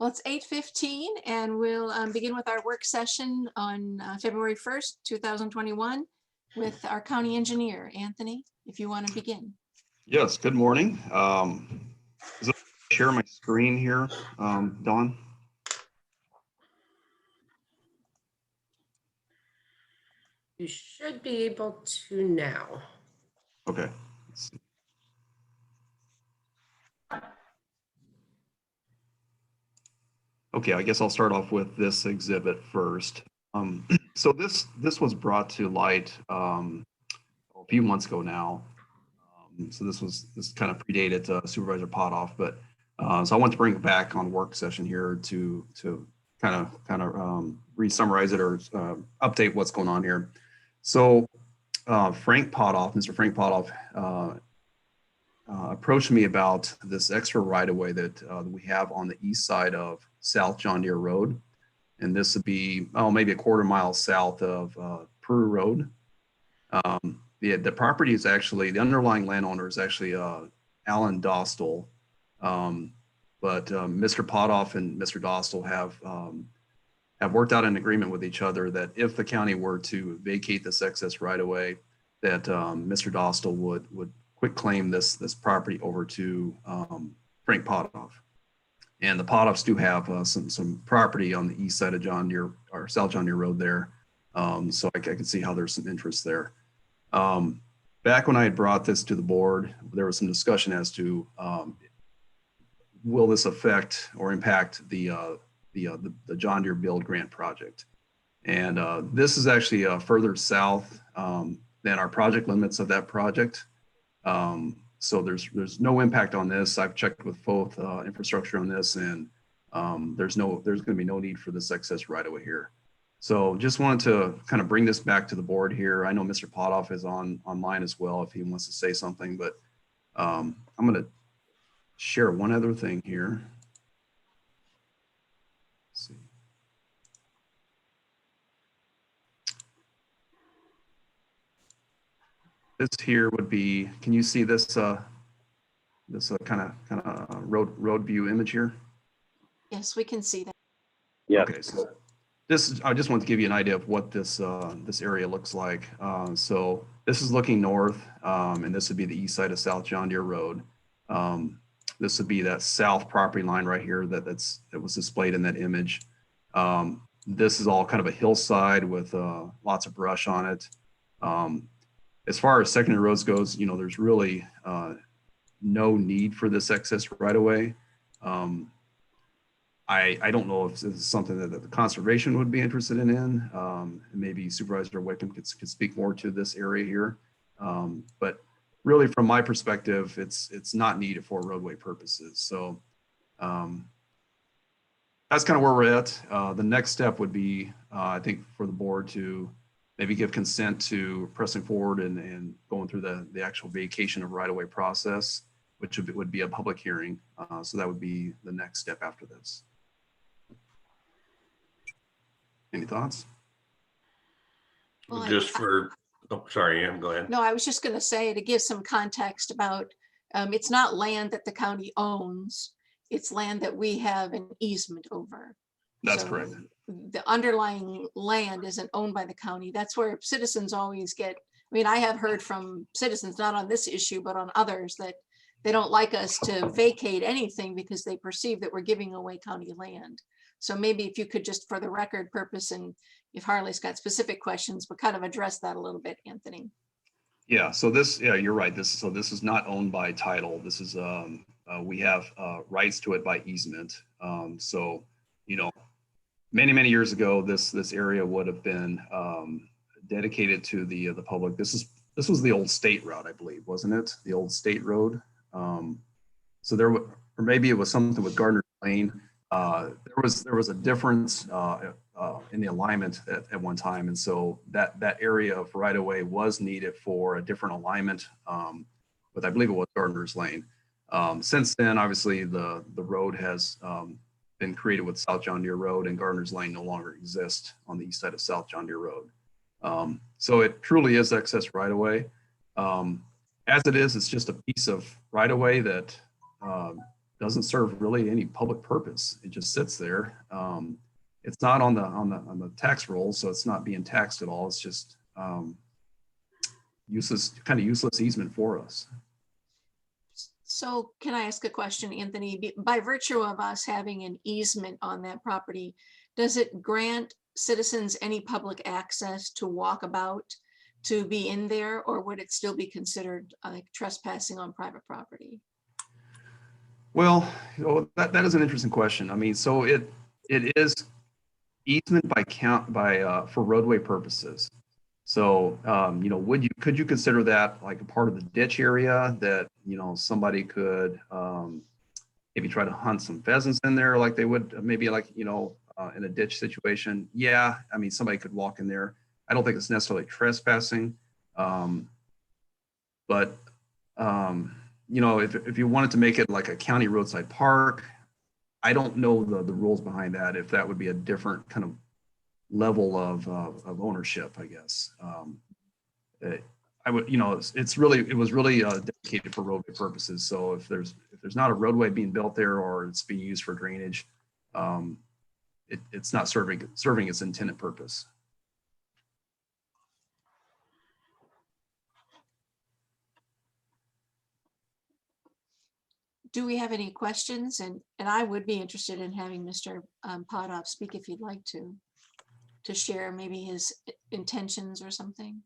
Well, it's 8:15 and we'll begin with our work session on February 1st, 2021 with our county engineer. Anthony, if you want to begin. Yes, good morning. Is it share my screen here, Dawn? You should be able to now. Okay. Let's see. Okay, I guess I'll start off with this exhibit first. So this was brought to light a few months ago now. So this kind of predated Supervisor Potoff, but so I want to bring it back on work session here to kind of re-summarize it or update what's going on here. So Mr. Frank Potoff approached me about this extra right-of-way that we have on the east side of South John Deere Road. And this would be, maybe a quarter mile south of Peru Road. The property is actually, the underlying landowner is actually Alan Dostal. But Mr. Potoff and Mr. Dostal have worked out an agreement with each other that if the county were to vacate this excess right-of-way, that Mr. Dostal would quit claim this property over to Frank Potoff. And the Potoffs do have some property on the east side of John Deere or South John Deere Road there. So I can see how there's some interest there. Back when I had brought this to the board, there was some discussion as to will this affect or impact the John Deere Build Grant project. And this is actually further south than our project limits of that project. So there's no impact on this. I've checked with both infrastructure on this, and there's going to be no need for this excess right away here. So just wanted to kind of bring this back to the board here. I know Mr. Potoff is online as well if he wants to say something, but I'm going to share one other thing here. Let's see. This here would be, can you see this kind of road view image here? Yes, we can see that. Yeah. Okay, so I just want to give you an idea of what this area looks like. So this is looking north, and this would be the east side of South John Deere Road. This would be that south property line right here that was displayed in that image. This is all kind of a hillside with lots of brush on it. As far as secondary roads goes, there's really no need for this excess right away. I don't know if this is something that the conservation would be interested in. Maybe Supervisor Wickham could speak more to this area here. But really, from my perspective, it's not needed for roadway purposes. So that's kind of where we're at. The next step would be, I think, for the board to maybe give consent to pressing forward and going through the actual vacation of right-of-way process, which would be a public hearing. So that would be the next step after this. Any thoughts? Well, Sorry, go ahead. No, I was just going to say, to give some context about, it's not land that the county owns. It's land that we have an easement over. That's correct. The underlying land isn't owned by the county. That's where citizens always get, I have heard from citizens, not on this issue, but on others, that they don't like us to vacate anything because they perceive that we're giving away county land. So maybe if you could just, for the record purpose, and if Harley's got specific questions, but kind of address that a little bit, Anthony. Yeah, so you're right. This is not owned by title. This is, we have rights to it by easement. So, many years ago, this area would have been dedicated to the public. This was the old state route, I believe, wasn't it? The old state road. So or maybe it was something with Gardner Lane. There was a difference in the alignment at one time, and so that area of right of way was needed for a different alignment. But I believe it was Gardner's Lane. Since then, obviously, the road has been created with South John Deere Road, and Gardner's Lane no longer exists on the east side of South John Deere Road. So it truly is excess right of way. As it is, it's just a piece of right of way that doesn't serve really any public purpose. It just sits there. It's not on the tax roll, so it's not being taxed at all. It's just useless easement for us. So can I ask a question, Anthony? By virtue of us having an easement on that property, does it grant citizens any public access to walk about, to be in there, or would it still be considered like trespassing on private property? Well, that is an interesting question. I mean, so it is easement for roadway purposes. So, could you consider that like a part of the ditch area that, somebody could maybe try to hunt some pheasants in there like they would maybe like, in a ditch situation? Yeah, I mean, somebody could walk in there. I don't think it's necessarily trespassing. But if you wanted to make it like a county roadside park, I don't know the rules behind that, if that would be a different kind of level of ownership, I guess. I would, it was really dedicated for roadway purposes. So if there's not a roadway being built there, or it's being used for drainage, it's not serving its intended purpose. Do we have any questions? And I would be interested in having Mr. Potoff speak if you'd like to share maybe his intentions or something.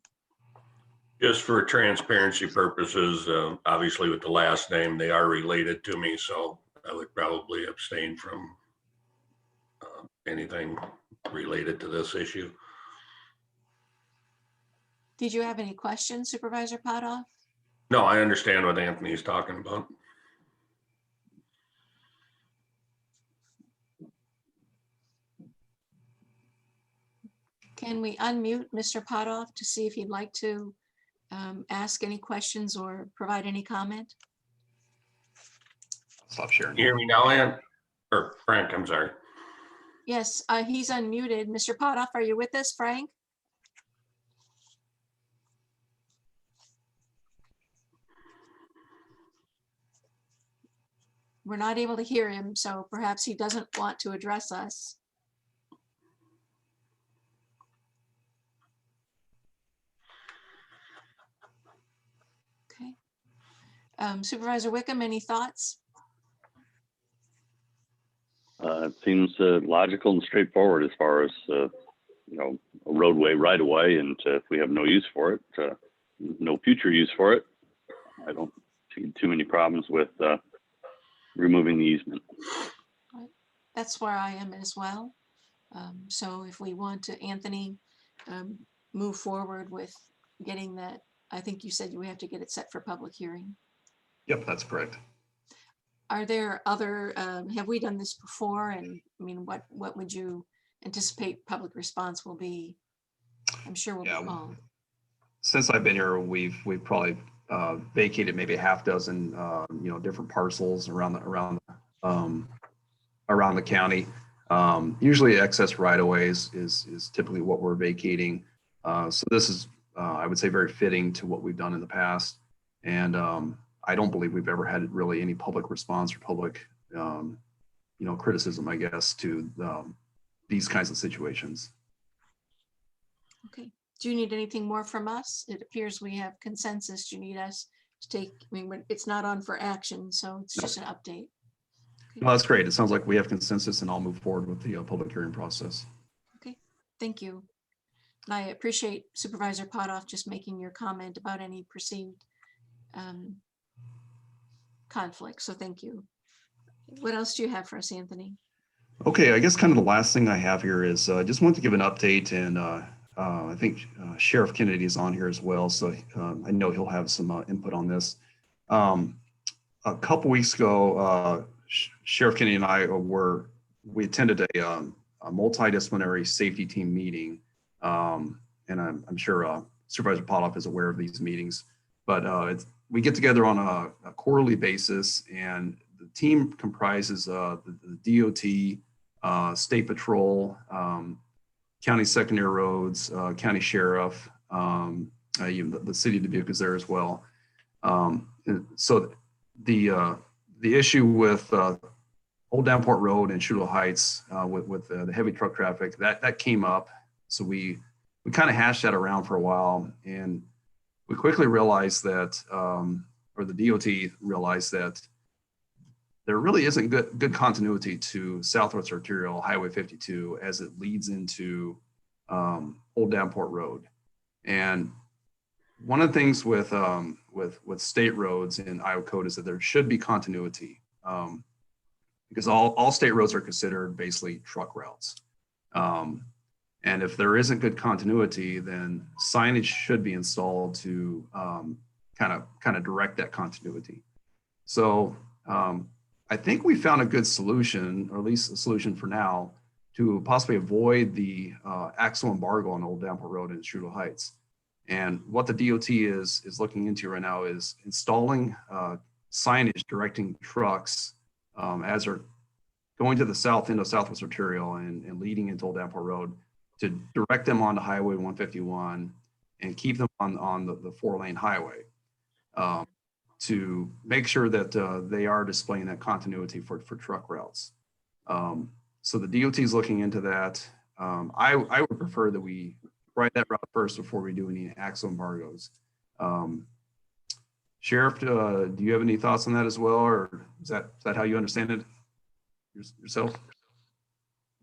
Just for transparency purposes, obviously with the last name, they are related to me, so I would probably abstain from anything related to this issue. Did you have any questions, Supervisor Potoff? No, I understand what Anthony's talking about. Can we unmute Mr. Potoff to see if he'd like to ask any questions or provide any comment? Stop sharing. You hear me now, Ann? Or Frank, I'm sorry. Yes, he's unmuted. Mr. Potoff, are you with us, Frank? We're not able to hear him, so perhaps he doesn't want to address us. Okay. Supervisor Wickham, any thoughts? It seems logical and straightforward as far as, a roadway right away. And if we have no use for it, no future use for it, I don't see too many problems with removing the easement. That's where I am as well. So if we want to, Anthony, move forward with getting that, I think you said you have to get it set for public hearing. Yep, that's correct. Are there other, have we done this before? And I mean, what would you anticipate public response will be? I'm sure we'll be called. Since I've been here, we've probably vacated maybe a half dozen, different parcels around the county. Usually excess right-of-ways is typically what we're vacating. So this is, I would say, very fitting to what we've done in the past. And I don't believe we've ever had really any public response or public, criticism, I guess, to these kinds of situations. Okay. Do you need anything more from us? It appears we have consensus. Do you need us to take, I mean, it's not on for action, so it's just an update. Okay. Well, that's great. It sounds like we have consensus, and I'll move forward with the public hearing process. Okay, thank you. And I appreciate Supervisor Potoff just making your comment about any perceived conflict. So thank you. What else do you have for us, Anthony? Okay, I guess kind of the last thing I have here is I just want to give an update, and I think Sheriff Kennedy is on here as well, so I know he'll have some input on this. A couple weeks ago, Sheriff Kennedy and I we attended a multidisciplinary safety team meeting, and I'm sure Supervisor Potoff is aware of these meetings, but we get together on a quarterly basis, and the team comprises the DOT, State Patrol, County Secondary Roads, County Sheriff, the City of Dubuque is there as well. So the the issue with Old Downport Road and Schuylkill Heights with the heavy truck traffic, that came up. So we kind of hashed that around for a while, and we quickly realized that, or the DOT realized that there really isn't good continuity to Southwest Arterial Highway 52 as it leads into Old Downport Road. And one of the things with state roads in Iowa code is that there should be continuity, because all state roads are considered basically truck routes. And if there isn't good continuity, then signage should be installed to kind of direct that continuity. So I think we found a good solution, or at least a solution for now, to possibly avoid the axle embargo on Old Downport Road in Schuylkill Heights. And what the DOT is looking into right now is installing signage directing trucks as they're going to the south end of Southwest Arterial and leading into Old Downport Road, to direct them onto Highway 151 and keep them on the 4-lane highway, to make sure that they are displaying that continuity for truck routes. So the DOT is looking into that. I would prefer that we write that route first before we do any axle embargoes. Sheriff, do you have any thoughts on that as well, or is that how you understand it yourself?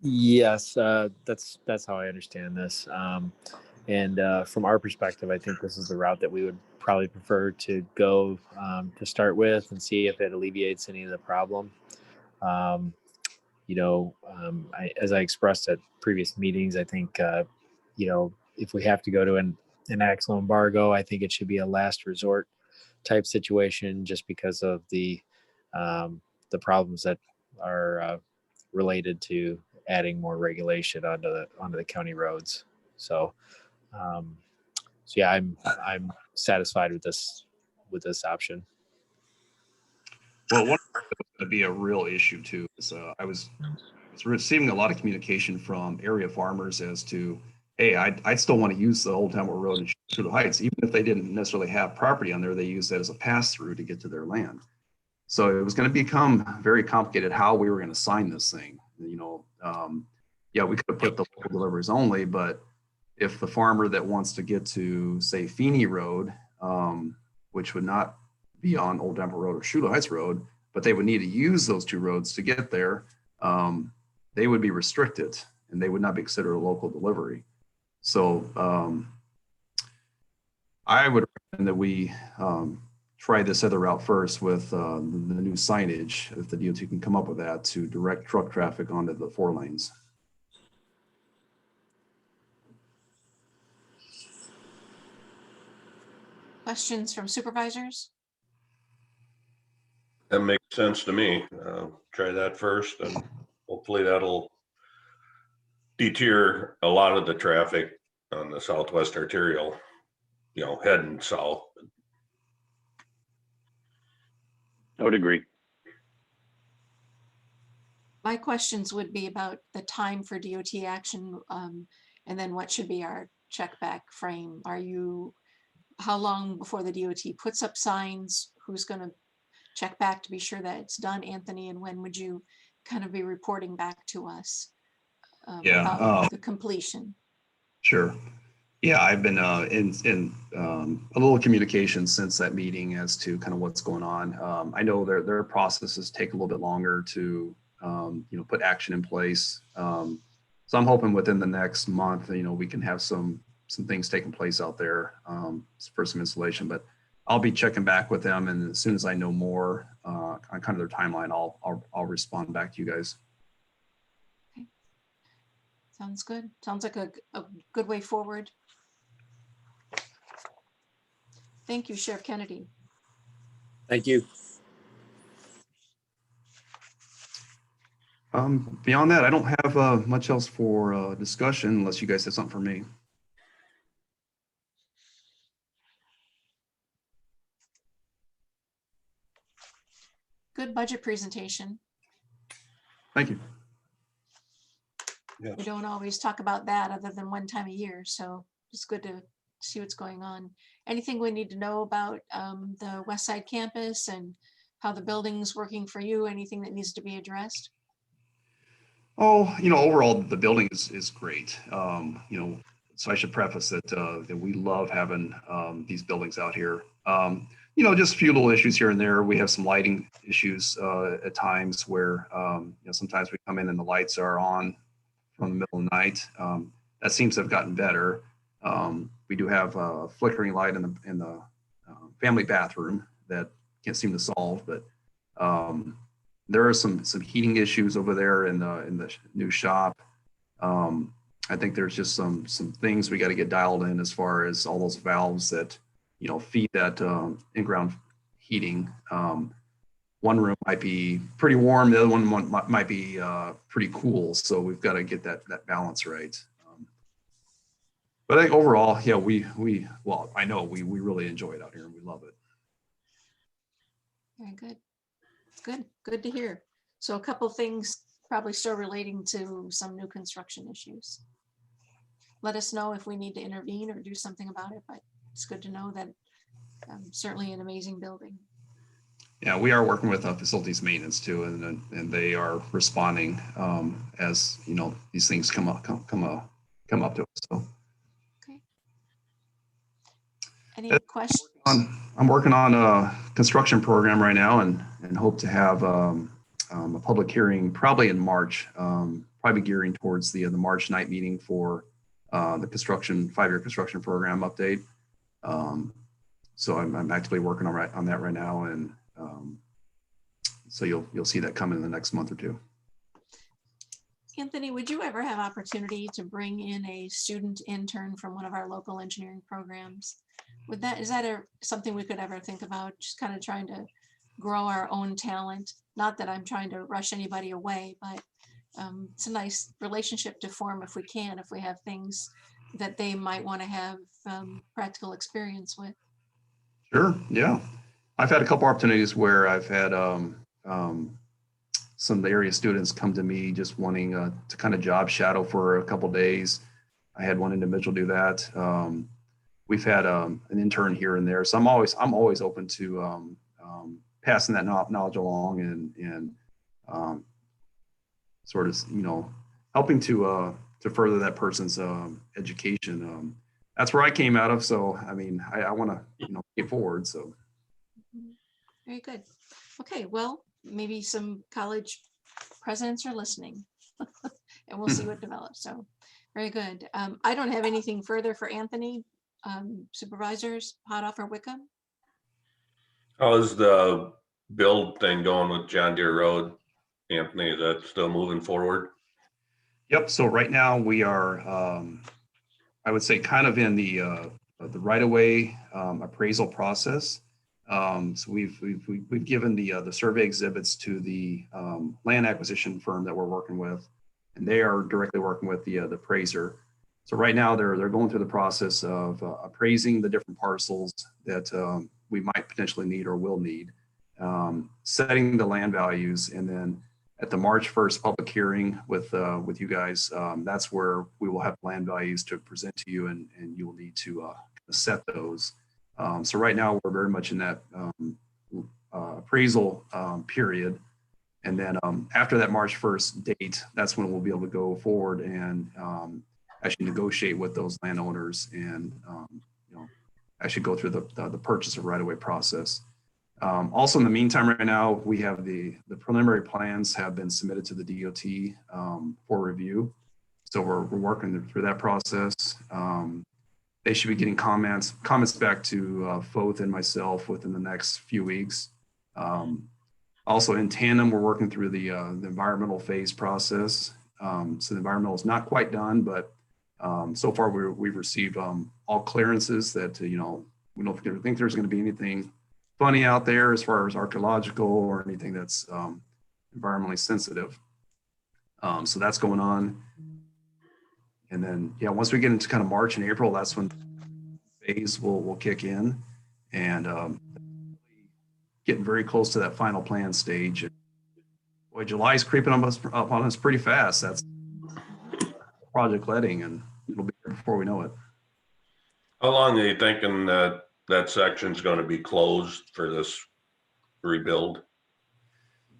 Yes, that's how I understand this. And from our perspective, I think this is the route that we would probably prefer to go to start with, and see if it alleviates any of the problem. As I expressed at previous meetings, I think, if we have to go to an axle embargo, I think it should be a last resort type situation, just because of the problems that are related to adding more regulation onto the county roads. So yeah, I'm satisfied with this option. Well, one that's going to be a real issue too is I was receiving a lot of communication from area farmers as to, hey, I still want to use the Old Downport Road in Schuylkill Heights, even if they didn't necessarily have property on there. They use that as a pass through to get to their land. So it was going to become very complicated how we were going to sign this thing. Yeah, we could have put the local deliveries only, but if the farmer that wants to get to, say, Feeney Road, which would not be on Old Downport Road or Schuylkill Heights Road, but they would need to use those two roads to get there, they would be restricted and they would not be considered a local delivery. So I would recommend that we try this other route first with the new signage, if the DOT can come up with that, to direct truck traffic onto the 4 lanes. Questions from supervisors? That makes sense to me. Try that first, and hopefully that'll deter a lot of the traffic on the Southwest Arterial, heading south. I would agree. My questions would be about the time for DOT action, and then what should be our check back frame. How long before the DOT puts up signs? Who's going to check back to be sure that it's done, Anthony? And when would you kind of be reporting back to us about the completion? Sure. Yeah, I've been in a little communication since that meeting as to kind of what's going on. I know their processes take a little bit longer to put action in place. So I'm hoping within the next month, we can have some things taking place out there for some installation. But I'll be checking back with them, and as soon as I know more on kind of their timeline, I'll respond back to you guys. Okay. Sounds good. Sounds like a good way forward. Thank you, Sheriff Kennedy. Thank you. Beyond that, I don't have much else for discussion unless you guys have something for me. Good budget presentation. Thank you. We don't always talk about that other than one time a year, so it's good to see what's going on. Anything we need to know about the West Side campus and how the building's working for you, anything that needs to be addressed? Oh, overall, the building is great. So I should preface that we love having these buildings out here. Just a few little issues here and there. We have some lighting issues at times where, sometimes we come in and the lights are on from the middle of the night. That seems to have gotten better. We do have a flickering light in the family bathroom that can't seem to solve, but there are some heating issues over there in the new shop. I think there's just some things we got to get dialed in as far as all those valves that feed that in-ground heating. One room might be pretty warm, the other one might be pretty cool. So we've got to get that balance right. But I think overall, yeah, I know we really enjoy it out here and we love it. Very good. Good to hear. So a couple things probably still relating to some new construction issues. Let us know if we need to intervene or do something about it, but it's good to know that certainly an amazing building. Yeah, we are working with facilities maintenance too, and they are responding as these things come up to us. So. Okay. Any questions? I'm working on a construction program right now, and hope to have a public hearing probably in March. Probably gearing towards the March night meeting for the 5-year construction program update. So I'm actively working on that right now, and so you'll see that coming in the next month or two. Anthony, would you ever have opportunity to bring in a student intern from one of our local engineering programs? Is that something we could ever think about? Just kind of trying to grow our own talent. Not that I'm trying to rush anybody away, but it's a nice relationship to form if we have things that they might want to have practical experience with. Sure. Yeah. I've had a couple opportunities where I've had some of the area students come to me just wanting to kind of job shadow for a couple of days. I had one individual do that. We've had an intern here and there. So I'm always open to passing that knowledge along and sort of, helping to further that person's education. That's where I came out of. So, I mean, I want to, get forward. So. Very good. Okay. Well, maybe some college presidents are listening and we'll see what develops. So very good. I don't have anything further for Anthony. Supervisors, hot off or Wickham? How's the build thing going with John Deere Road, Anthony? Is that still moving forward? Yep. So right now we are, I would say, kind of in the right-of-way appraisal process. So we've given the survey exhibits to the land acquisition firm that we're working with, and they are directly working with the appraiser. So right now they're going through the process of appraising the different parcels that we might potentially need or will need, setting the land values, and then at the March 1st public hearing with you guys, that's where we will have land values to present to you, and you will need to set those. So right now we're very much in that appraisal period. And then after that March 1st date, that's when we'll be able to go forward and actually negotiate with those landowners and actually go through the purchase of right-of-way process. Also in the meantime, right now, we have the preliminary plans have been submitted to the DOT for review. So we're working through that process. They should be getting comments back to Foth and myself within the next few weeks. Also in tandem, we're working through the environmental phase process. So the environmental is not quite done, but so far we've received all clearances that, we don't think there's going to be anything funny out there as far as archaeological or anything that's environmentally sensitive. So that's going on. And then, once we get into kind of March and April, that's when phase will kick in, and getting very close to that final plan stage. Boy, July's creeping up on us pretty fast. That's project letting, and it'll be here before we know it. How long are you thinking that section's going to be closed for this rebuild?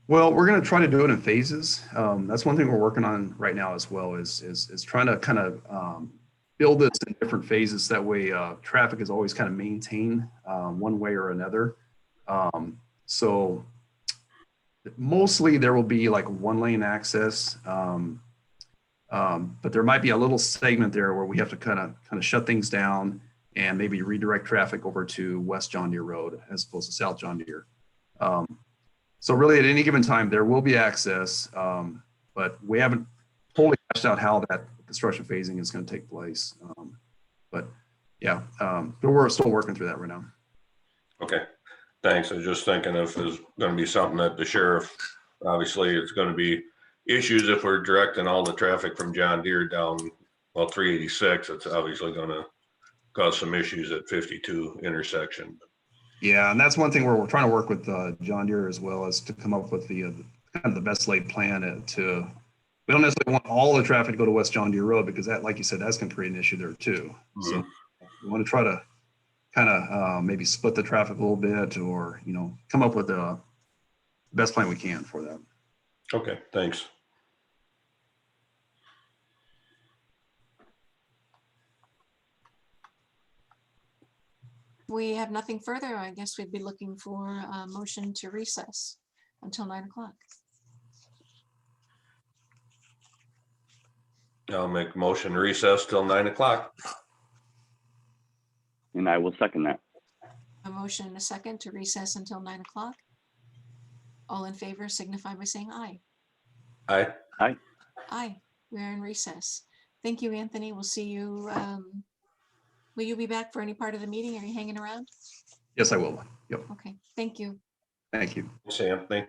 Well, we're going to try to do it in phases. That's one thing we're working on right now as well is trying to kind of build this in different phases. That way, traffic is always kind of maintained one way or another. So mostly there will be like one lane access, but there might be a little segment there where we have to kind of shut things down and maybe redirect traffic over to West John Deere Road as opposed to South John Deere. So really at any given time, there will be access, but we haven't totally hashed out how that construction phasing is going to take place. But yeah, we're still working through that right now. Okay, thanks. I was just thinking if there's going to be something that the sheriff, obviously it's going to be issues if we're directing all the traffic from John Deere down, well, 386, it's obviously going to cause some issues at 52 intersection. Yeah, and that's one thing where we're trying to work with John Deere as well as to come up with the kind of the best laid plan to. We don't necessarily want all the traffic to go to West John Deere Road because that, like you said, that's going to create an issue there too. Mhm. So we want to try to kind of maybe split the traffic a little bit, or come up with the best plan we can for that. Okay, thanks. We have nothing further. I guess we'd be looking for a motion to recess until 9 o'clock. I'll make a motion to recess till 9 o'clock. And I will second that. A motion and a second to recess until 9 o'clock. All in favor signify by saying aye. Aye. Aye, we're in recess. Thank you, Anthony. We'll see you. Will you be back for any part of the meeting? Are you hanging around? Yes, I will. Yep. Okay, thank you. Thank you. Thanks, Anthony.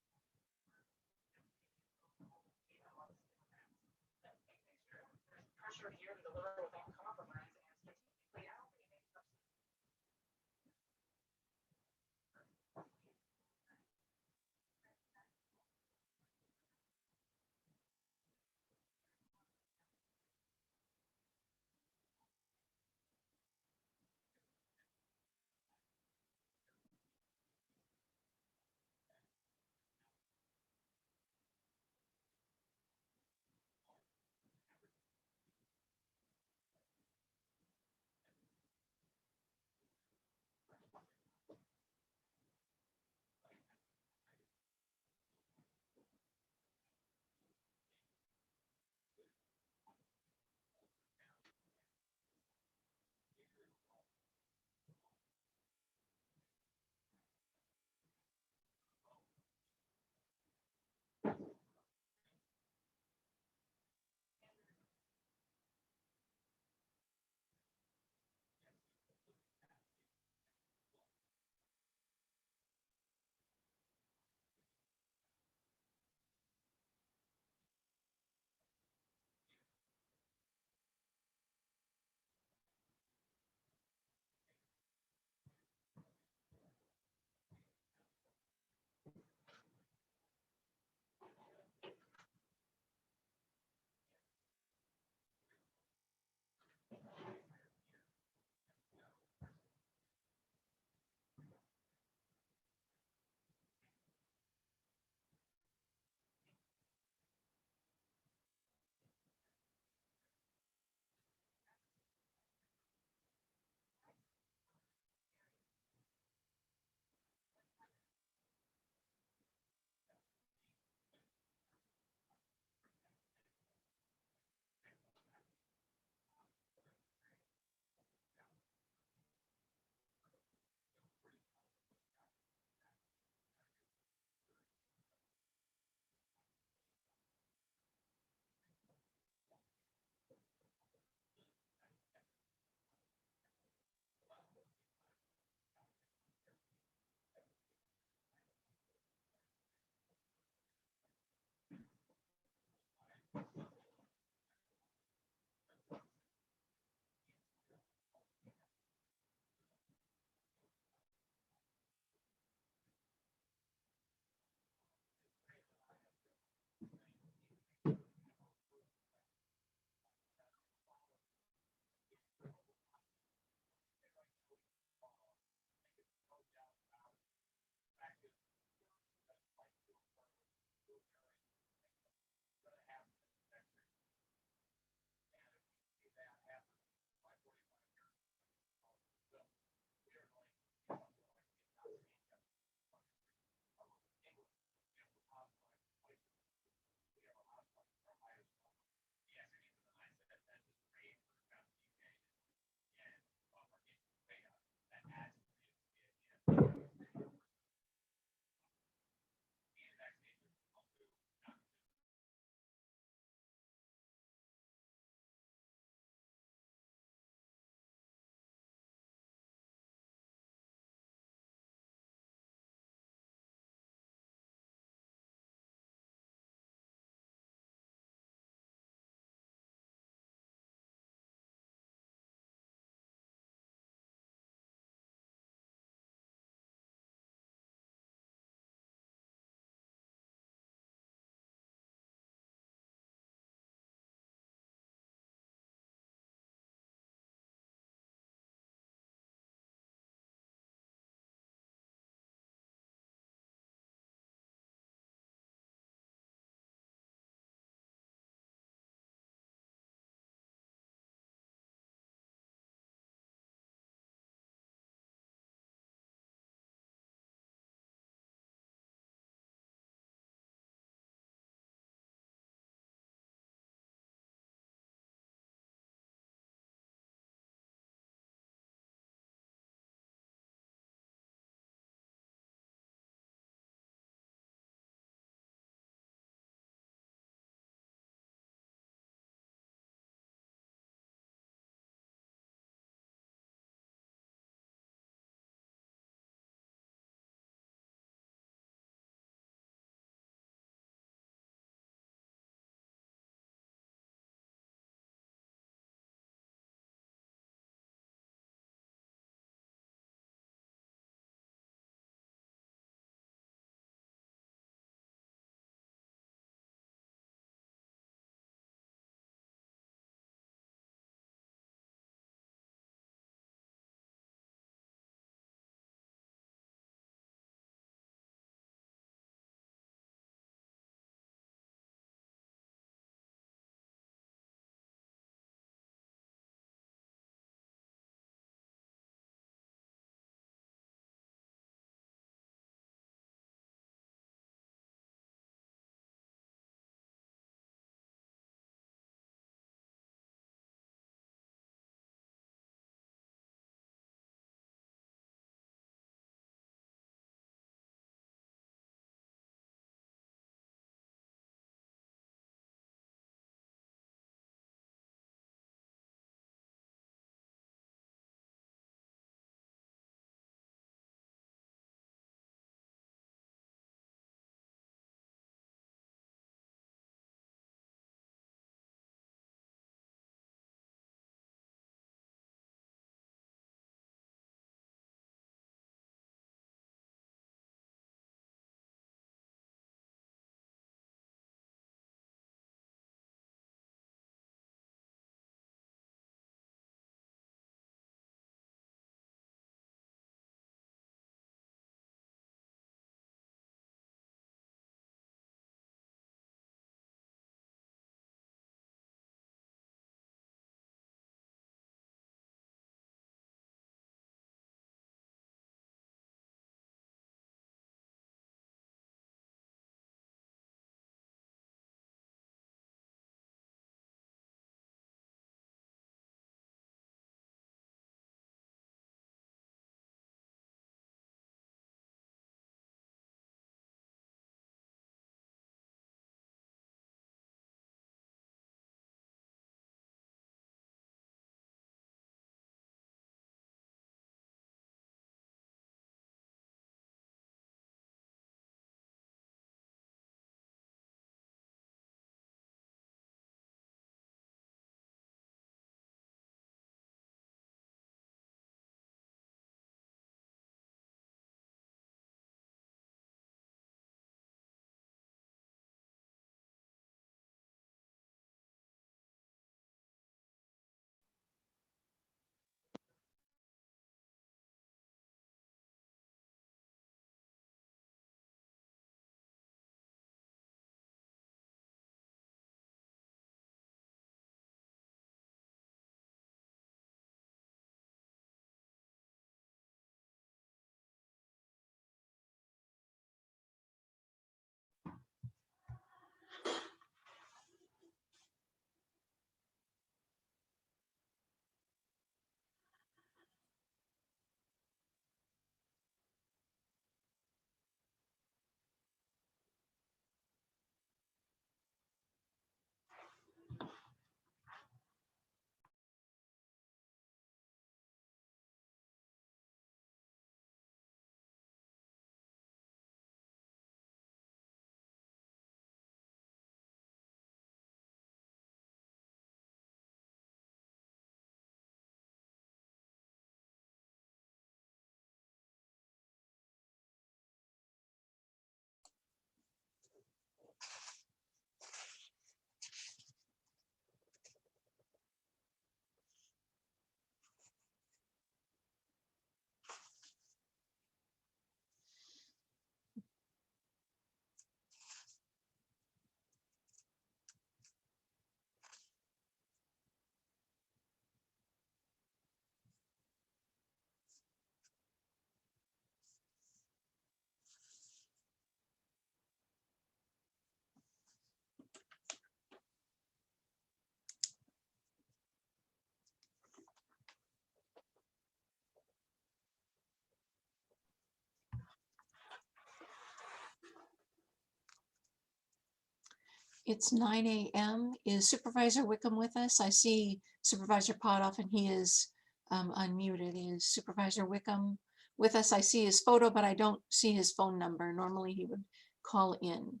It's 9 a.m. Is Supervisor Wickham with us? I see Supervisor Potoff and he is unmuted. Is Supervisor Wickham with us? I see his photo, but I don't see his phone number. Normally he would call in.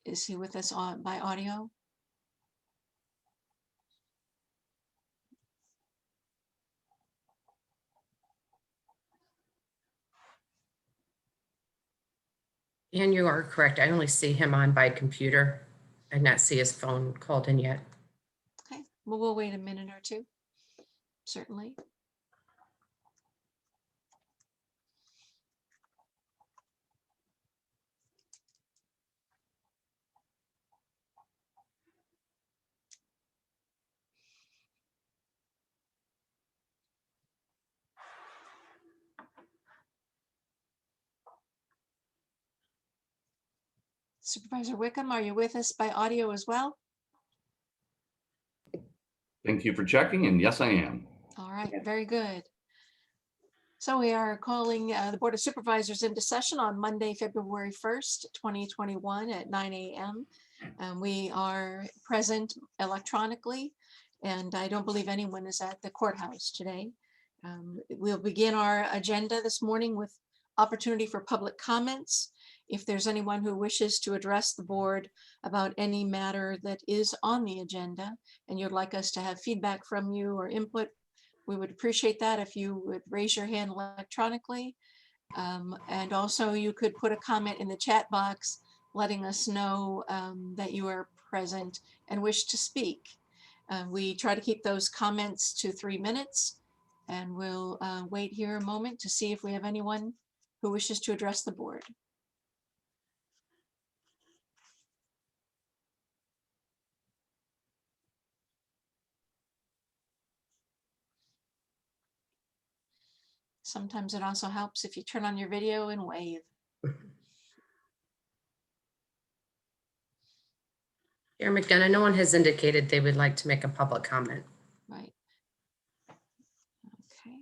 Is he with us by audio? And you are correct. I only see him on by computer. I not see his phone called in yet. Okay, well, we'll wait a minute or two. Certainly. Supervisor Wickham, are you with us by audio as well? Thank you for checking, and yes, I am. All right, very good. So we are calling the Board of Supervisors into session on Monday, February 1st, 2021 at 9 a.m. We are present electronically, and I don't believe anyone is at the courthouse today. We'll begin our agenda this morning with opportunity for public comments. If there's anyone who wishes to address the board about any matter that is on the agenda and you'd like us to have feedback from you or input, we would appreciate that if you would raise your hand electronically. And also you could put a comment in the chat box letting us know that you are present and wish to speak. We try to keep those comments to 3 minutes, and we'll wait here a moment to see if we have anyone who wishes to address the board. Sometimes it also helps if you turn on your video and wave. Chair McDonough, no one has indicated they would like to make a public comment. Right. Okay.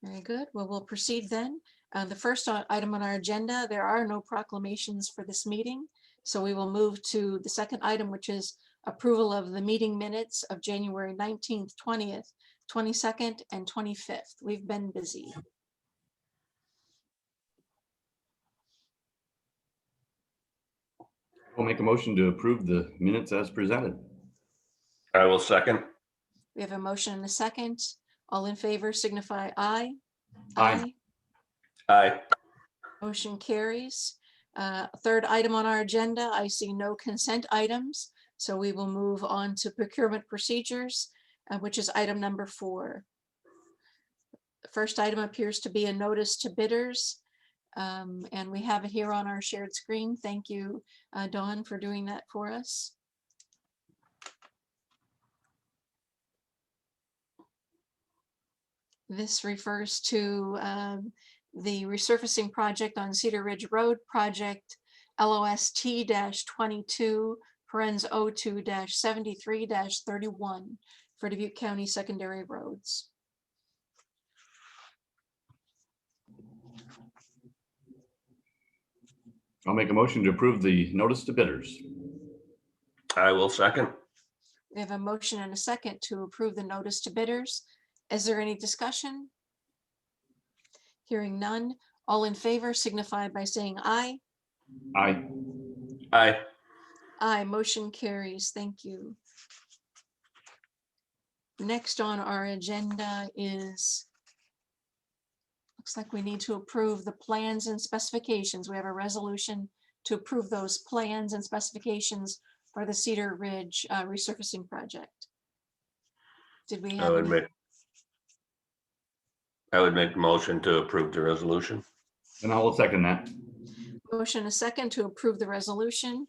Very good. Well, we'll proceed then. The first item on our agenda, there are no proclamations for this meeting. So we will move to the second item, which is approval of the meeting minutes of January 19th, 20th, 22nd, and 25th. We've been busy. We'll make a motion to approve the minutes as presented. I will second. We have a motion and a second. All in favor signify aye. Aye. Aye. Motion carries. Third item on our agenda, I see no consent items. So we will move on to procurement procedures, which is item number 4. The first item appears to be a notice to bidders. And we have it here on our shared screen. Thank you, Dawn, for doing that for us. This refers to the resurfacing project on Cedar Ridge Road, project LOST-22, parens 02-73-31 for Dubuque County secondary roads. I'll make a motion to approve the notice to bidders. I will second. We have a motion and a second to approve the notice to bidders. Is there any discussion? Hearing none, all in favor signify by saying aye. Aye. Aye. Aye, motion carries. Thank you. Next on our agenda is, looks like we need to approve the plans and specifications. We have a resolution to approve those plans and specifications for the Cedar Ridge resurfacing project. Did we have any? I would make a motion to approve the resolution. And I will second that. Motion a second to approve the resolution.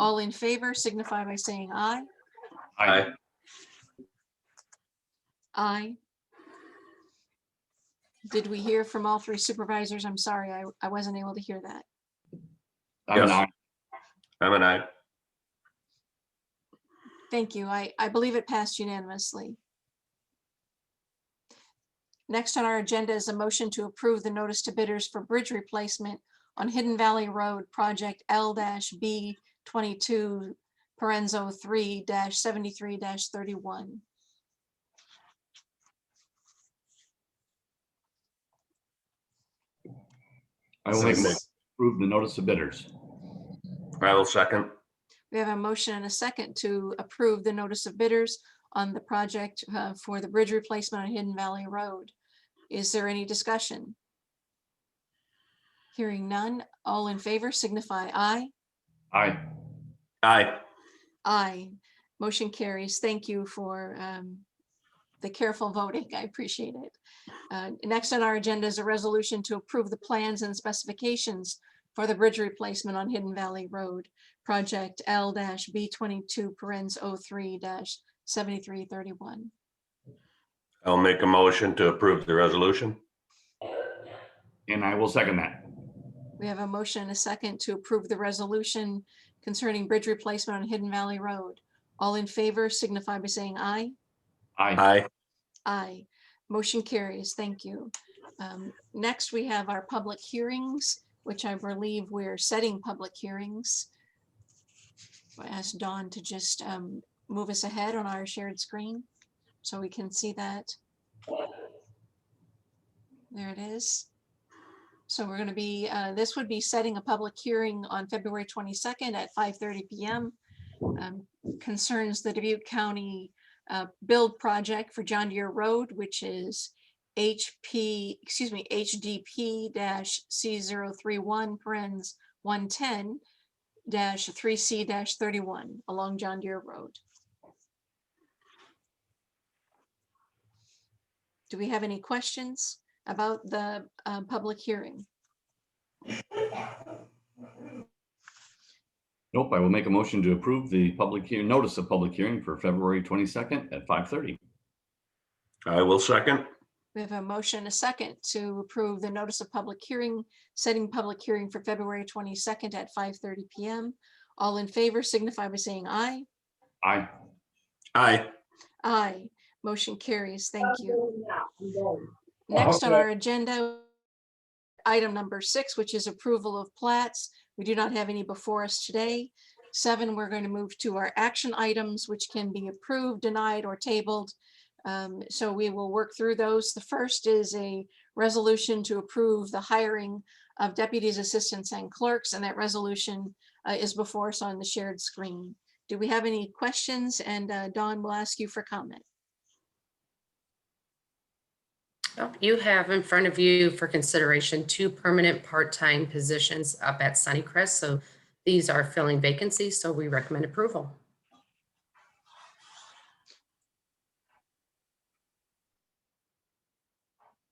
All in favor signify by saying aye. Aye. Aye. Did we hear from all 3 supervisors? I'm sorry, I wasn't able to hear that. I'm an Yes. aye. I'm an aye. Thank you. I believe it passed unanimously. Next on our agenda is a motion to approve the notice to bidders for bridge replacement on Hidden Valley Road, project L-B22 parenzo 3-73-31. I will make a motion to approve the notice of bidders. I will second. We have a motion and a second to approve the notice of bidders on the project for the bridge replacement on Hidden Valley Road. Is there any discussion? Hearing none, all in favor signify aye. Aye. Aye. Aye. Motion carries. Thank you for the careful voting. I appreciate it. Next on our agenda is a resolution to approve the plans and specifications for the bridge replacement on Hidden Valley Road, project L-B22 parens 03-7331. I'll make a motion to approve the resolution. And I will second that. We have a motion and a second to approve the resolution concerning bridge replacement on Hidden Valley Road. All in favor signify by saying aye. Aye. Aye. Aye. Motion carries. Thank you. Next, we have our public hearings, which I believe we're setting public hearings. I asked Dawn to just move us ahead on our shared screen so we can see that. There it is. So we're going to be, this would be setting a public hearing on February 22nd at 5:30 p.m. Concerns the Dubuque County build project for John Deere Road, which is HDP-C031 parens 110-3C-31 along John Deere Road. Do we have any questions about the public hearing? Nope, I will make a motion to approve the public hearing, notice of public hearing for February 22nd at 5:30. I will second. We have a motion and a second to approve the notice of public hearing, setting public hearing for February 22nd at 5:30 p.m. All in favor signify by saying aye. Aye. Aye. Aye. Motion carries. Thank you. Next on our agenda, item number 6, which is approval of plats. We do not have any before us today. 7, we're going to move to our action items, which can be approved, denied, or tabled. So we will work through those. The first is a resolution to approve the hiring of deputies, assistants, and clerks, and that resolution is before us on the shared screen. Do we have any questions? And Dawn will ask you for comment. You have in front of you for consideration 2 permanent part-time positions up at Sunnycrest. So these are filling vacancies, so we recommend approval.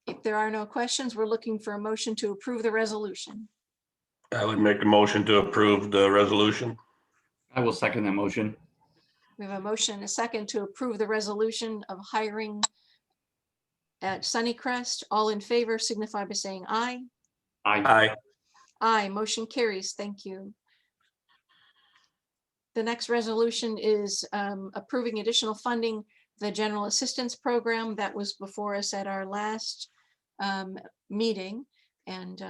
If there are no questions, we're looking for a motion to approve the resolution. I would make a motion to approve the resolution. I will second that motion. We have a motion and a second to approve the resolution of hiring at Sunnycrest. All in favor signify by saying aye. Aye. Aye. Aye. Motion carries. Thank you. The next resolution is approving additional funding for the General Assistance Program that was before us at our last meeting. And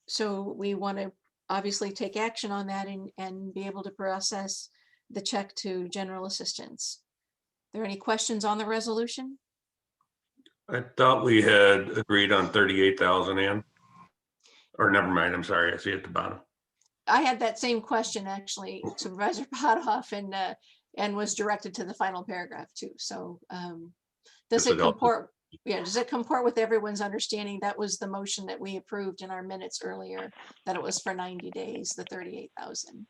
so we want to obviously take action on that and be able to process the check to General Assistance. Are there any questions on the resolution? I thought we had agreed on 38,000 in. Or never mind, I'm sorry, I see at the bottom. I had that same question actually, Supervisor Potoff, and was directed to the final paragraph too. So does it comport? Yeah, does it comport with everyone's understanding? That was the motion that we approved in our minutes earlier, that it was for 90 days, the 38,000.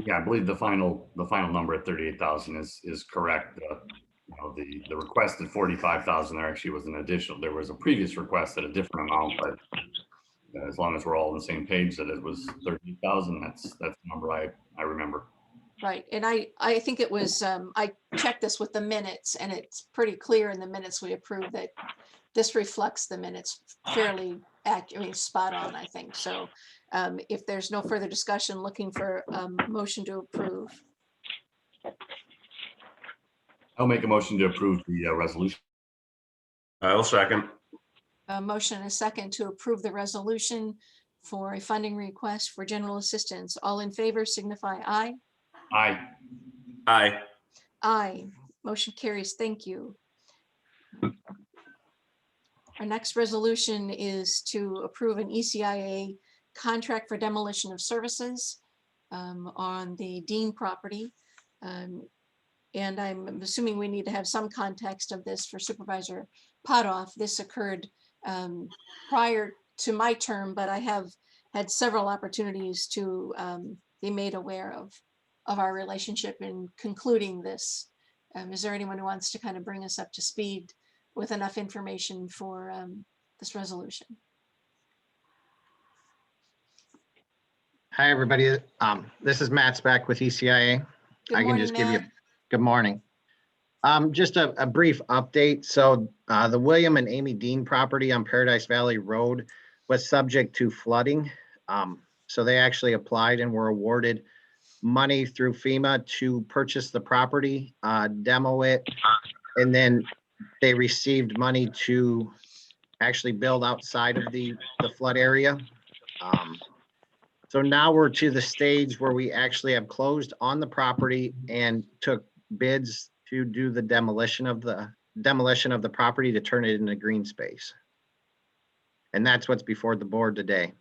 Yeah, I believe the final number at 38,000 is correct. You know, the requested 45,000 there actually was an additional. There was a previous request at a different amount, but as long as we're all on the same page that it was 30,000, that's the number I remember. Right, and I think it was, I checked this with the minutes, and it's pretty clear in the minutes we approved that this reflects the minutes fairly accurate, I mean, spot on, I think. So if there's no further discussion, looking for a motion to approve. I'll make a motion to approve the resolution. I'll second. A motion and a second to approve the resolution for a funding request for general assistance. All in favor signify aye. Aye. Aye. Aye. Motion carries. Thank you. Our next resolution is to approve an ECIA contract for demolition of services on the Dean property. And I'm assuming we need to have some context of this for Supervisor Potoff. This occurred prior to my term, but I have had several opportunities to be made aware of our relationship in concluding this. Is there anyone who wants to kind of bring us up to speed with enough information for this resolution? Hi, everybody. This is Matt Speck with ECIA. Good I can morning, just give you, Matt. good morning. Just a brief update. So the William and Amy Dean property on Paradise Valley Road was subject to flooding. So they actually applied and were awarded money through FEMA to purchase the property, demo it, and then they received money to actually build outside of the flood area. So now we're to the stage where we actually have closed on the property and took bids to do the demolition of the property to turn it into green space. And that's what's before the board today.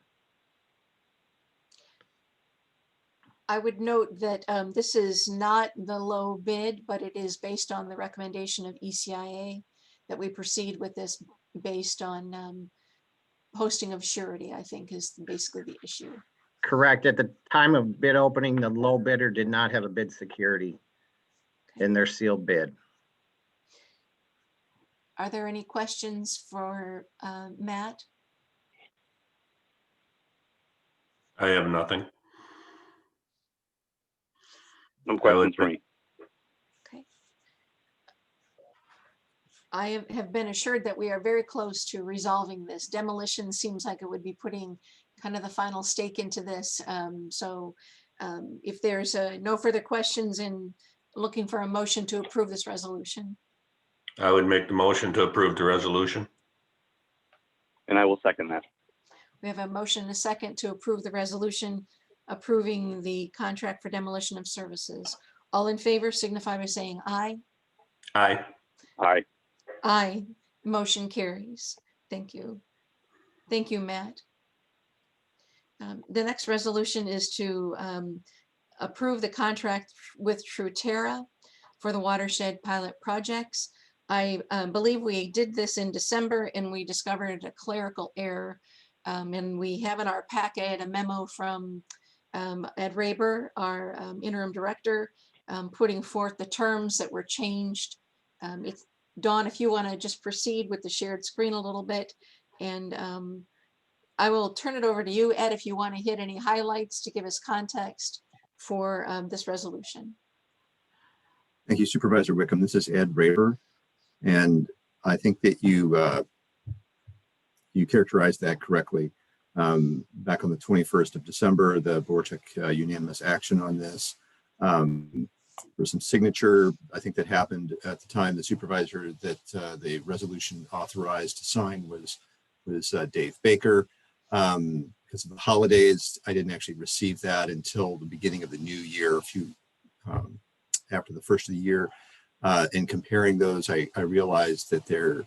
I would note that this is not the low bid, but it is based on the recommendation of ECIA that we proceed with this based on posting of surety, I think is basically the issue. Correct. At the time of bid opening, the low bidder did not have a bid security in their sealed bid. Are there any questions for Matt? I have nothing. No questions for me. Okay. I have been assured that we are very close to resolving this. Demolition seems like it would be putting kind of the final stake into this. If there's no further questions, in looking for a motion to approve this resolution. I would make the motion to approve the resolution. And I will second that. We have a motion and a second to approve the resolution approving the contract for demolition of services. All in favor signify by saying aye. Aye. Aye. Aye. Motion carries. Thank you. Thank you, Matt. The next resolution is to approve the contract with Truterra for the watershed pilot projects. I believe we did this in December and we discovered a clerical error. And we have in our packet a memo from Ed Raber, our interim director, putting forth the terms that were changed. Dawn, if you want to just proceed with the shared screen a little bit, and I will turn it over to you, Ed, if you want to hit any highlights to give us context for this resolution. Thank you, Supervisor Wickham. This is Ed Raber, and I think that you characterized that correctly. Back on the 21st of December, the board took unanimous action on this. There was some signature, I think, that happened at the time. The supervisor that the resolution authorized to sign was Dave Baker. Because of the holidays, I didn't actually receive that until the beginning of the new year, a few after the first of the year. In comparing those, I realized that the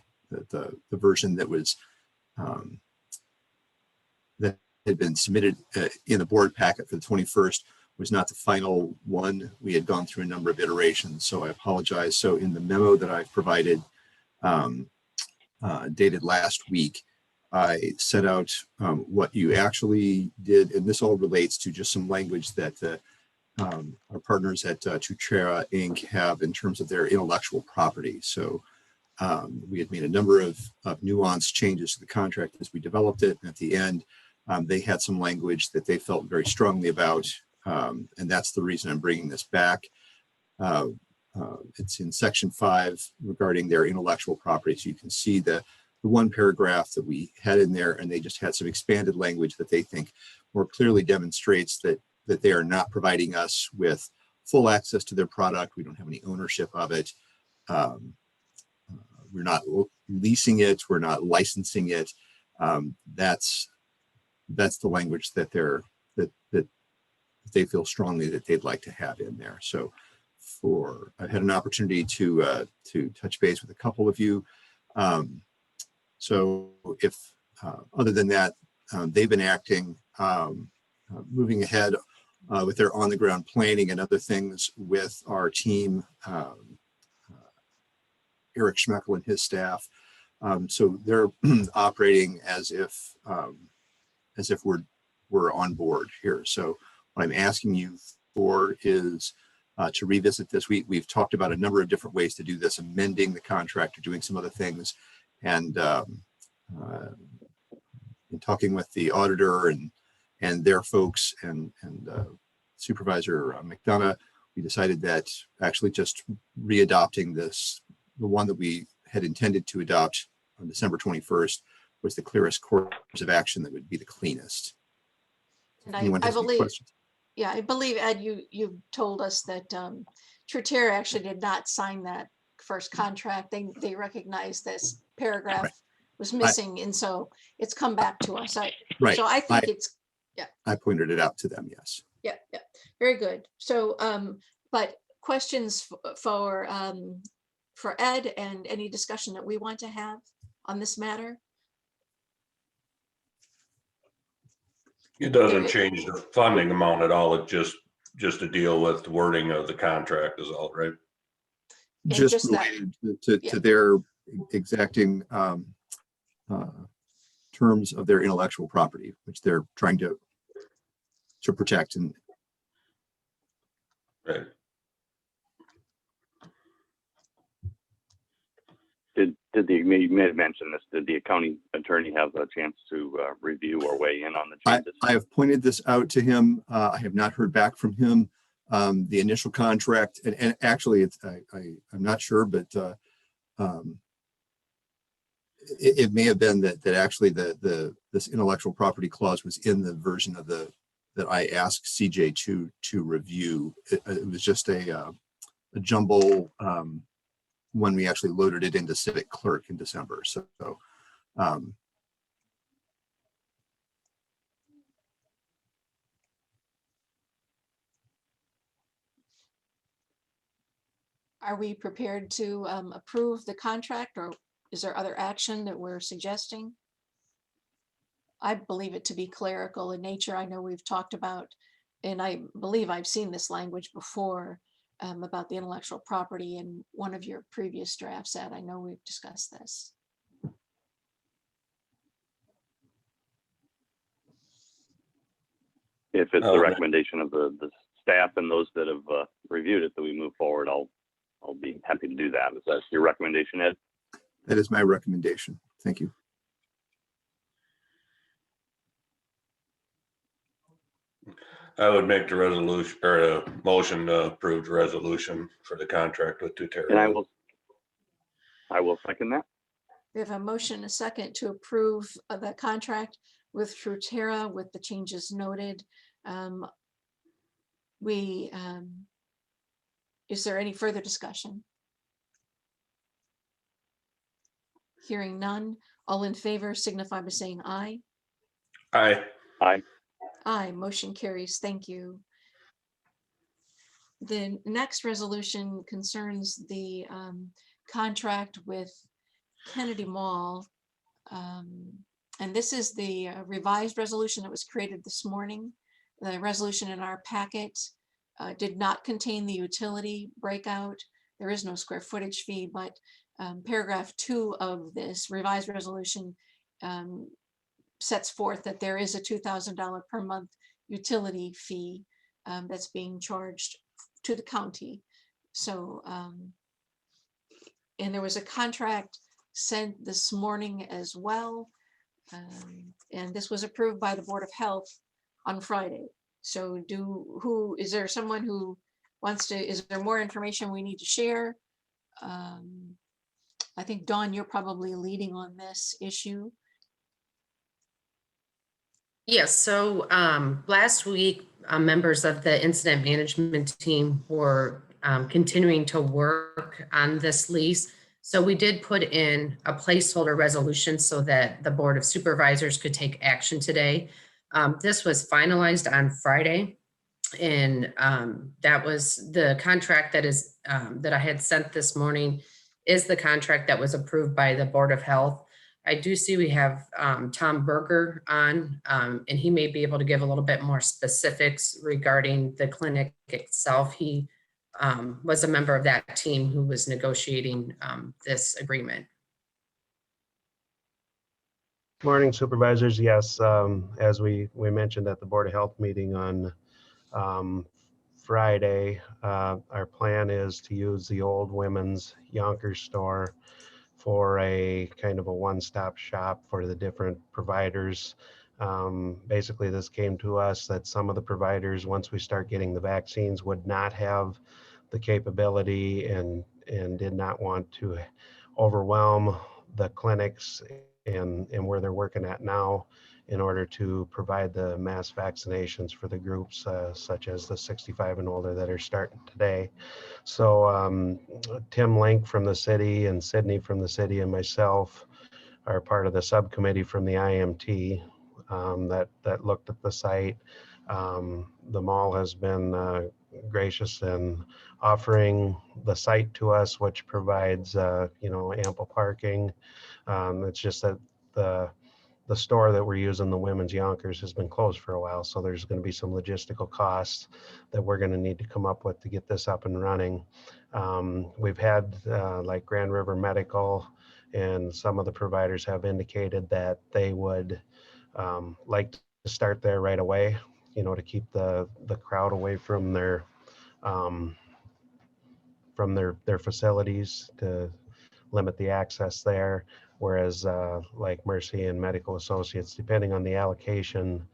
version that was that had been submitted in the board packet for the 21st was not the final one. We had gone through a number of iterations, so I apologize. So in the memo that I've provided, dated last week, I set out what you actually did, and this all relates to just some language that our partners at Truterra Inc. have in terms of their intellectual property. So we had made a number of nuanced changes to the contract as we developed it. And at the end, they had some language that they felt very strongly about, and that's the reason I'm bringing this back. It's in section 5 regarding their intellectual property. So you can see the one paragraph that we had in there, and they just had some expanded language that they think more clearly demonstrates that they are not providing us with full access to their product. We don't have any ownership of it. We're not leasing it. We're not licensing it. That's that's the language that they feel strongly that they'd like to have in there. So I've had an opportunity to touch base with a couple of you. So if other than that, they've been acting, moving ahead with their on the ground planning and other things with our team, Eric Schmeckel and his staff. So they're operating as if we're on board here. So what I'm asking you for is to revisit this. We've talked about a number of different ways to do this, amending the contract or doing some other things. And in talking with the auditor and their folks and Supervisor McDonough, we decided that actually just readopting this, the one that we had intended to adopt on December 21st, was the clearest course of action that would be the cleanest. And Anyone I has any believe, questions? yeah, I believe, Ed, you told us that Truterra actually did not sign that first contract. They recognized this paragraph was missing, and so it's come back to us. Right. So I think it's, yeah. I pointed it out to them, yes. Yeah, yeah, very good. So, but questions for Ed and any discussion that we want to have on this matter? It doesn't change the funding amount at all. It just to deal with the wording of the contract is all, right? Just related to their exacting terms of their intellectual property, which they're trying to protect. And right. You may have mentioned this. Did the county attorney have a chance to review or weigh in on the changes? I have pointed this out to him. I have not heard back from him. The initial contract, and actually, I'm not sure, but it may have been that actually this intellectual property clause was in the version of that I asked CJ to review. It was just a jumble when we actually loaded it into Civic Clerk in December. So are we prepared to approve the contract, or is there other action that we're suggesting? I believe it to be clerical in nature. I know we've talked about, and I believe I've seen this language before about the intellectual property in one of your previous drafts, Ed. I know we've discussed this. If it's the recommendation of the staff and those that have reviewed it that we move forward, I'll be happy to do that. Is that your recommendation, Ed? that is my recommendation. Thank you. I would make the resolution or a motion to approve the resolution for the contract with Truterra. And I will second that. We have a motion, a second, to approve the contract with Truterra with the changes noted. Is there any further discussion? Hearing none, all in favor signify by saying aye. Aye. Aye. Aye, motion carries. Thank you. The next resolution concerns the contract with Kennedy Mall. And this is the revised resolution that was created this morning. The resolution in our packet did not contain the utility breakout. There is no square footage fee, but paragraph 2 of this revised resolution sets forth that there is a $2,000 per month utility fee that's being charged to the county. So, and there was a contract sent this morning as well. And this was approved by the Board of Health on Friday. So is there someone who wants to, is there more information we need to share? I think Dawn, you're probably leading on this issue. Yes, so last week, members of the incident management team were continuing to work on this lease. So we did put in a placeholder resolution so that the Board of Supervisors could take action today. This was finalized on Friday. And that was the contract that is that I had sent this morning is the contract that was approved by the Board of Health. I do see we have Tom Berger on, and he may be able to give a little bit more specifics regarding the clinic itself. He was a member of that team who was negotiating this agreement. Morning, supervisors. Yes, as we mentioned at the Board of Health meeting on Friday, our plan is to use the old women's Yonkers store for a kind of a one-stop shop for the different providers. Basically, this came to us that some of the providers, once we start getting the vaccines, would not have the capability and did not want to overwhelm the clinics and where they're working at now in order to provide the mass vaccinations for the groups such as the 65 and older that are starting today. So Tim Link from the city and Sydney from the city and myself are part of the subcommittee from the IMT that looked at the site. The mall has been gracious in offering the site to us, which provides ample parking. It's just that the store that we're using, the Women's Yonkers, has been closed for a while. So there's going to be some logistical costs that we're going to need to come up with to get this up and running. We've had like Grand River Medical and some of the providers have indicated that they would like to start there right away, to keep the crowd away from their facilities, to limit the access there. Whereas like Mercy and Medical Associates, depending on the allocation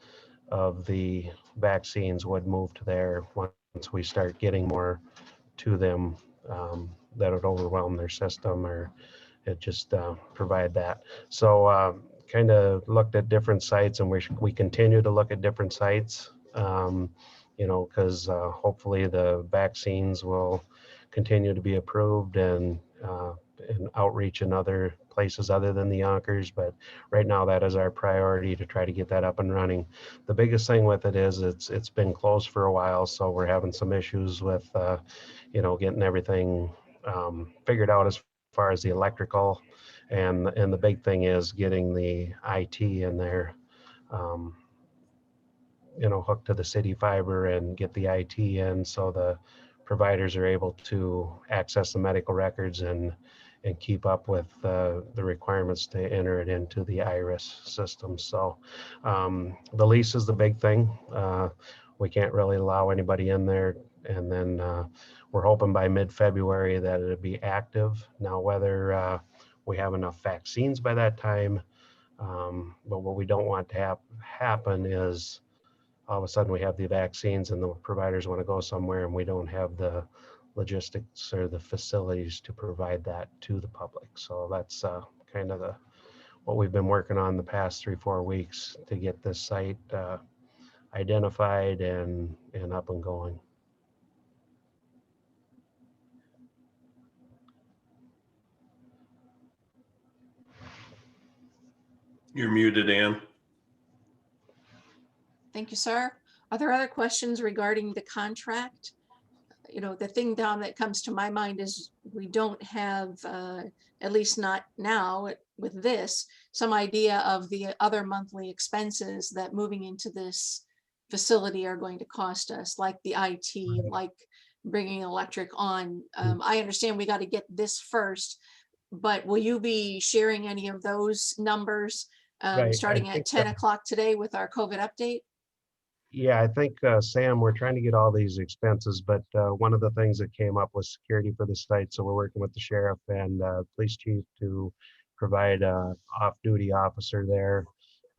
of the vaccines, would move to there once we start getting more to them that would overwhelm their system or it just provide that. So kind of looked at different sites, and we continue to look at different sites, because hopefully the vaccines will continue to be approved and outreach in other places other than the Yonkers. But right now that is our priority, to try to get that up and running. The biggest thing with it is it's been closed for a while, so we're having some issues with getting everything figured out as far as the electrical, and the big thing is getting the IT in there, hooked to the city fiber and get the IT in so the providers are able to access the medical records and keep up with the requirements to enter it into the IRIS system. So the lease is the big thing. We can't really allow anybody in there. And then we're hoping by mid-February that it'll be active. Now, whether we have enough vaccines by that time, but what we don't want to happen is all of a sudden we have the vaccines and the providers want to go somewhere and we don't have the logistics or the facilities to provide that to the public. So that's kind of what we've been working on the past 3-4 weeks to get this site identified and up and going. You're muted, Ann. Thank you, sir. Are there other questions regarding the contract? The thing down that comes to my mind is we don't have, at least not now with this, some idea of the other monthly expenses that moving into this facility are going to cost us, like the IT, like bringing electric on. I understand we got to get this first, but will you be sharing any of those numbers Right, starting at 10 o'clock today with our COVID update? Yeah, I think, Sam, we're trying to get all these expenses, but one of the things that came up was security for the site. So we're working with the sheriff and police chief to provide a off-duty officer there.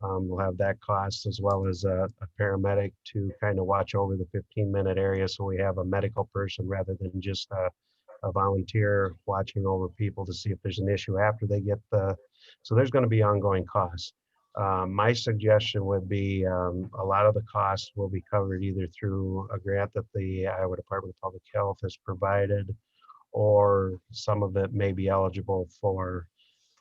We'll have that cost, as well as a paramedic to kind of watch over the 15-minute area. So we have a medical person rather than just a volunteer watching over people to see if there's an issue after they get so there's going to be ongoing costs. My suggestion would be a lot of the costs will be covered either through a grant that the Iowa Department of Public Health has provided, or some of it may be eligible for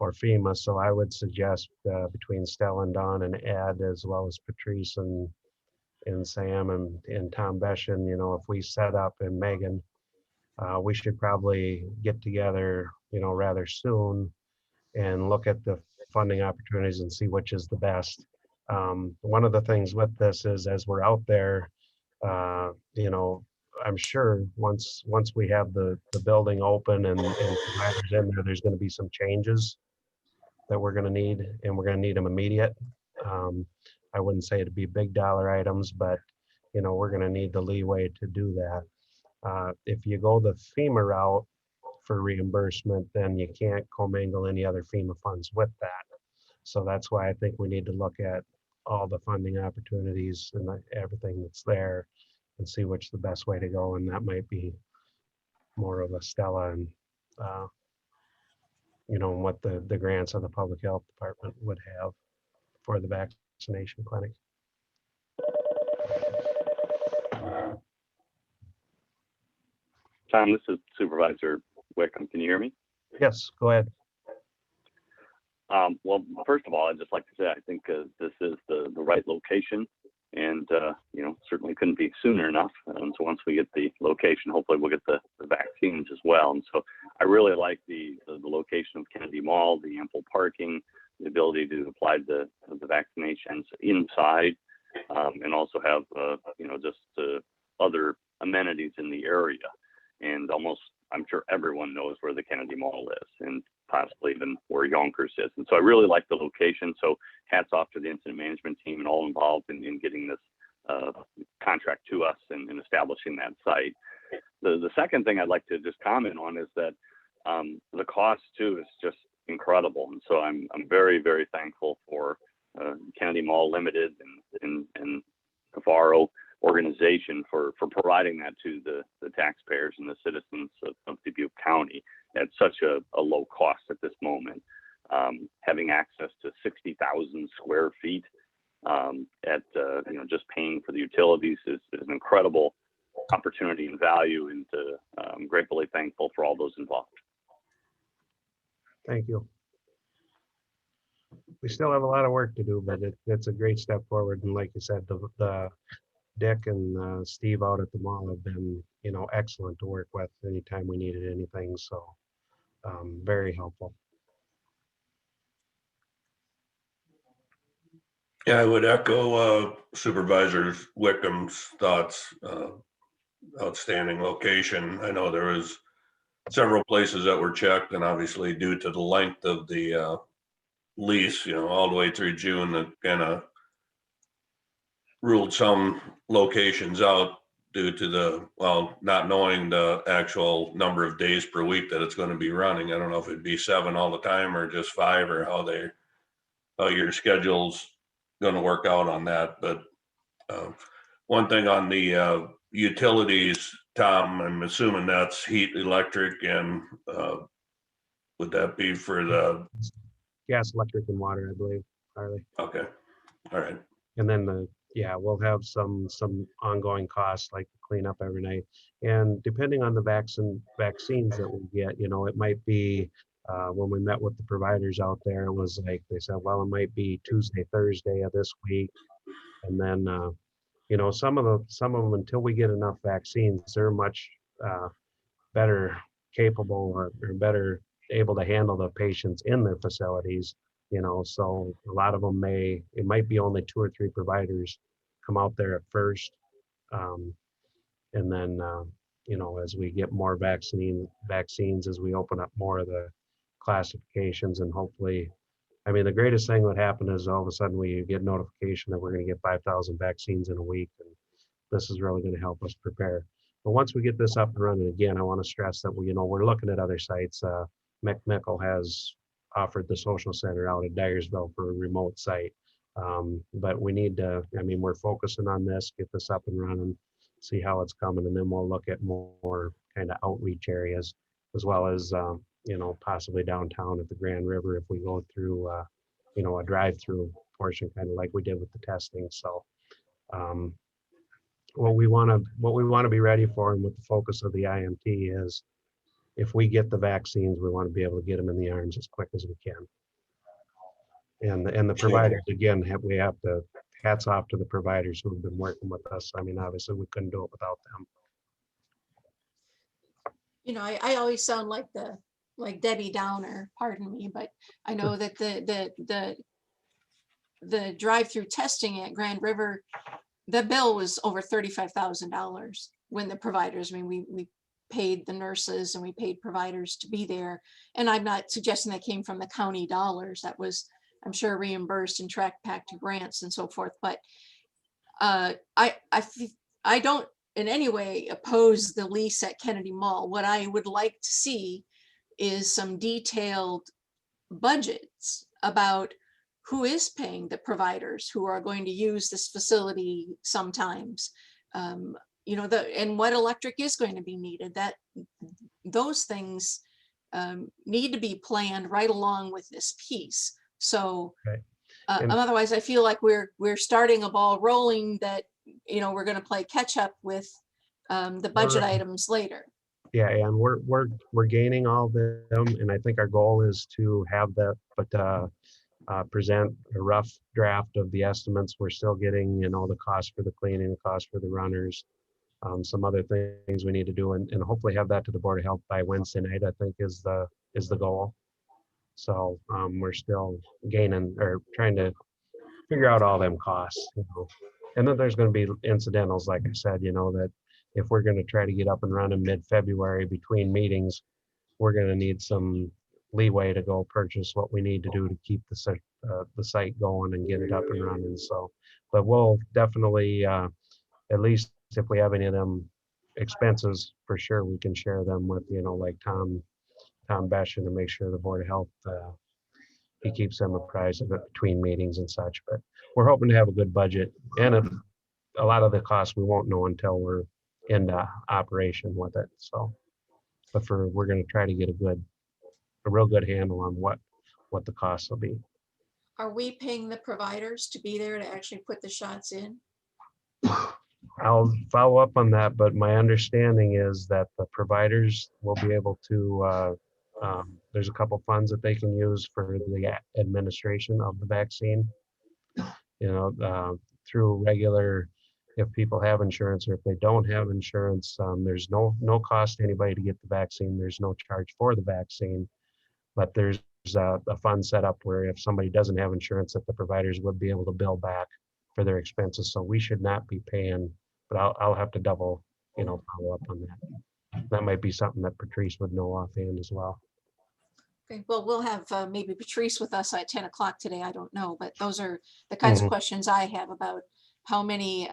for FEMA. So I would suggest between Stella and Don and Ed, as well as Patrice and Sam and Tom Beshan, you know, if we set up, and Megan, we should probably get together, you know, rather soon and look at the funding opportunities and see which is the best. One of the things with this is, as we're out there, you know, I'm sure once we have the building open and providers in there, there's going to be some changes that we're going to need, and we're going to need them immediate. I wouldn't say it'd be big dollar items, but you know, we're going to need the leeway to do that. If you go the FEMA route for reimbursement, then you can't commingle any other FEMA funds with that. So that's why I think we need to look at all the funding opportunities and everything that's there and see which the best way to go. And that might be more of a Stella and, you know, what the grants of the public health department would have for the vaccination clinic. Tom, this is Supervisor Wickham. Can you hear me? Yes, go ahead. Well, first of all, I'd just like to say I think this is the right location, and you know, certainly couldn't be sooner enough. And so once we get the location, hopefully we'll get the vaccines as well. And so I really like the location of Kennedy Mall, the ample parking, the ability to apply the vaccinations inside, and also have you know, just other amenities in the area. And almost, I'm sure everyone knows where the Kennedy Mall is, and possibly even where Yonkers is. And so I really like the location. So hats off to the incident management team and all involved in getting this contract to us and establishing that site. The second thing I'd like to just comment on is that the cost too is just incredible. And so I'm very, very thankful for Kennedy Mall Limited and Cafaro organization for providing that to the taxpayers and the citizens of Dubuque County at such a low cost at this moment. Having access to 60,000 square feet at you know, just paying for the utilities is an incredible opportunity and value, and I'm gratefully thankful for all those involved. Thank you. We still have a lot of work to do, but it's a great step forward. And like you said, the Dick and Steve out at the mall have been, you know, excellent to work with anytime we needed anything. So very helpful. Yeah, I would echo Supervisor Wickham's thoughts. Outstanding location. I know there was several places that were checked, and obviously due to the length of the lease, you know, all the way through June, that kind of ruled some locations out due to the, well, not knowing the actual number of days per week that it's going to be running. I don't know if it'd be 7 all the time or just 5, or how your schedule's going to work out on that. But one thing on the utilities, Tom, I'm assuming that's heat, electric, and would that be for the Gas, electric, and water, I believe, Harley. Okay, all right. And then we'll have some ongoing costs like cleanup every night. And depending on the vaccines that we get, you know, it might be, when we met with the providers out there, it was like, they said, well, it might be Tuesday, Thursday of this week. And then, you know, some of them, until we get enough vaccines, they're much better capable or better able to handle the patients in their facilities, you know. So a lot of them it might be only 2 or 3 providers come out there at first. And then, you know, as we get more vaccines, as we open up more of the classifications, and hopefully, I mean, the greatest thing that happened is all of a sudden we get notification that we're going to get 5,000 vaccines in a week. And this is really going to help us prepare. But once we get this up and running again, I want to stress that we're looking at other sites. McMickle has offered the social center out at Dyersville for a remote site. But we need to, I mean, we're focusing on this, get this up and running, see how it's coming, and then we'll look at more kind of outreach areas, as well as, you know, possibly downtown at the Grand River if we go through, you know, a drive-through portion, kind of like we did with the testing. So what we want to be ready for, and with the focus of the IMT, is if we get the vaccines, we want to be able to get them in the arms as quick as we can. And the providers, again, we have to, hats off to the providers who have been working with us. I mean, obviously we couldn't do it without them. You know, I always sound like Debbie Downer, pardon me, but I know that the drive-through testing at Grand River, the bill was over $35,000 when the providers, I mean, we paid the nurses and we paid providers to be there. And I'm not suggesting that came from the county dollars. That was, I'm sure, reimbursed and tracked back to grants and so forth. But I don't in any way oppose the lease at Kennedy Mall. What I would like to see is some detailed budgets about who is paying the providers who are going to use this facility sometimes. You know, and what electric is going to be needed. That those things need to be planned right along with this piece. So Okay. otherwise, I feel like we're starting a ball rolling that, you know, we're going to play catch up with the budget items later. Yeah, and we're gaining all of them, and I think our goal is to have that, but present a rough draft of the estimates. We're still getting, you know, the cost for the cleaning, the cost for the runners, some other things we need to do, and hopefully have that to the Board of Health by Wednesday night, I think is the goal. So we're still gaining or trying to figure out all them costs, you know. And then there's going to be incidentals, like I said, you know, that if we're going to try to get up and running mid-February between meetings, we're going to need some leeway to go purchase what we need to do to keep the site going and get it up and running. So, but we'll definitely, at least if we have any of them expenses, for sure we can share them with, you know, like Tom Beshin, to make sure the Board of Health, he keeps them apprised of it between meetings and such. But we're hoping to have a good budget, and a lot of the costs we won't know until we're into operation with it. So, but we're going to try to get a real good handle on what the costs will be. Are we paying the providers to be there to actually put the shots in? I'll follow up on that, but my understanding is that the providers will be able to, there's a couple funds that they can use for the administration of the vaccine. You know, through regular, if people have insurance or if they don't have insurance, there's no cost to anybody to get the vaccine. There's no charge for the vaccine, but there's a fund set up where if somebody doesn't have insurance, that the providers would be able to bill back for their expenses. So we should not be paying, but I'll have to double, you know, follow up on that. That might be something that Patrice would know offhand as well. Okay, well, we'll have maybe Patrice with us at 10 o'clock today. I don't know, but those are the kinds of questions I have about how many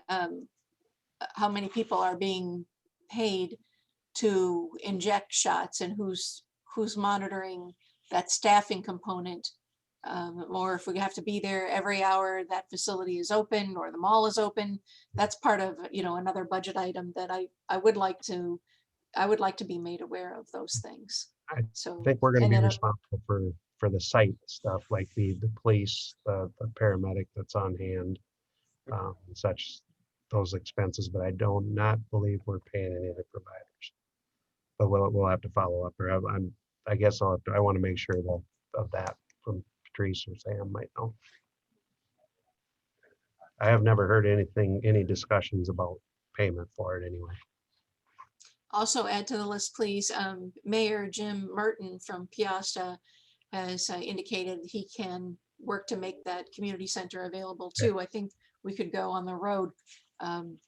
people are being paid to inject shots and who's monitoring that staffing component, or if we have to be there every hour that facility is open or the mall is open. That's part of, you know, another budget item that I would like to be made aware of those things. So I think we're going to be responsible for the site stuff, like the police, the paramedic that's on hand, such those expenses. But I do not believe we're paying any of the providers. But we'll have to follow up. Or I guess I want to make sure of that from Patrice or Sam might know. I have never heard any discussions about payment for it anyway. Also add to the list, please. Mayor Jim Merton from Piasta has indicated he can work to make that community center available too. Okay. I think we could go on the road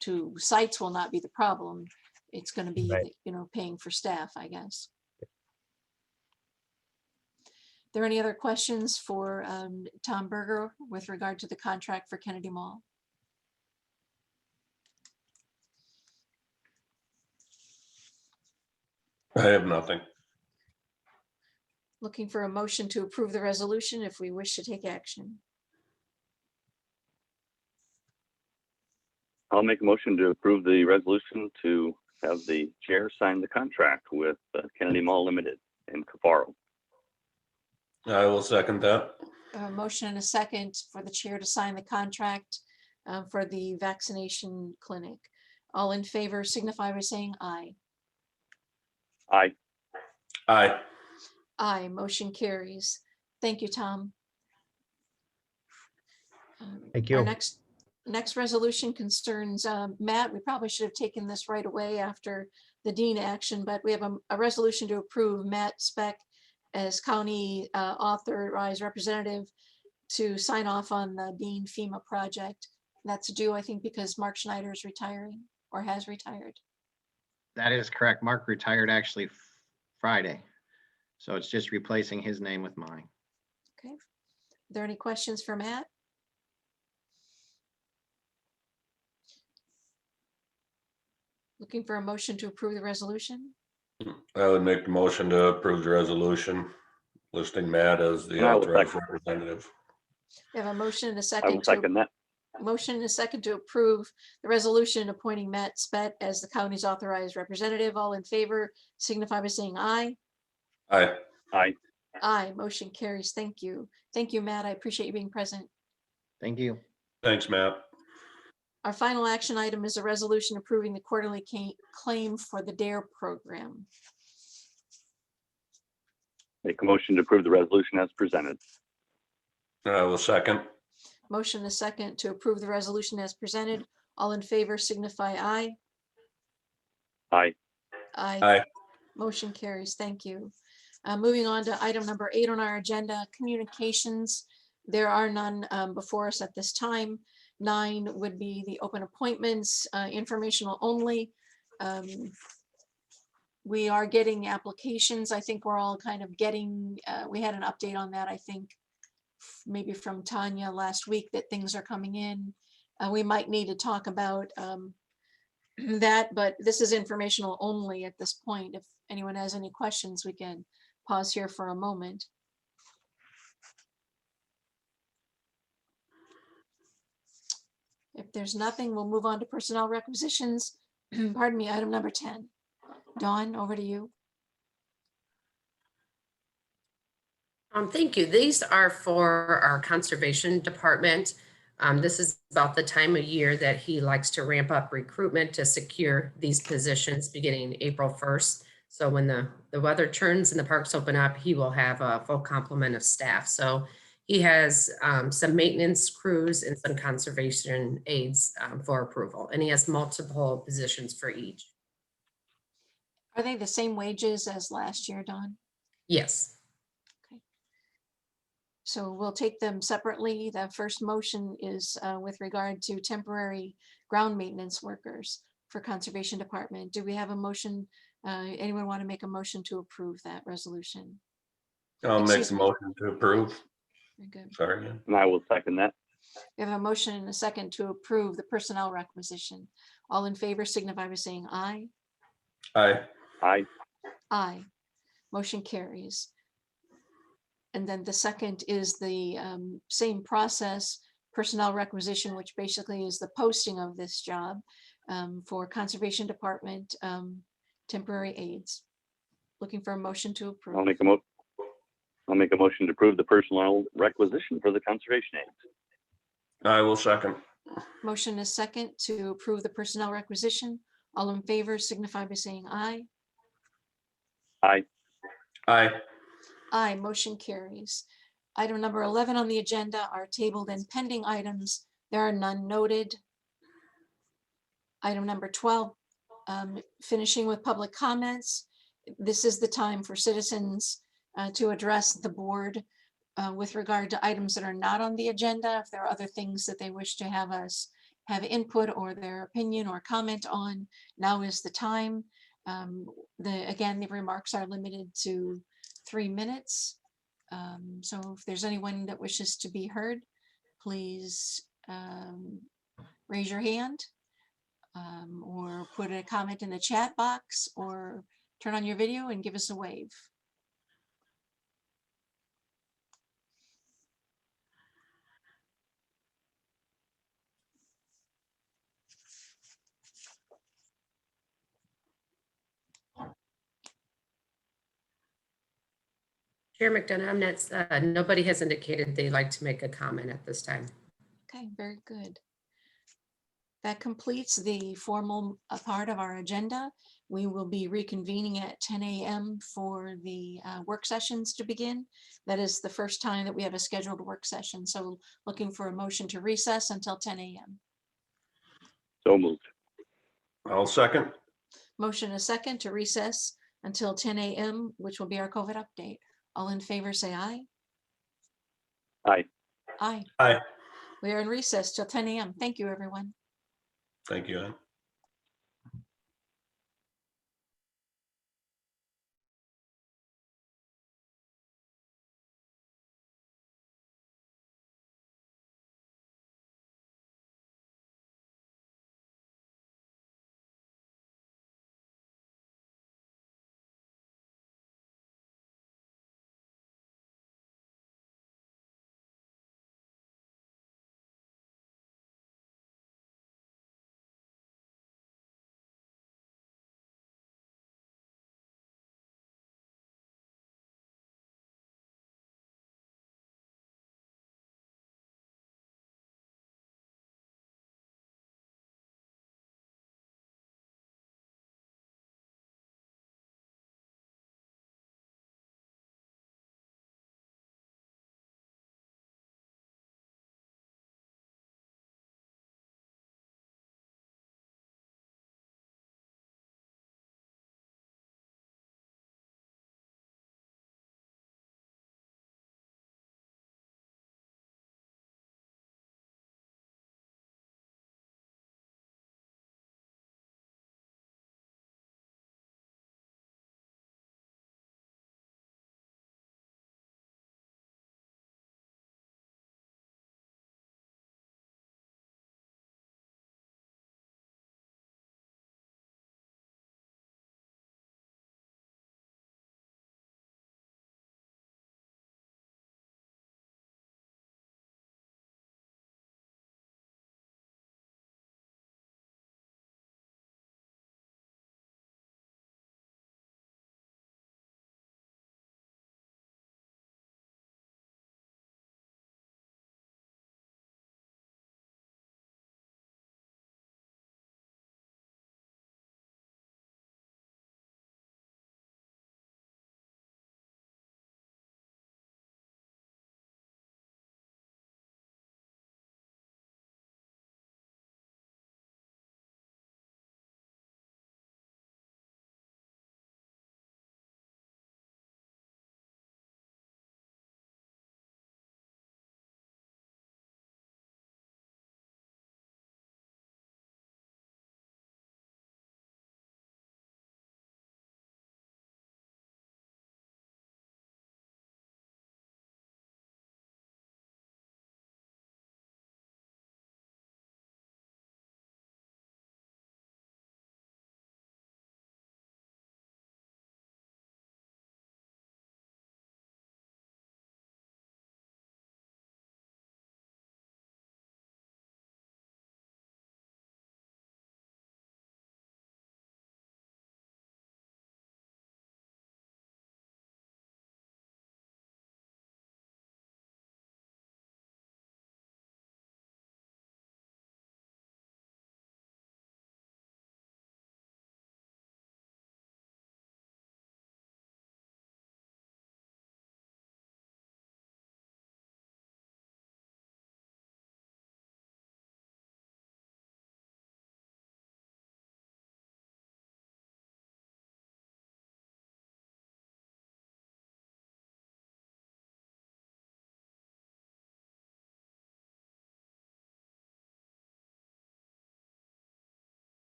to sites will not be the problem. It's going to be, right, you know, paying for staff, I guess. Are there any other questions for Tom Berger with regard to the contract for Kennedy Mall? I have nothing. Looking for a motion to approve the resolution if we wish to take action. I'll make a motion to approve the resolution to have the chair sign the contract with Kennedy Mall Limited in Caparo. I will second that. A motion and a second for the chair to sign the contract for the vaccination clinic. All in favor signify by saying aye. Aye. Aye. Aye, motion carries. Thank you, Tom. Thank Our you. next resolution concerns, Matt, we probably should have taken this right away after the Dean action, but we have a resolution to approve Matt Speck as county authorized representative to sign off on the Dean FEMA project. That's due, I think, because Mark Schneider is retiring or has retired. That is correct. Mark retired actually Friday. So it's just replacing his name with mine. Okay. Are there any questions for Matt? Looking for a motion to approve the resolution? I would make the motion to approve the resolution listing Matt as the And I will authorized second. representative. We have a motion and a I second. will second that. Motion and a second to approve the resolution appointing Matt Spett as the county's authorized representative. All in favor signify by saying aye. Aye. Aye. Aye, motion carries. Thank you. Thank you, Matt. I appreciate you being present. Thank you. Thanks, Matt. Our final action item is a resolution approving the quarterly claim for the DARE program. Make a motion to approve the resolution as presented. I will second. Motion and a second to approve the resolution as presented. All in favor signify aye. Aye. Aye. Aye. Motion carries. Thank you. Moving on to item number 8 on our agenda, communications. There are none before us at this time. 9 would be the open appointments, informational only. We are getting applications. I think we're all kind of getting, we had an update on that, I think, maybe from Tanya last week, that things are coming in. We might need to talk about that, but this is informational only at this point. If anyone has any questions, we can pause here for a moment. If there's nothing, we'll move on to personnel requisitions. Pardon me, item number 10. Dawn, over to you. Thank you. These are for our conservation department. This is about the time of year that he likes to ramp up recruitment to secure these positions beginning April 1st. So when the weather turns and the parks open up, he will have a full complement of staff. So he has some maintenance crews and some conservation aides for approval, and he has multiple positions for each. Are they the same wages as last year, Dawn? Yes. So we'll take them separately. The first motion is with regard to temporary ground maintenance workers for Conservation Department. Do we have a motion? Anyone want to make a motion to approve that resolution? I'll make Excuse the me. motion to approve. Very good. Sorry. And I will second that. We have a motion and a second to approve the personnel requisition. All in favor signify by saying aye. Aye. Aye. Aye. Motion carries. And then the second is the same process, personnel requisition, which basically is the posting of this job for Conservation Department temporary aides. Looking for a motion to approve. I'll make a motion to approve the personnel requisition for the conservation aides. I will second. Motion is second to approve the personnel requisition. All in favor signify by saying aye. Aye. Aye. Aye, motion carries. Item number 11 on the agenda are tabled and pending items. There are none noted. Item number 12, finishing with public comments. This is the time for citizens to address the board with regard to items that are not on the agenda. If there are other things that they wish to have us have input or their opinion or comment on, now is the time. Again, the remarks are limited to 3 minutes. So if there's anyone that wishes to be heard, please raise your hand or put a comment in the chat box or turn on your video and give us a wave. Chair McDonough, nobody has indicated they'd like to make a comment at this time. Okay, very good. That completes the formal part of our agenda. We will be reconvening at 10 a.m. for the work sessions to begin. That is the first time that we have a scheduled work session. So looking for a motion to recess until 10 a.m. So moved. I'll second. Motion a second to recess until 10 a.m., which will be our COVID update. All in favor, say aye. Aye. Aye. Aye. We are in recess till 10 a.m. Thank you, everyone. Thank you, Ann.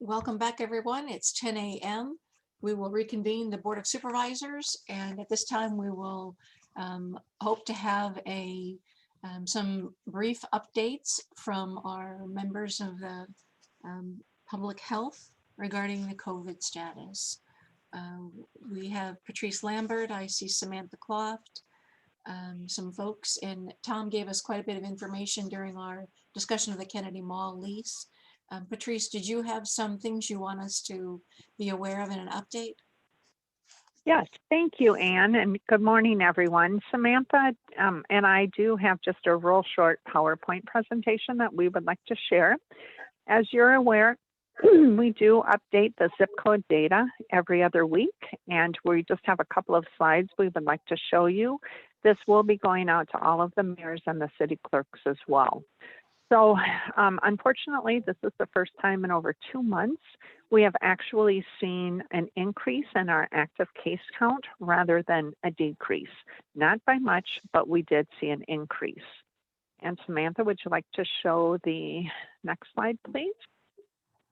welcome back, everyone. It's 10 a.m. We will reconvene the Board of Supervisors, and at this time we will hope to have some brief updates from our members of the public health regarding the COVID status. We have Patrice Lambert, I see Samantha Cloft, some folks, and Tom gave us quite a bit of information during our discussion of the Kennedy Mall lease. Patrice, did you have some things you want us to be aware of in an update? Yes, thank you, Anne, and good morning, everyone. Samantha and I do have just a real short PowerPoint presentation that we would like to share. As you're aware, we do update the zip code data every other week, and we just have a couple of slides we would like to show you. This will be going out to all of the mayors and the city clerks as well. So unfortunately, this is the first time in over 2 months we have actually seen an increase in our active case count rather than a decrease. Not by much, but we did see an increase. And Samantha, would you like to show the next slide, please?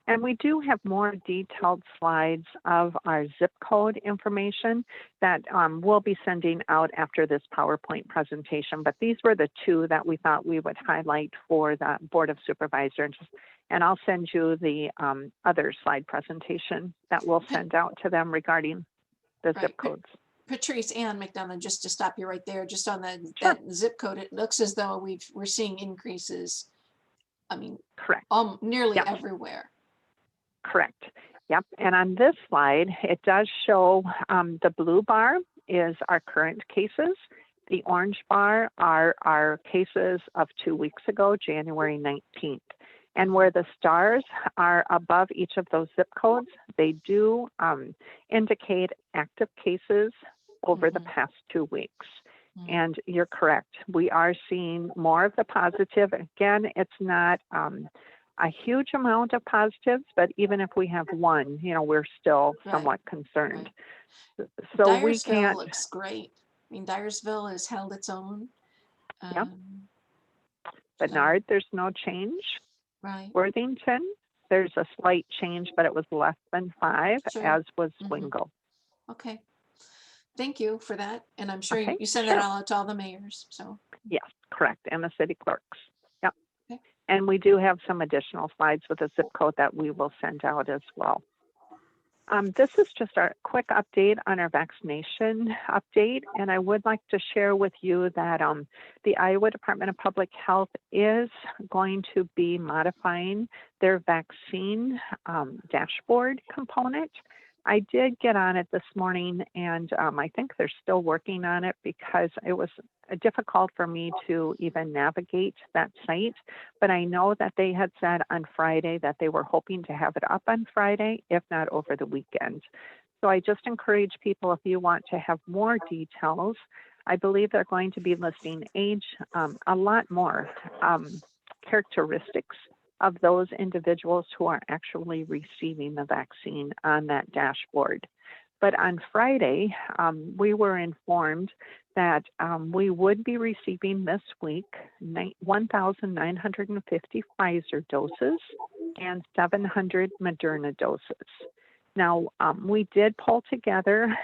And we do have more detailed slides of our zip code information that we'll be sending out after this PowerPoint presentation. But these were the two that we thought we would highlight for the Board of Supervisors. And I'll send you the other slide presentation that we'll send out to them regarding the zip codes. Patrice, Ann McDonough, just to stop you right there, just on that zip code, it looks as though we're seeing increases. I mean, correct. Nearly everywhere. Correct. Yep. And on this slide, it does show the blue bar is our current cases. The orange bar are our cases of 2 weeks ago, January 19th. And where the stars are above each of those zip codes, they do indicate active cases over the past 2 weeks. And you're correct. We are seeing more of the positive. Again, it's not a huge amount of positives, but even if we have one, we're still somewhat concerned. Right. So Dyersville we can't. Looks great. I mean, Dyersville has held its own. Yep. Bernard, there's no change. Right. Worthington, there's a slight change, but it was less than 5, as was Wingo. Okay. Thank you for that. And I'm sure Okay, you send that all out to all the mayors. So yes, correct. And the city clerks. Yep. Okay. And we do have some additional slides with a zip code that we will send out as well. This is just our quick update on our vaccination update. And I would like to share with you that the Iowa Department of Public Health is going to be modifying their vaccine dashboard component. I did get on it this morning, and I think they're still working on it because it was difficult for me to even navigate that site. But I know that they had said on Friday that they were hoping to have it up on Friday, if not over the weekend. So I just encourage people, if you want to have more details, I believe they're going to be listing age, a lot more characteristics of those individuals who are actually receiving the vaccine on that dashboard. But on Friday, we were informed that we would be receiving this week 1,950 Pfizer doses and 700 Moderna doses. Now, we did pull together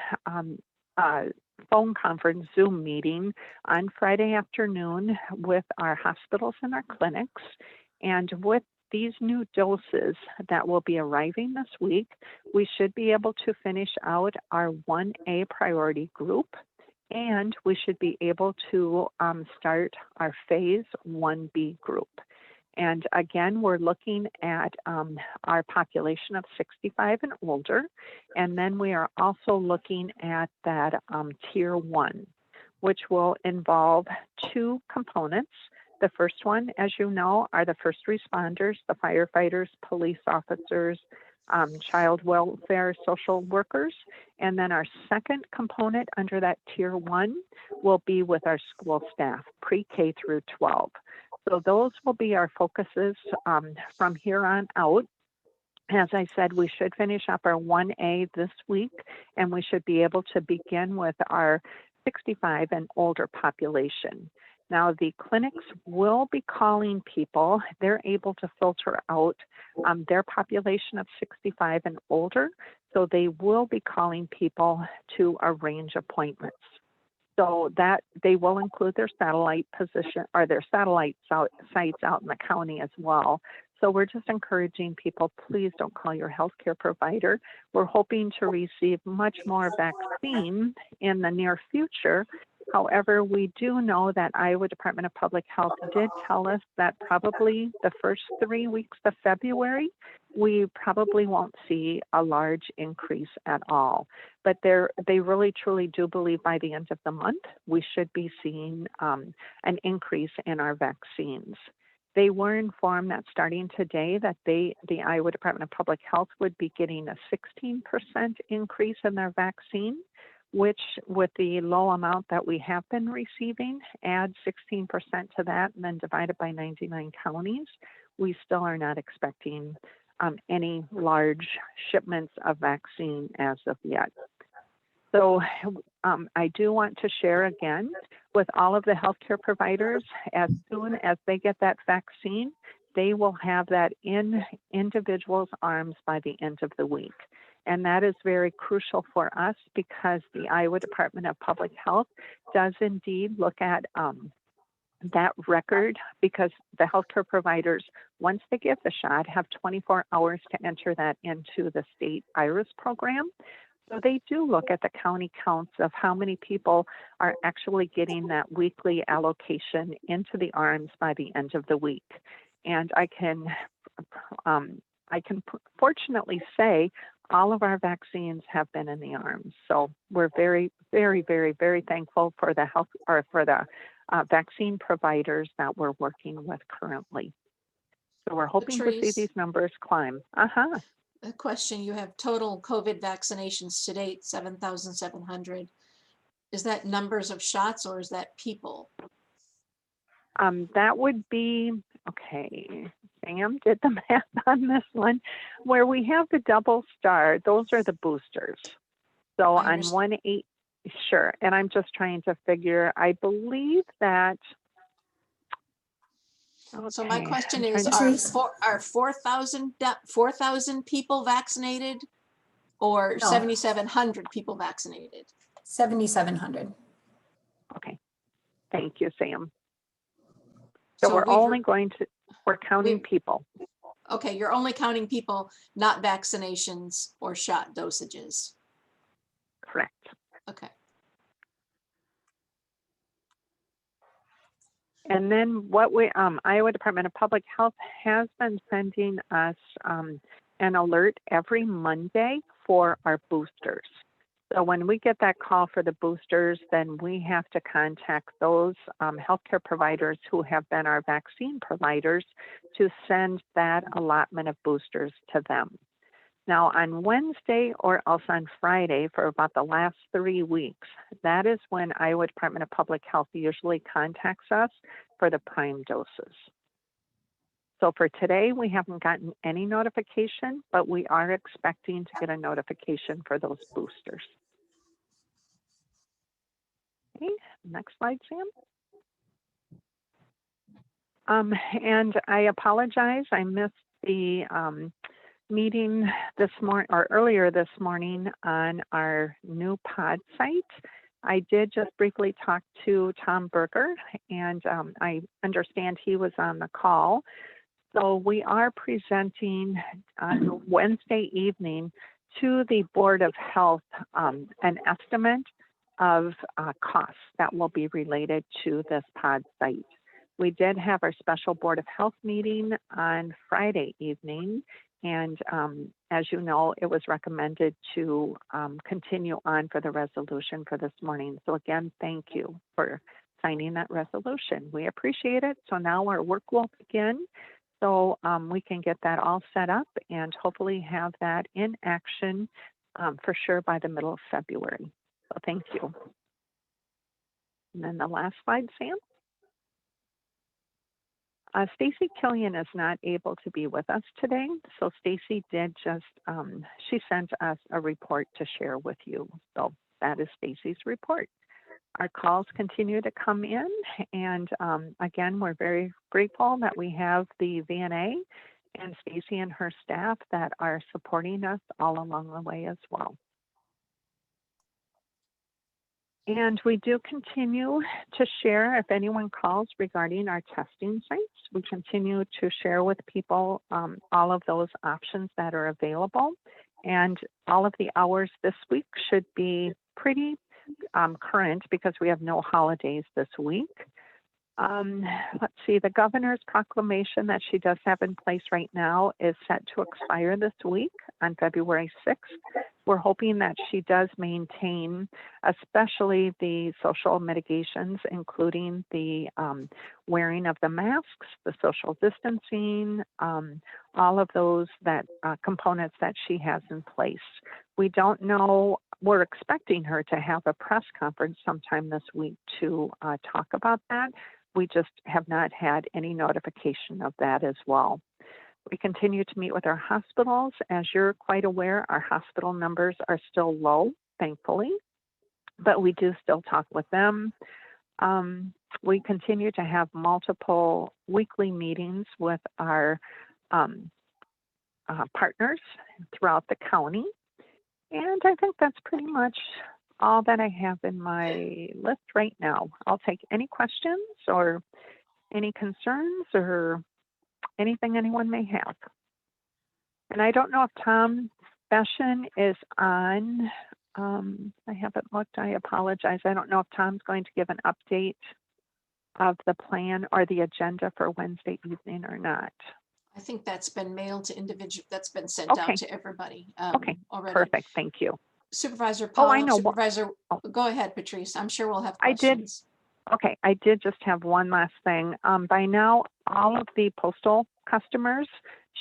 a phone conference Zoom meeting on Friday afternoon with our hospitals and our clinics. And with these new doses that will be arriving this week, we should be able to finish out our 1A priority group, and we should be able to start our phase 1B group. And again, we're looking at our population of 65 and older, and then we are also looking at that tier 1, which will involve 2 components. The first one, as you know, are the first responders, the firefighters, police officers, child welfare, social workers. And then our second component under that tier 1 will be with our school staff, pre-K through 12. So those will be our focuses from here on out. As I said, we should finish up our 1A this week, and we should be able to begin with our 65 and older population. Now, the clinics will be calling people. They're able to filter out their population of 65 and older. So they will be calling people to arrange appointments. So that they will include their satellite position or their satellite sites out in the county as well. So we're just encouraging people, please don't call your healthcare provider. We're hoping to receive much more vaccine in the near future. However, we do know that Iowa Department of Public Health did tell us that probably the first 3 weeks of February, we probably won't see a large increase at all. But they really truly do believe by the end of the month, we should be seeing an increase in our vaccines. They were informed that starting today that the Iowa Department of Public Health would be getting a 16% increase in their vaccine, which with the low amount that we have been receiving, add 16% to that and then divide it by 99 counties, we still are not expecting any large shipments of vaccine as of yet. So I do want to share again with all of the healthcare providers, as soon as they get that vaccine, they will have that in individuals' arms by the end of the week. And that is very crucial for us because the Iowa Department of Public Health does indeed look at that record, because the healthcare providers, once they give the shot, have 24 hours to enter that into the state IRIS program. So they do look at the county counts of how many people are actually getting that weekly allocation into the arms by the end of the week. And I can fortunately say all of our vaccines have been in the arms. So we're very, very, very, very thankful for the vaccine providers that we're working with currently. So we're hoping to see these numbers climb. A question, you have total COVID vaccinations to date, 7,700. Is that numbers of shots or is that people? That would be, okay, Sam did the math on this one. Where we have the double star, those are the boosters. So on 1/8, sure. And I'm just trying to figure, I believe that. Okay. So my question is, are 4,000 people vaccinated or No. 7,700 people vaccinated? 7,700. Okay. Thank you, Sam. So we're counting people. Okay, you're only counting people, not vaccinations or shot dosages. Correct. Okay. And then what Iowa Department of Public Health has been sending us an alert every Monday for our boosters. So when we get that call for the boosters, then we have to contact those healthcare providers who have been our vaccine providers to send that allotment of boosters to them. Now on Wednesday or else on Friday for about the last 3 weeks, that is when Iowa Department of Public Health usually contacts us for the prime doses. So for today, we haven't gotten any notification, but we are expecting to get a notification for those boosters. Okay, next slide, Sam. And I apologize, I missed the meeting this morning or earlier this morning on our new pod site. I did just briefly talk to Tom Berger, and I understand he was on the call. So we are presenting on Wednesday evening to the Board of Health an estimate of costs that will be related to this pod site. We did have our special Board of Health meeting on Friday evening, and as you know, it was recommended to continue on for the resolution for this morning. So again, thank you for signing that resolution. We appreciate it. So now our work will begin. So we can get that all set up and hopefully have that in action for sure by the middle of February. So thank you. And then the last slide, Sam. Stacy Killian is not able to be with us today. So Stacy did just, she sent us a report to share with you. So that is Stacy's report. Our calls continue to come in, and again, we're very grateful that we have the VNA and Stacy and her staff that are supporting us all along the way as well. And we do continue to share if anyone calls regarding our testing sites. We continue to share with people all of those options that are available. And all of the hours this week should be pretty current because we have no holidays this week. Let's see, the governor's proclamation that she does have in place right now is set to expire this week on February 6th. We're hoping that she does maintain, especially the social mitigations, including the wearing of the masks, the social distancing, all of those components that she has in place. We don't know. We're expecting her to have a press conference sometime this week to talk about that. We just have not had any notification of that as well. We continue to meet with our hospitals. As you're quite aware, our hospital numbers are still low, thankfully, but we do still talk with them. We continue to have multiple weekly meetings with our partners throughout the county. And I think that's pretty much all that I have in my list right now. I'll take any questions or any concerns or anything anyone may have. And I don't know if Tom Beshan is on. I haven't looked. I apologize. I don't know if Tom's going to give an update of the plan or the agenda for Wednesday evening or not. I think that's been mailed to individual, that's been sent Okay. out to everybody Okay, already. perfect. Thank you. Supervisor Oh, I Powell, know. Supervisor, Oh. go ahead, Patrice. I'm sure we'll have I did. questions. Okay, I did just have one last thing. By now, all of the postal customers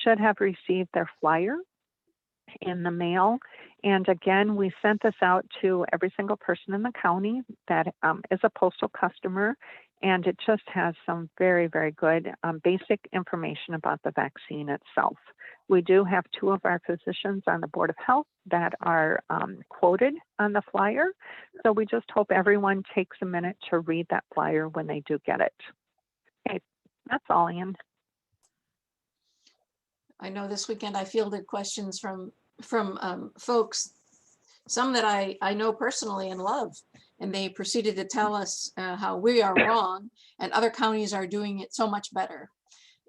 should have received their flyer in the mail. And again, we sent this out to every single person in the county that is a postal customer. And it just has some very, very good basic information about the vaccine itself. We do have 2 of our physicians on the Board of Health that are quoted on the flyer. So we just hope everyone takes a minute to read that flyer when they do get it. Okay, that's all, Ann. I know this weekend I fielded questions from folks, some that I know personally and love, and they proceeded to tell us how we are wrong and other counties are doing it so much better.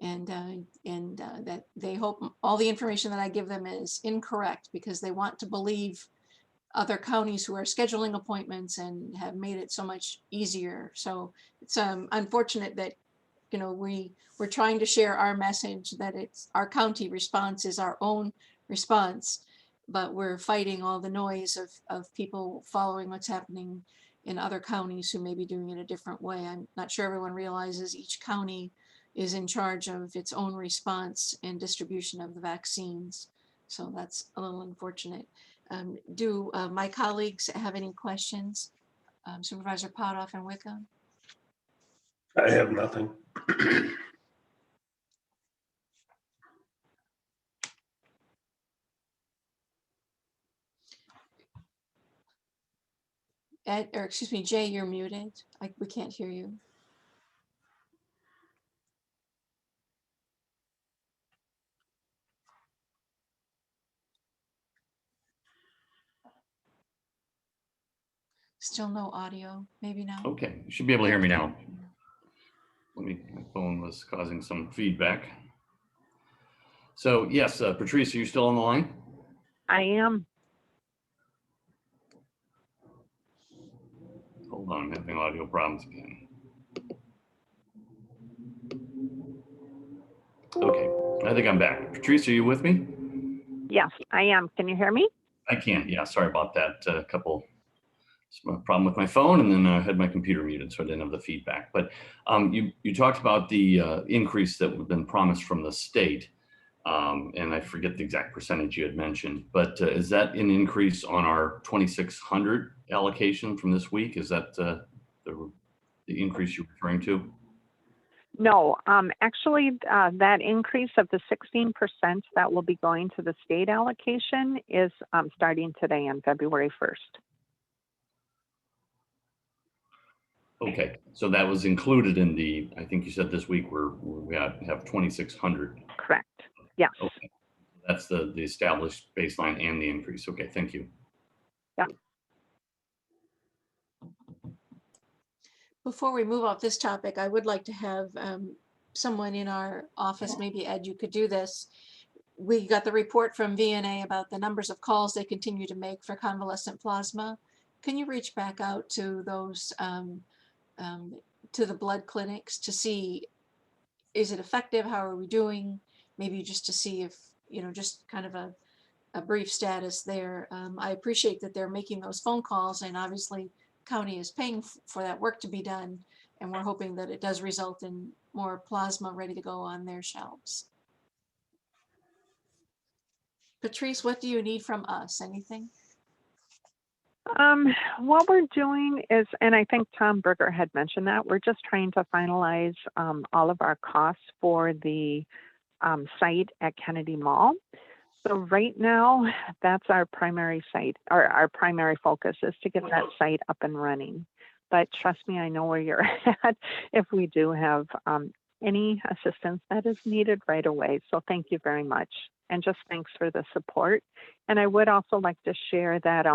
And that they hope all the information that I give them is incorrect because they want to believe other counties who are scheduling appointments and have made it so much easier. So it's unfortunate that, you know, we're trying to share our message that it's our county response is our own response, but we're fighting all the noise of people following what's happening in other counties who may be doing it a different way. I'm not sure everyone realizes each county is in charge of its own response and distribution of the vaccines. So that's a little unfortunate. Do my colleagues have any questions? Supervisor Potoff and Wickham? I have nothing. Ed, or excuse me, Jay, you're muted. We can't hear you. Still no audio, maybe now. Okay, you should be able to hear me now. My phone was causing some feedback. So yes, Patrice, are you still on the line? I am. Hold on, I'm having audio problems again. Okay, I think I'm back. Patrice, are you with me? Yes, I am. Can you hear me? I can, yeah, sorry about that. Problem with my phone, and then I had my computer muted, so I didn't have the feedback. But you talked about the increase that had been promised from the state, and I forget the exact percentage you had mentioned, but is that an increase on our 2,600 allocation from this week? Is that the increase you're referring to? No, actually, that increase of the 16% that will be going to the state allocation is starting today on February 1st. Okay, so that was included in the, I think you said this week we have 2,600. Correct. Yes. Okay, that's the established baseline and the increase. Okay, thank you. Yeah. Before we move off this topic, I would like to have someone in our office, maybe Ed, you could do this. We got the report from VNA about the numbers of calls they continue to make for convalescent plasma. Can you reach back out to those, to the blood clinics to see, is it effective? How are we doing? Maybe just to see if, just kind of a brief status there. I appreciate that they're making those phone calls, and obviously county is paying for that work to be done. And we're hoping that it does result in more plasma ready to go on their shelves. Patrice, what do you need from us? Anything? What we're doing is, and I think Tom Berger had mentioned that, we're just trying to finalize all of our costs for the site at Kennedy Mall. So right now, that's our primary site, or our primary focus is to get that site up and running. But trust me, I know where you're at if we do have any assistance that is needed right away. So thank you very much. And just thanks for the support. And I would also like to share that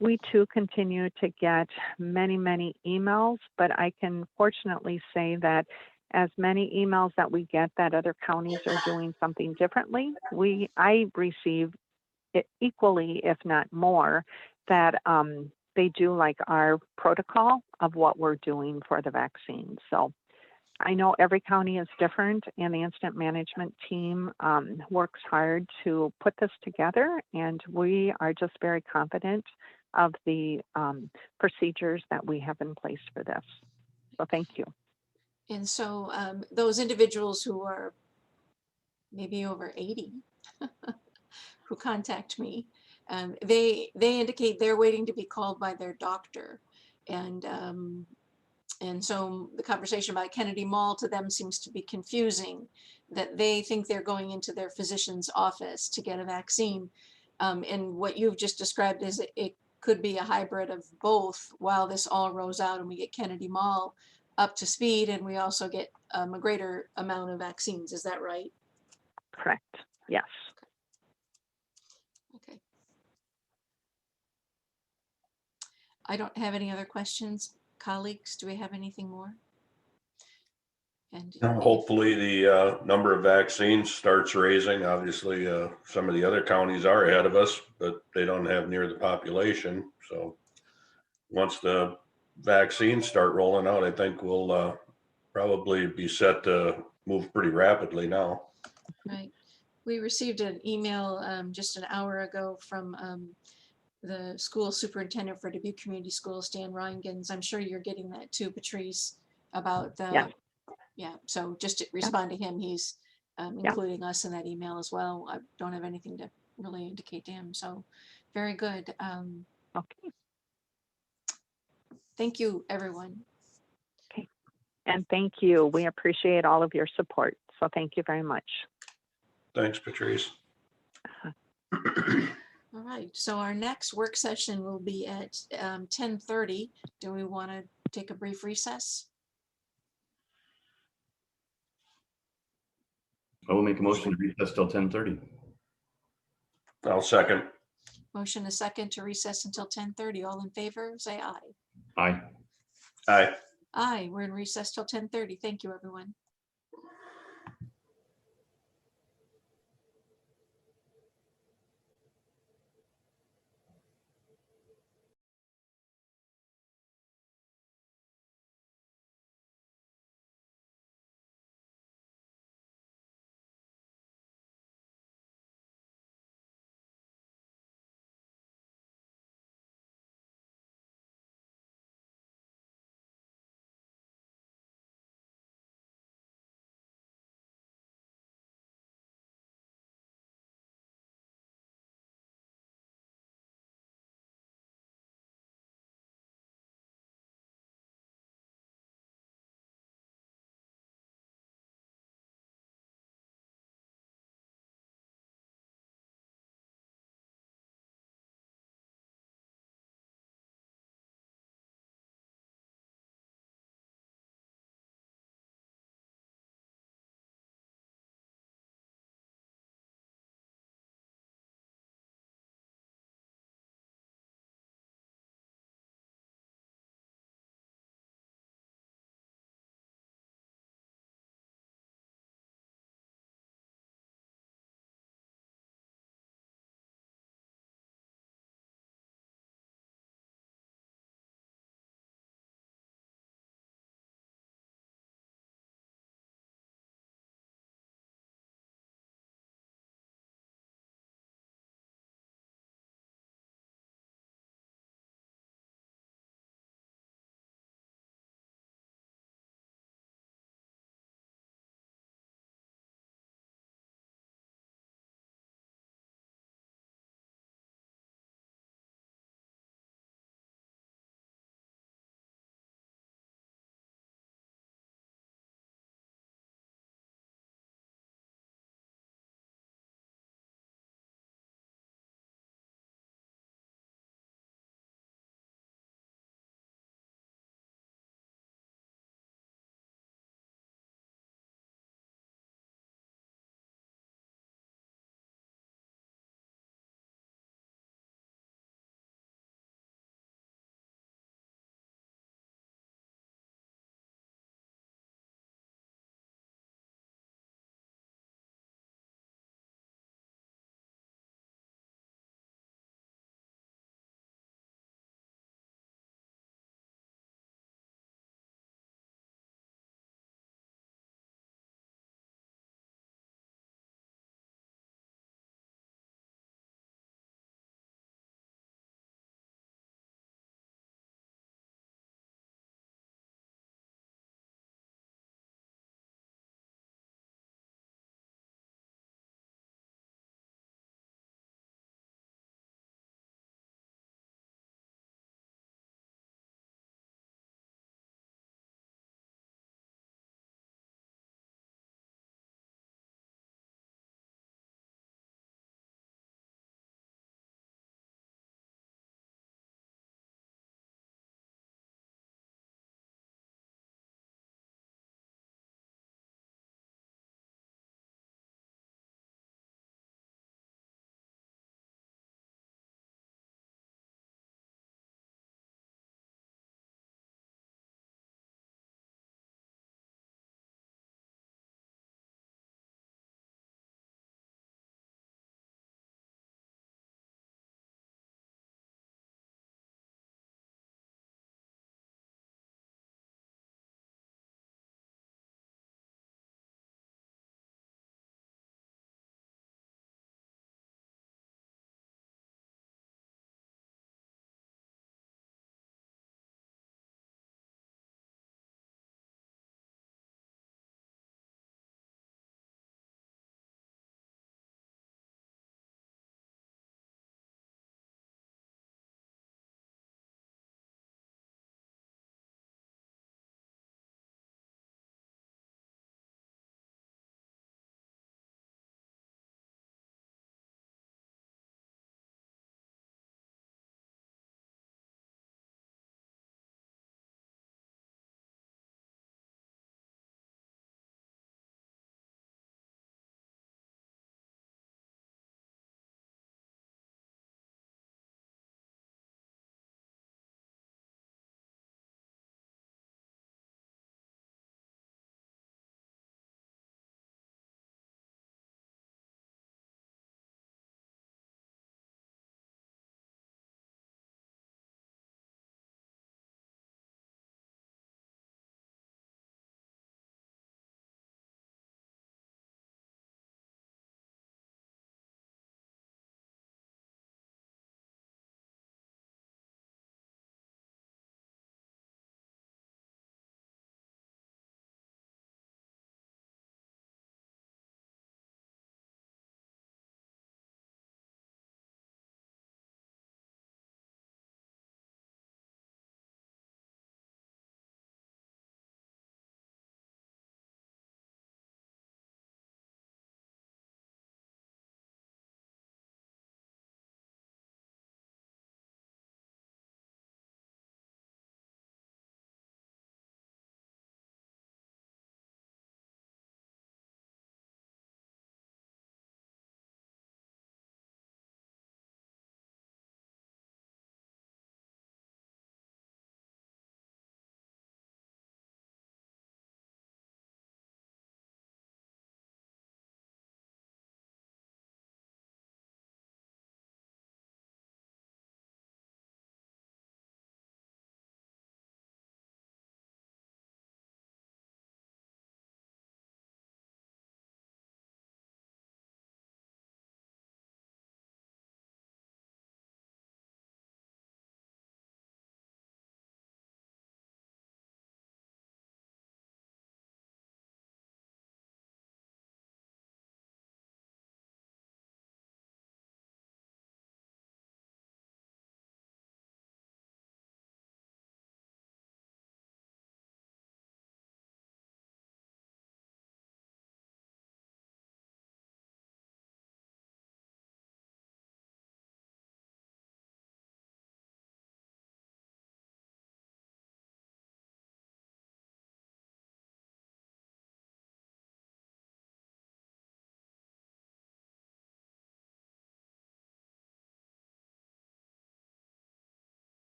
we too continue to get many, many emails, but I can fortunately say that as many emails that we get that other counties are doing something differently, I receive it equally, if not more, that they do like our protocol of what we're doing for the vaccine. So I know every county is different, and the incident management team works hard to put this together, and we are just very confident of the procedures that we have in place for this. So thank you. And so those individuals who are maybe over 80 who contact me, they indicate they're waiting to be called by their doctor. And so the conversation about Kennedy Mall to them seems to be confusing, that they think they're going into their physician's office to get a vaccine. And what you've just described is it could be a hybrid of both while this all rolls out and we get Kennedy Mall up to speed, and we also get a greater amount of vaccines. Is that right? Correct. Yes. Okay. I don't have any other questions. Colleagues, do we have anything more? And hopefully the number of vaccines starts raising. Obviously, some of the other counties are ahead of us, but they don't have near the population. So once the vaccines start rolling out, I think we'll probably be set to move pretty rapidly now. right. We received an email just an hour ago from the school superintendent for Dubuque Community Schools, Dan Reingans. I'm sure you're getting that too, Patrice, about the, yeah. So just to respond to him, he's including us in that email as well. I don't have anything to really indicate to him. So very good. Okay. Thank you, everyone. Okay. And thank you. We appreciate all of your support. So thank you very much. Thanks, Patrice. All right, so our next work session will be at 10:30. Do we want to take a brief recess? I will make a motion to recess till 10:30. I'll second. Motion a second to recess until 10:30. All in favor, say aye. Aye. Aye. Aye, we're in recess till 10:30. Thank you, everyone.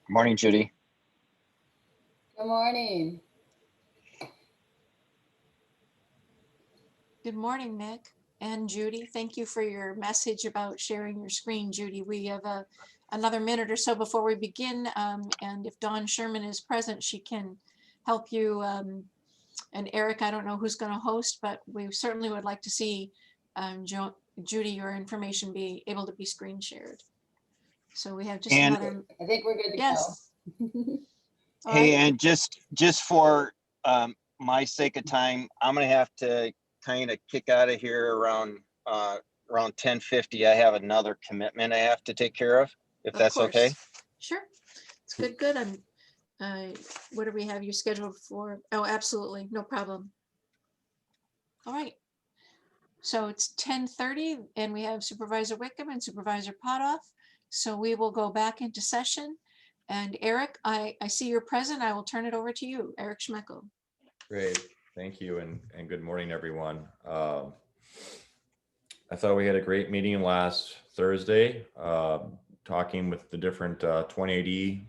Morning, Judy. Good morning. Good morning, Nick and Judy. Thank you for your message about sharing your screen, Judy. We have another minute or so before we begin. And if Dawn Sherman is present, she can help you. And Eric, I don't know who's going to host, but we certainly would like to see Judy, your information be able to be screen shared. So we have just another. I think we're good to Yes. go. Hey, and just for my sake of time, I'm gonna have to kind of kick out of here around 10:50. I have another commitment I have to take care of, if Of that's course. okay. Sure. It's good. What do we have you scheduled for? Oh, absolutely. No problem. All right. So it's 10:30 and we have Supervisor Wickham and Supervisor Potoff. So we will go back into session. And Eric, I see you're present. I will turn it over to you, Eric Schmeckel. Great, thank you, and good morning, everyone. I thought we had a great meeting last Thursday, talking with the different 2080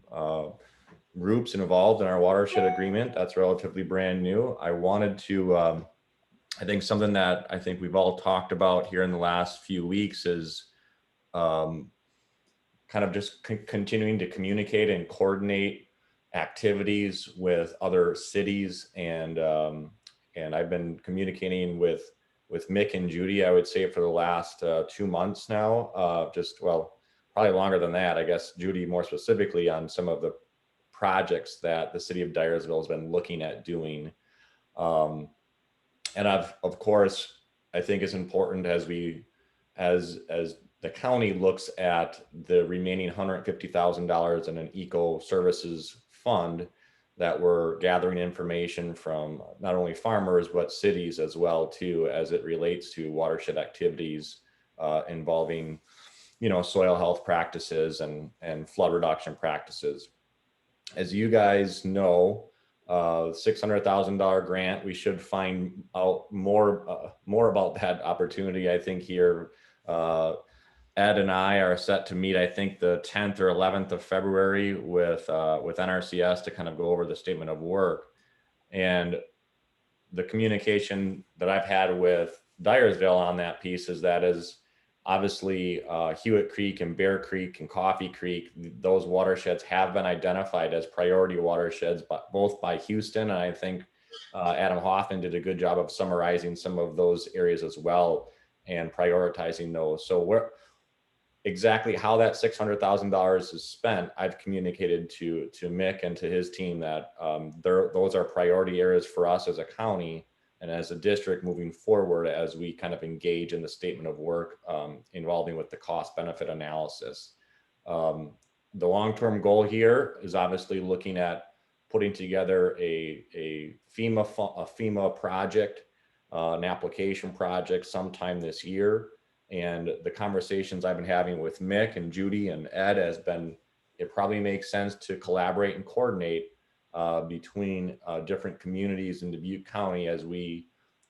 groups involved in our watershed agreement. That's relatively brand new. I wanted to, I think something that I think we've all talked about here in the last few weeks is kind of just continuing to communicate and coordinate activities with other cities, and I've been communicating with Mick and Judy, I would say, for the last 2 months now, probably longer than that, I guess, Judy more specifically, on some of the projects that the city of Dyersville has been looking at doing. And of course, I think it's important as the county looks at the remaining $150,000 in an eco services fund, that we're gathering information from not only farmers, but cities as well too, as it relates to watershed activities involving, soil health practices and flood reduction practices. As you guys know, $600,000 grant, we should find out more about that opportunity, I think, here. Ed and I are set to meet, I think, the 10th or 11th of February with NRCS to kind of go over the statement of work. And the communication that I've had with Dyersville on that piece is obviously Hewitt Creek and Bear Creek and Coffee Creek, those watersheds have been identified as priority watersheds, but both by Houston, and I think Adam Hoffman did a good job of summarizing some of those areas as well and prioritizing those. So exactly how that $600,000 is spent, I've communicated to Mick and to his team that those are priority areas for us as a county and as a district moving forward, as we kind of engage in the statement of work involving with the cost benefit analysis. The long-term goal here is obviously looking at putting together a FEMA project, an application project sometime this year. And the conversations I've been having with Mick and Judy and Ed has been, it probably makes sense to collaborate and coordinate between different communities in Dubuque County as we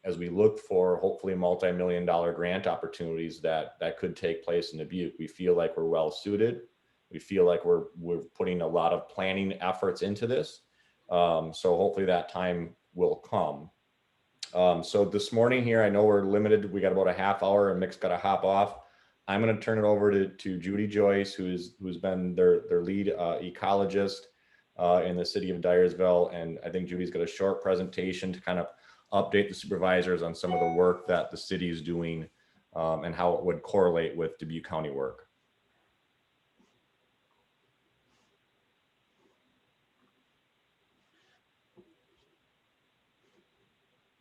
look for hopefully multi-million-dollar grant opportunities that could take place in Dubuque. We feel like we're well suited. We feel like we're putting a lot of planning efforts into this. So hopefully that time will come. So this morning here, I know we're limited. We got about a half hour and Mick's got to hop off. I'm going to turn it over to Judy Joyce, who's been their lead ecologist in the city of Dyersville. And I think Judy's got a short presentation to kind of update the supervisors on some of the work that the city is doing and how it would correlate with Dubuque County work.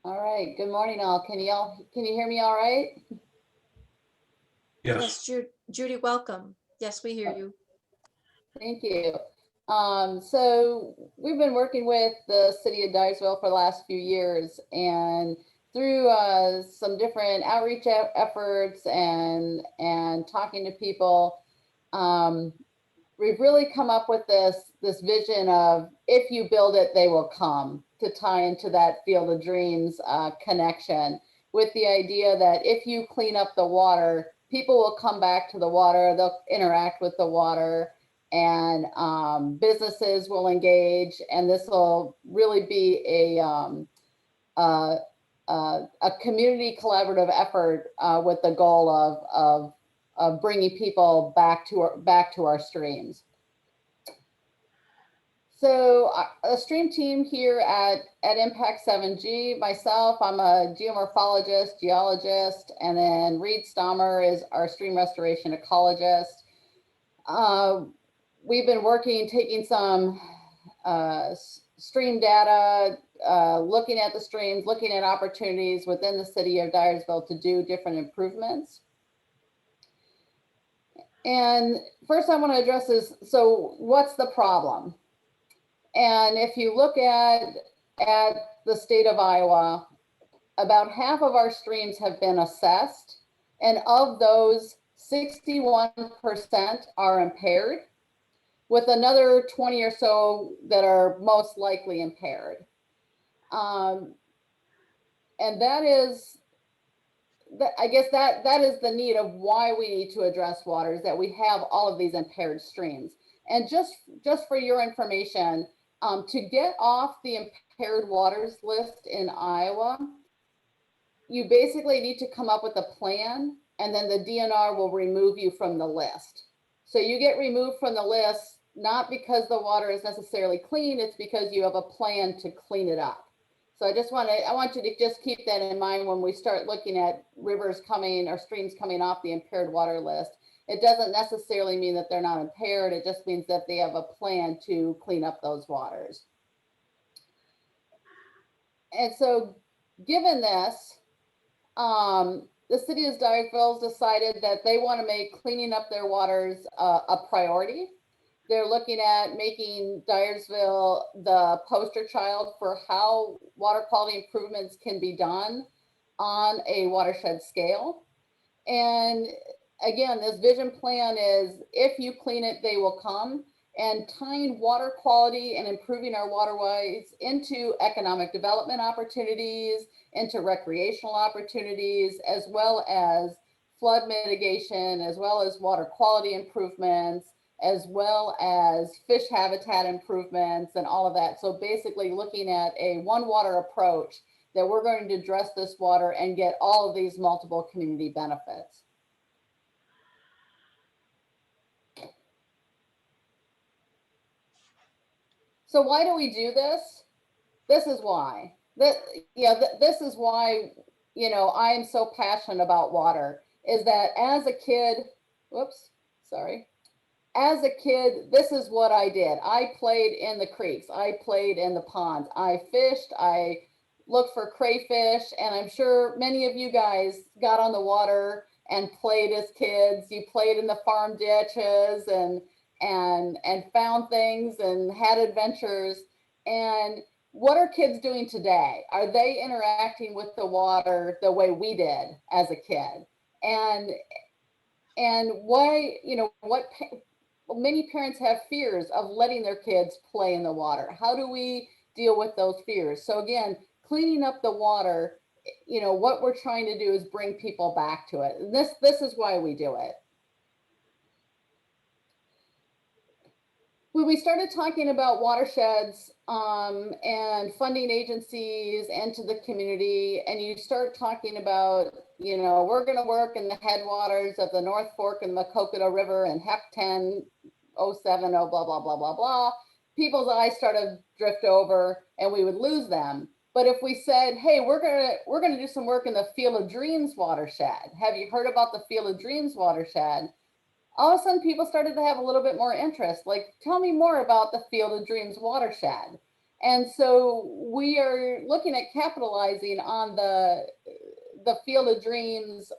All right. Good morning, all. Can you hear me all right? Yes, Judy, welcome. Yes, we hear you. Thank you. So we've been working with the city of Dyersville for the last few years, and through some different outreach efforts and talking to people, we've really come up with this vision of, if you build it, they will come, to tie into that Field of Dreams connection, with the idea that if you clean up the water, people will come back to the water, they'll interact with the water, and businesses will engage, and this will really be a community collaborative effort with the goal of bringing people back to our streams. So a stream team here at Impact 7G, myself, I'm a geomorphologist, geologist, and then Reed Stommer is our stream restoration ecologist. We've been working, taking some stream data, looking at the streams, looking at opportunities within the city of Dyersville to do different improvements. And first I want to address is, so what's the problem? And if you look at the state of Iowa, about half of our streams have been assessed, and of those, 61% are impaired, with another 20 or so that are most likely impaired. And that is, I guess that is the need of why we need to address water, is that we have all of these impaired streams. And just for your information, to get off the impaired waters list in Iowa, you basically need to come up with a plan, and then the DNR will remove you from the list. So you get removed from the list, not because the water is necessarily clean, it's because you have a plan to clean it up. So I want you to just keep that in mind when we start looking at rivers coming or streams coming off the impaired water list. It doesn't necessarily mean that they're not impaired. It just means that they have a plan to clean up those waters. And so given this, the city of Dyersville decided that they want to make cleaning up their waters a priority. They're looking at making Dyersville the poster child for how water quality improvements can be done on a watershed scale. And again, this vision plan is, if you clean it, they will come, and tying water quality and improving our waterways into economic development opportunities, into recreational opportunities, as well as flood mitigation, as well as water quality improvements, as well as fish habitat improvements and all of that. So basically looking at a one water approach that we're going to address this water and get all of these multiple community benefits. So why do we do this? This is why. This is why, you know, I am so passionate about water, is that as a kid, as a kid, this is what I did. I played in the creeks. I played in the ponds. I fished. I looked for crayfish. And I'm sure many of you guys got on the water and played as kids. You played in the farm ditches and found things and had adventures. And what are kids doing today? Are they interacting with the water the way we did as a kid? And why, you know, many parents have fears of letting their kids play in the water. How do we deal with those fears? So again, cleaning up the water, you know, what we're trying to do is bring people back to it. And this is why we do it. When we started talking about watersheds and funding agencies and to the community, and you start talking about, you know, we're going to work in the headwaters of the North Fork and the Cocoto River and HEC 10-070, blah, blah, blah, blah, blah, people's eyes started drift over and we would lose them. But if we said, hey, we're gonna do some work in the Field of Dreams watershed. Have you heard about the Field of Dreams watershed? All of a sudden people started to have a little bit more interest. Like, tell me more about the Field of Dreams watershed. And so we are looking at capitalizing on the Field of Dreams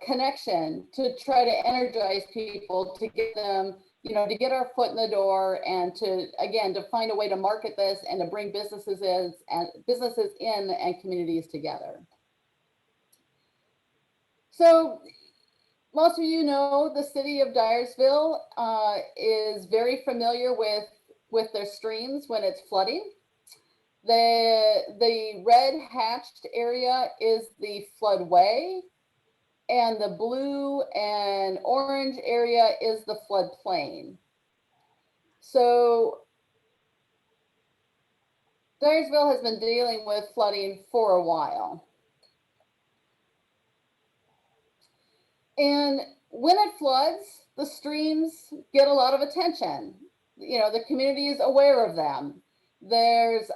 connection to try to energize people, to get them, you know, to get our foot in the door, and to, again, to find a way to market this and to bring businesses in and communities together. So most of you know the city of Dyersville is very familiar with their streams when it's flooding. The red hatched area is the floodway. and the blue and orange area is the floodplain. So Dyersville has been dealing with flooding for a while. And when it floods, the streams get a lot of attention. You know, the community is aware of them. There's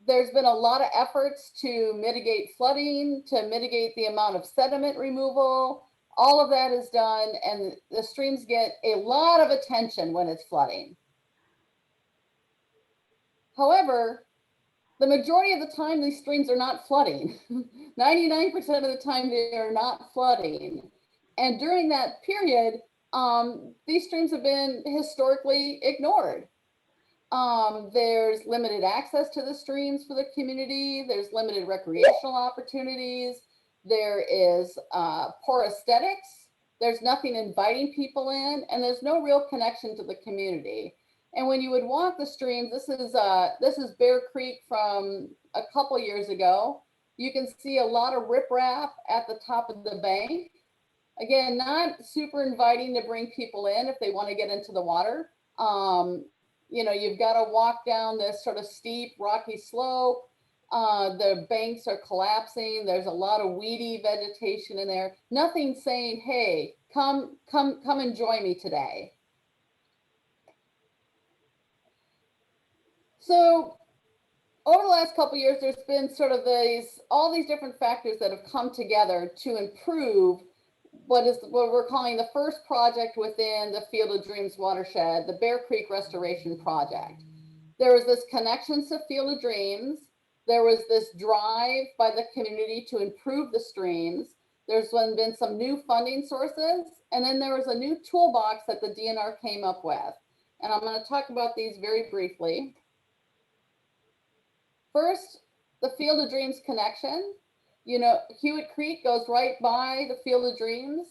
been a lot of efforts to mitigate flooding, to mitigate the amount of sediment removal. All of that is done, and the streams get a lot of attention when it's flooding. However, the majority of the time, these streams are not flooding. 99% of the time, they are not flooding. And during that period, these streams have been historically ignored. There's limited access to the streams for the community. There's limited recreational opportunities. There is poor aesthetics. There's nothing inviting people in, and there's no real connection to the community. And when you would walk the streams, this is Bear Creek from a couple years ago. You can see a lot of riprap at the top of the bank. Again, not super inviting to bring people in if they want to get into the water. You know, you've got to walk down this sort of steep, rocky slope. The banks are collapsing. There's a lot of weedy vegetation in there. Nothing saying, hey, come enjoy me today. So over the last couple of years, there's been sort of all these different factors that have come together to improve what we're calling the first project within the Field of Dreams watershed, the Bear Creek Restoration Project. There was this connection to Field of Dreams. There was this drive by the community to improve the streams. There's been some new funding sources, and then there was a new toolbox that the DNR came up with. And I'm going to talk about these very briefly. First, the Field of Dreams connection. You know, Hewitt Creek goes right by the Field of Dreams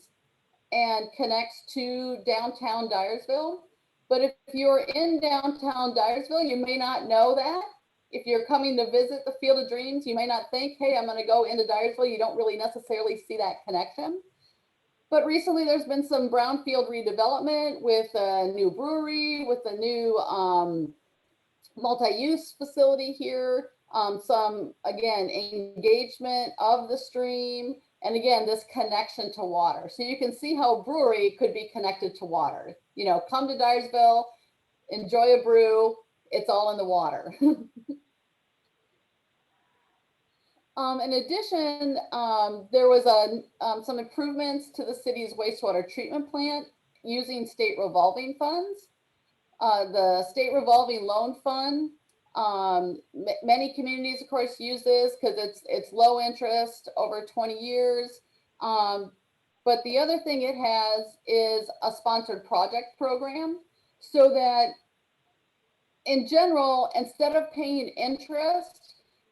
and connects to downtown Dyersville. But if you're in downtown Dyersville, you may not know that. If you're coming to visit the Field of Dreams, you may not think, hey, I'm going to go into Dyersville. You don't really necessarily see that connection. But recently there's been some brownfield redevelopment with a new brewery, with a new multi-use facility here, some, again, engagement of the stream, and again, this connection to water. So you can see how a brewery could be connected to water. You know, come to Dyersville, enjoy a brew, it's all in the water. In addition, there was some improvements to the city's wastewater treatment plant using state revolving funds. The state revolving loan fund, many communities, of course, use this because it's low interest over 20 years. But the other thing it has is a sponsored project program, so that in general, instead of paying interest,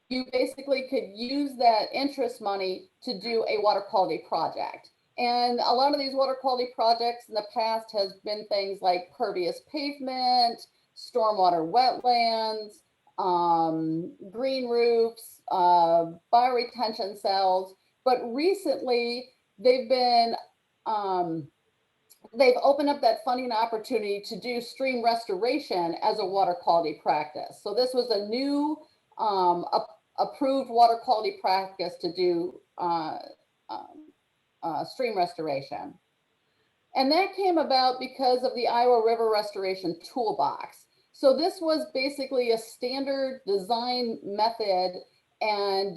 you basically could use that interest money to do a water quality project. And a lot of these water quality projects in the past has been things like pervious pavement, stormwater wetlands, green roofs, bioretention cells. But recently they've opened up that funding opportunity to do stream restoration as a water quality practice. So this was a new approved water quality practice to do stream restoration. And that came about because of the Iowa River Restoration Toolbox. So this was basically a standard design method, and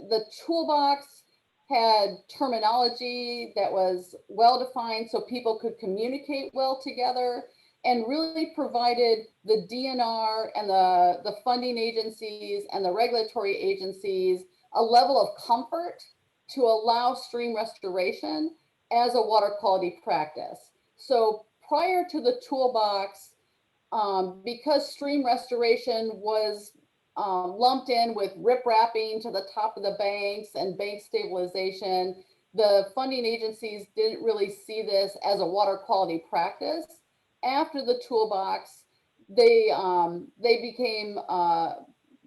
the toolbox had terminology that was well-defined so people could communicate well together, and really provided the DNR and the funding agencies and the regulatory agencies a level of comfort to allow stream restoration as a water quality practice. So prior to the toolbox, because stream restoration was lumped in with riprapping to the top of the banks and bank stabilization, the funding agencies didn't really see this as a water quality practice. After the toolbox, they became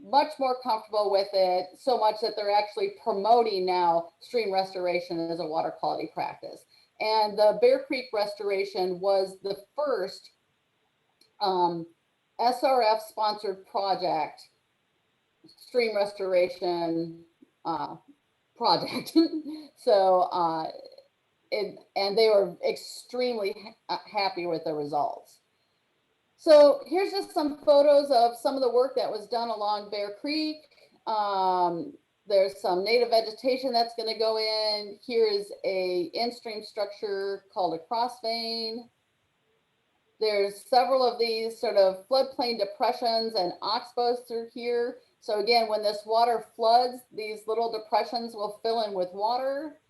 much more comfortable with it, so much that they're actually promoting now stream restoration as a water quality practice. And the Bear Creek restoration was the first SRF sponsored project, stream restoration project. So and they were extremely happy with the results. So here's just some photos of some of the work that was done along Bear Creek. There's some native vegetation that's going to go in. Here is a in-stream structure called a cross vein. There's several of these sort of floodplain depressions and oxbows through here. So again, when this water floods, these little depressions will fill in with water.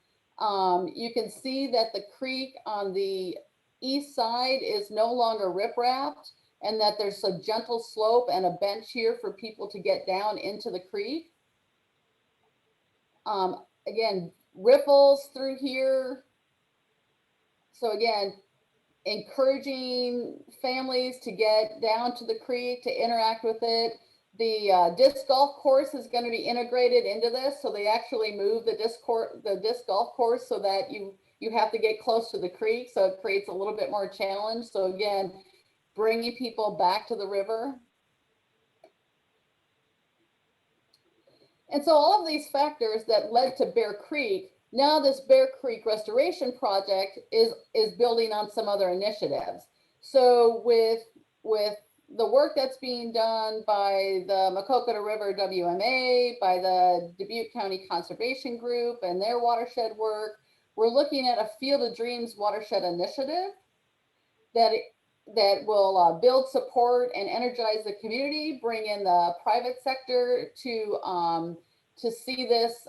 You can see that the creek on the east side is no longer riprap, and that there's a gentle slope and a bench here for people to get down into the creek. Again, riffles through here. So again, encouraging families to get down to the creek to interact with it. The disc golf course is going to be integrated into this, so they actually move the disc golf course so that you have to get close to the creek, so it creates a little bit more challenge. So again, bringing people back to the river. And so all of these factors that led to Bear Creek, now this Bear Creek restoration project is building on some other initiatives. So with the work that's being done by the Maquoketa River WMA, by the Dubuque County Conservation Group and their watershed work, we're looking at a Field of Dreams watershed initiative that will build support and energize the community, bring in the private sector to see this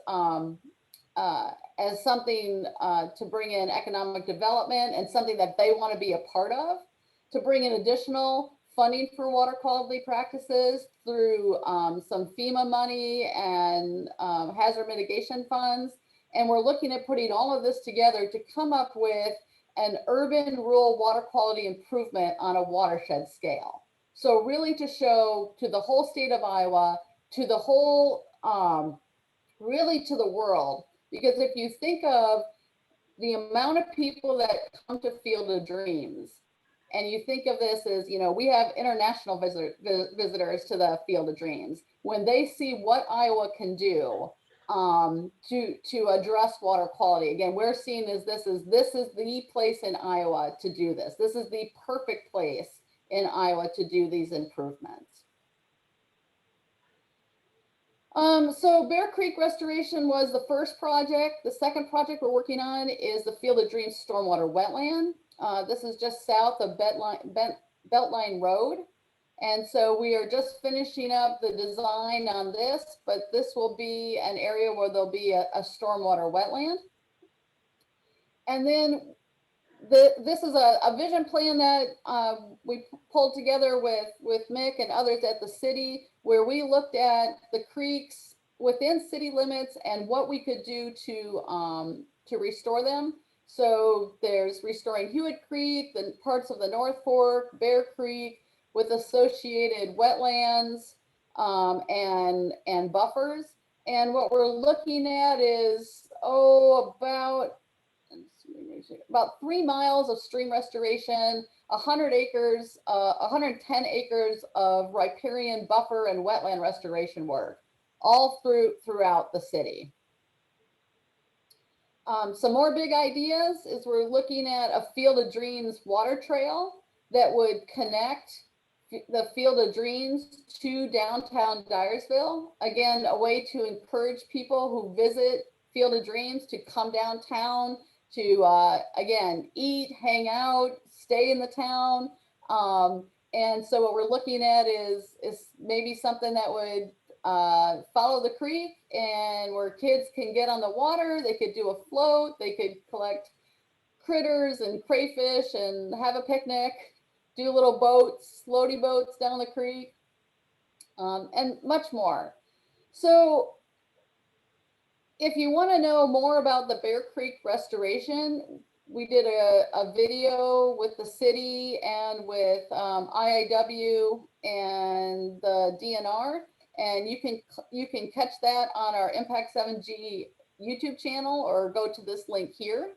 as something to bring in economic development and something that they want to be a part of, to bring in additional funding for water quality practices through some FEMA money and hazard mitigation funds. And we're looking at putting all of this together to come up with an urban rural water quality improvement on a watershed scale. So really to show to the whole state of Iowa, to the whole, really to the world, because if you think of the amount of people that come to Field of Dreams, and you think of this as, you know, we have international visitors to the Field of Dreams. When they see what Iowa can do to address water quality, again, we're seeing as this is the place in Iowa to do this. This is the perfect place in Iowa to do these improvements. So Bear Creek restoration was the first project. The second project we're working on is the Field of Dreams stormwater wetland. This is just south of Beltline Road. And so we are just finishing up the design on this, but this will be an area where there'll be a stormwater wetland. And then this is a vision plan that we pulled together with Mick and others at the city, where we looked at the creeks within city limits and what we could do to restore them. So there's restoring Hewitt Creek, the parts of the North Fork, Bear Creek, with associated wetlands and buffers. And what we're looking at is, about 3 miles of stream restoration, 100 acres, 110 acres of riparian buffer and wetland restoration work, all throughout the city. Some more big ideas is we're looking at a Field of Dreams water trail that would connect the Field of Dreams to downtown Dyersville. Again, a way to encourage people who visit Field of Dreams to come downtown to, again, eat, hang out, stay in the town. And so what we're looking at is maybe something that would follow the creek, and where kids can get on the water, they could do a float, they could collect critters and crayfish and have a picnic, do little boats, floaty boats down the creek, and much more. So if you want to know more about the Bear Creek restoration, we did a video with the city and with IIW and the DNR. and you can catch that on our Impact 7G YouTube channel or go to this link here.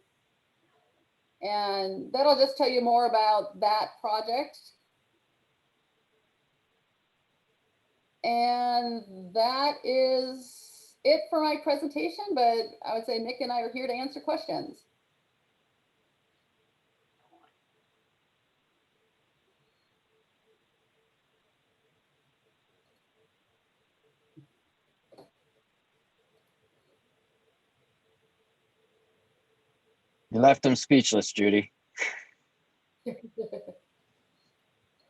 And that'll just tell you more about that project. And that is it for my presentation, but I would say Nick and I are here to answer questions. You left them speechless, Judy.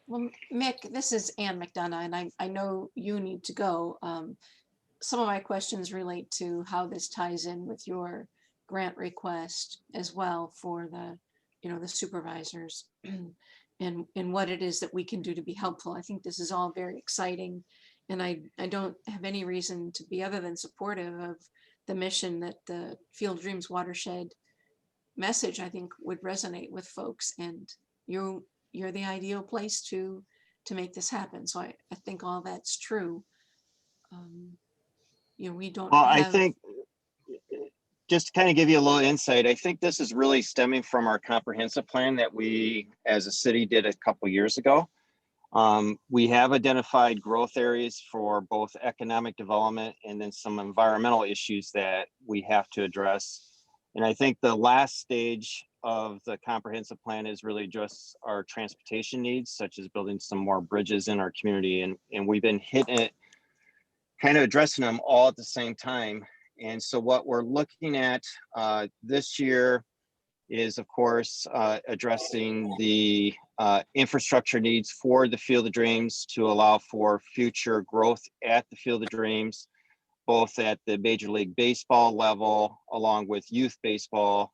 Well, Mick, this is Ann McDonough, and I know you need to go. Some of my questions relate to how this ties in with your grant request as well for the, the supervisors and what it is that we can do to be helpful. I think this is all very exciting, and I don't have any reason to be other than supportive of the mission that the Field of Dreams watershed message, I think, would resonate with folks, and you're the ideal place to make this happen. So I think all that's true. We don't Well, have... I think, just to kind of give you a little insight, I think this is really stemming from our comprehensive plan that we as a city did a couple years ago. We have identified growth areas for both economic development and then some environmental issues that we have to address. And I think the last stage of the comprehensive plan is really just our transportation needs, such as building some more bridges in our community. And we've been hitting it, kind of addressing them all at the same time. And so what we're looking at this year is, of course, addressing the infrastructure needs for the Field of Dreams to allow for future growth at the Field of Dreams, both at the Major League Baseball level, along with youth baseball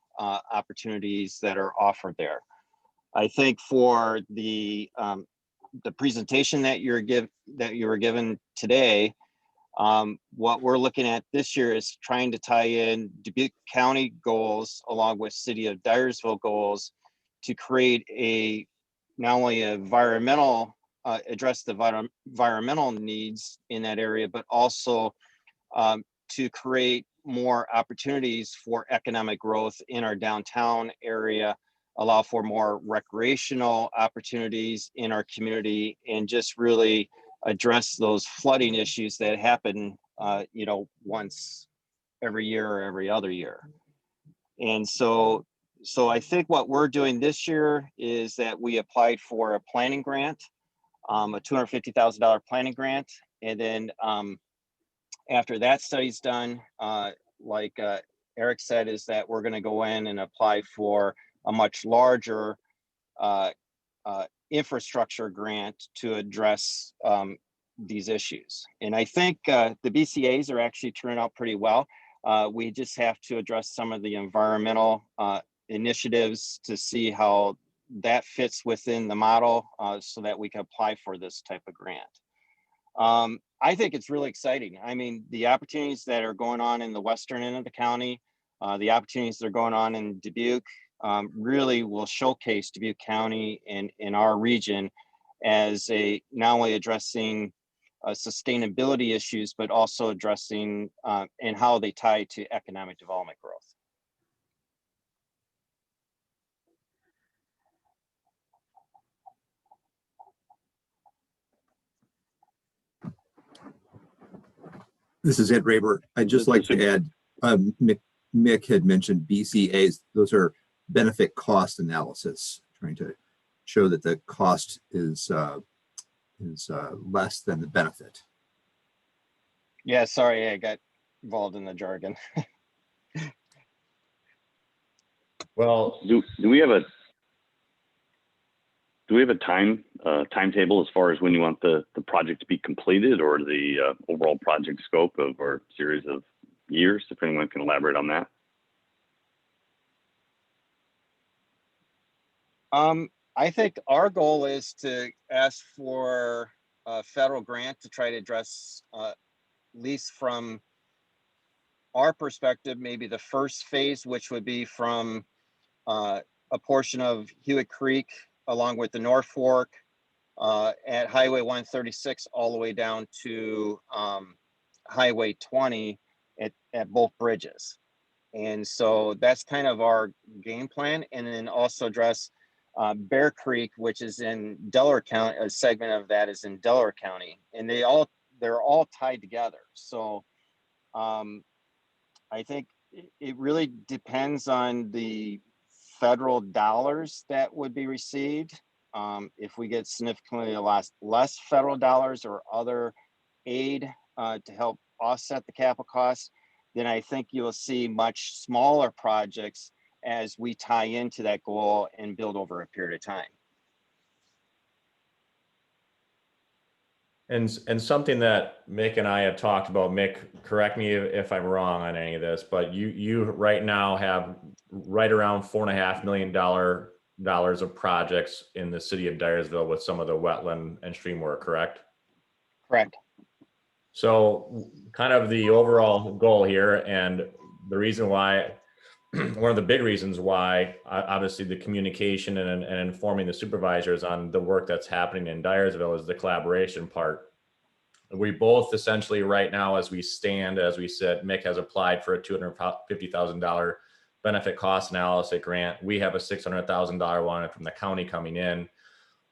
opportunities that are offered there. I think for the presentation that you were given today, what we're looking at this year is trying to tie in Dubuque County goals along with City of Dyersville goals to create not only environmental, address the environmental needs in that area, but also to create more opportunities for economic growth in our downtown area, allow for more recreational opportunities in our community, and just really address those flooding issues that happen, once every year or every other year. And so I think what we're doing this year is that we applied for a planning grant, a $250,000 planning grant. And then after that study's done, like Eric said, is that we're going to go in and apply for a much larger infrastructure grant to address these issues. And I think the BCAs are actually turning out pretty well. We just have to address some of the environmental initiatives to see how that fits within the model so that we can apply for this type of grant. I think it's really exciting. I mean, the opportunities that are going on in the western end of the county, the opportunities that are going on in Dubuque, really will showcase Dubuque County and in our region as not only addressing sustainability issues, but also addressing and how they tie to economic development growth. This is Ed Raber. I'd just like to add, Mick had mentioned BCAs. Those are benefit cost analysis, trying to show that the cost is less than the benefit. Yeah, sorry, I got involved in the jargon. Well, do we have a timetable as far as when you want the project to be completed, or the overall project scope of our series of years, if anyone can elaborate on that? I think our goal is to ask for a federal grant to try to address, at least from our perspective, maybe the first phase, which would be from a portion of Hewitt Creek along with the North Fork, at Highway 136 all the way down to Highway 20 at both bridges. And so that's kind of our game plan. And then also address Bear Creek, which is in Delaware County. A segment of that is in Delaware County, and they're all tied together. So I think it really depends on the federal dollars that would be received. If we get significantly less federal dollars or other aid to help offset the capital costs, then I think you'll see much smaller projects as we tie into that goal and build over a period of time. And something that Mick and I have talked about, Mick, correct me if I'm wrong on any of this, but you right now have right around $4.5 million of projects in the city of Dyersville with some of the wetland and stream work, correct? Correct. So kind of the overall goal here, and the reason why, one of the big reasons why, obviously the communication and informing the supervisors on the work that's happening in Dyersville is the collaboration part. We both essentially right now, as we stand, as we said, Mick has applied for a $250,000 benefit cost analysis grant. We have a $600,000 one from the county coming in,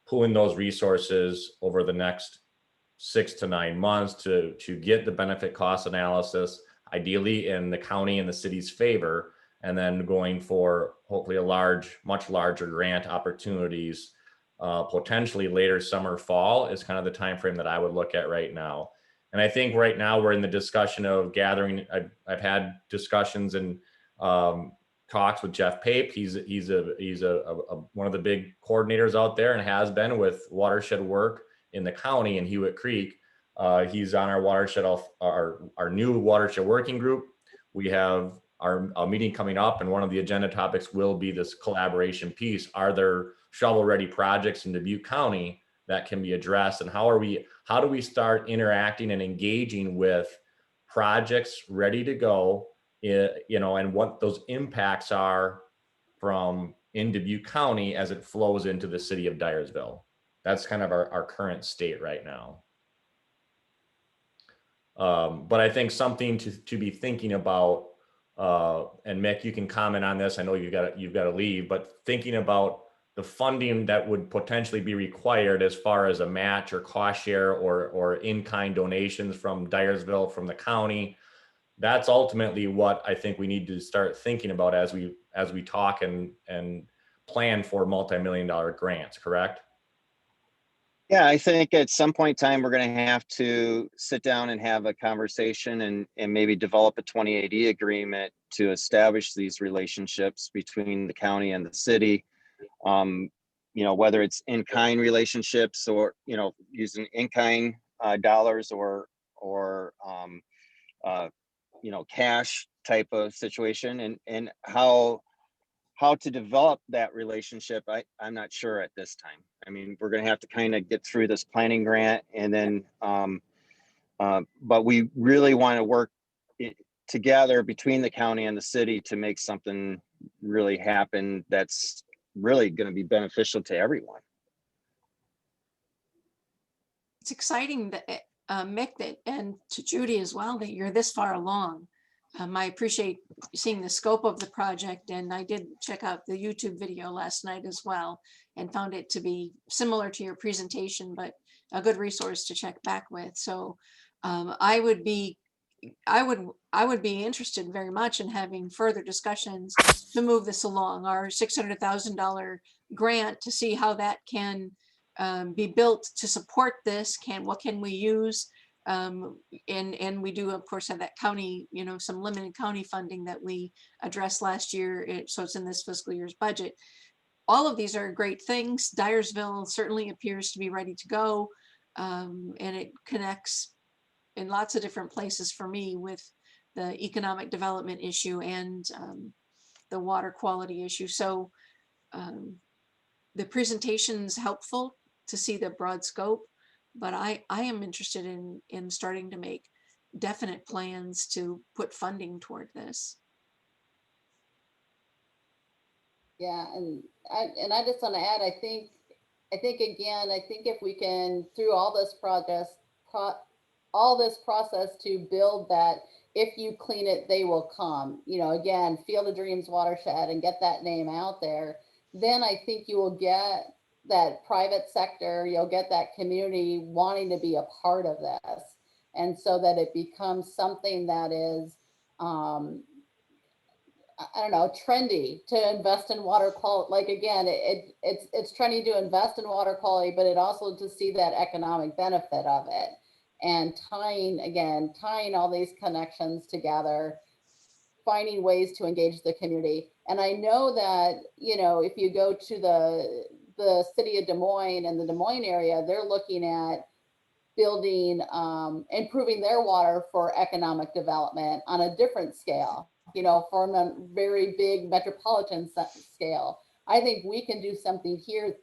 pulling those resources over the next 6 to 9 months to get the benefit cost analysis, ideally in the county and the city's favor, and then going for hopefully much larger grant opportunities, potentially later summer, fall is kind of the time frame that I would look at right now. And I think right now we're in the discussion of gathering. I've had discussions and talks with Jeff Pape. He's one of the big coordinators out there and has been with watershed work in the county in Hewitt Creek. He's on our watershed, our new watershed working group. We have our meeting coming up, and one of the agenda topics will be this collaboration piece. Are there shovel-ready projects in Dubuque County that can be addressed, and how do we start interacting and engaging with projects ready to go, and what those impacts are from in Dubuque County as it flows into the city of Dyersville. That's kind of our current state right now. But I think something to be thinking about, and Mick, you can comment on this. I know you've got to leave, but thinking about the funding that would potentially be required as far as a match or cost share or in-kind donations from Dyersville, from the county. That's ultimately what I think we need to start thinking about as we talk and plan for multi-million-dollar grants, correct? Yeah, I think at some point in time, we're going to have to sit down and have a conversation and maybe develop a 2080 agreement to establish these relationships between the county and the city. Whether it's in-kind relationships or, using in-kind dollars or cash type of situation, and how to develop that relationship, I'm not sure at this time. I mean, we're going to have to kind of get through this planning grant, and then, but we really want to work together between the county and the city to make something really happen that's really going to be beneficial to everyone. It's exciting that, Mick, and to Judy as well, that you're this far along. I appreciate seeing the scope of the project, and I did check out the YouTube video last night as well and found it to be similar to your presentation, but a good resource to check back with. So I would be interested very much in having further discussions to move this along. Our $600,000 grant, to see how that can be built to support this. What can we use? And we do, of course, have that county, some limited county funding that we addressed last year. So it's in this fiscal year's budget. All of these are great things. Dyersville certainly appears to be ready to go. And it connects in lots of different places for me with the economic development issue and the water quality issue. So the presentation's helpful to see the broad scope. But I am interested in starting to make definite plans to put funding toward this. Yeah, and I just want to add, I think I think again, I think if we can, through all this all this process to build that, if you clean it, they will come, you know, again, Field of Dreams watershed, and get that name out there, then I think you will get that private sector, you'll get that community wanting to be a part of this. And so that it becomes something that is, I don't know, trendy to invest in water quality. Like again, it's trendy to invest in water quality, but it also to see that economic benefit of it, and tying all these connections together, finding ways to engage the community. And I know that, you know, if you go to the city of Des Moines and the Des Moines area, they're looking at building, improving their water for economic development on a different scale, you know, from a very big metropolitan scale. I think we can do something here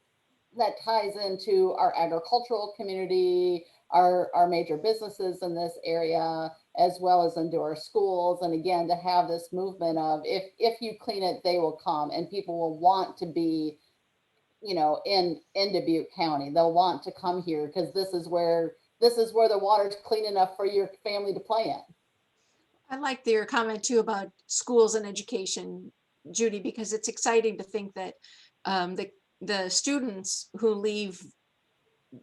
that ties into our agricultural community, our major businesses in this area, as well as into our schools. And again, to have this movement of if you clean it, they will come, and people will want to be, you know, in Dubuque County. They'll want to come here because this is where the water's clean enough for your family to play in. I like your comment too about schools and education, Judy, because it's exciting to think that the students who leave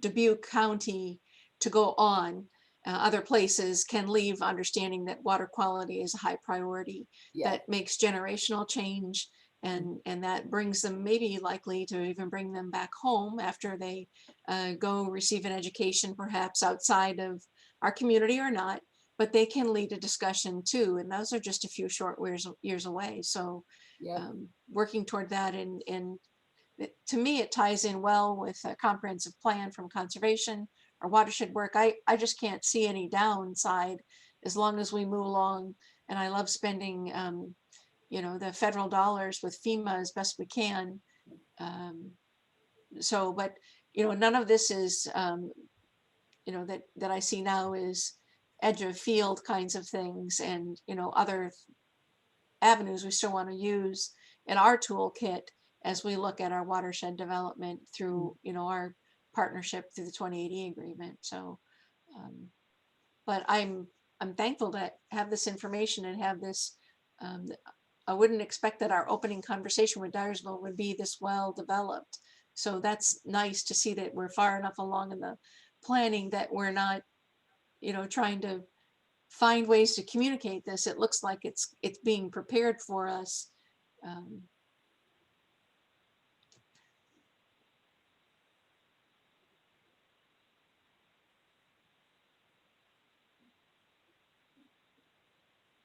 Dubuque County to go on other places can leave understanding that water quality is a high priority. Yeah. That makes generational change, and that brings them, maybe likely to even bring them back home after they go receive an education, perhaps outside of our community or not, but they can lead a discussion too. And those are just a few short years away. So Yeah. Working toward that, and to me, it ties in well with a comprehensive plan from conservation or watershed work. I just can't see any downside as long as we move along. And I love spending, you know, the federal dollars with FEMA as best we can. But, you know, none of this is, you know, that I see now is edge of field kinds of things, and, you know, other avenues we still want to use in our toolkit as we look at our watershed development through, you know, our partnership through the 2080 agreement. So, but I'm thankful to have this information and have this. I wouldn't expect that our opening conversation with Dyersville would be this well developed. So that's nice to see that we're far enough along in the planning that we're not, you know, trying to find ways to communicate this. It looks like it's being prepared for us.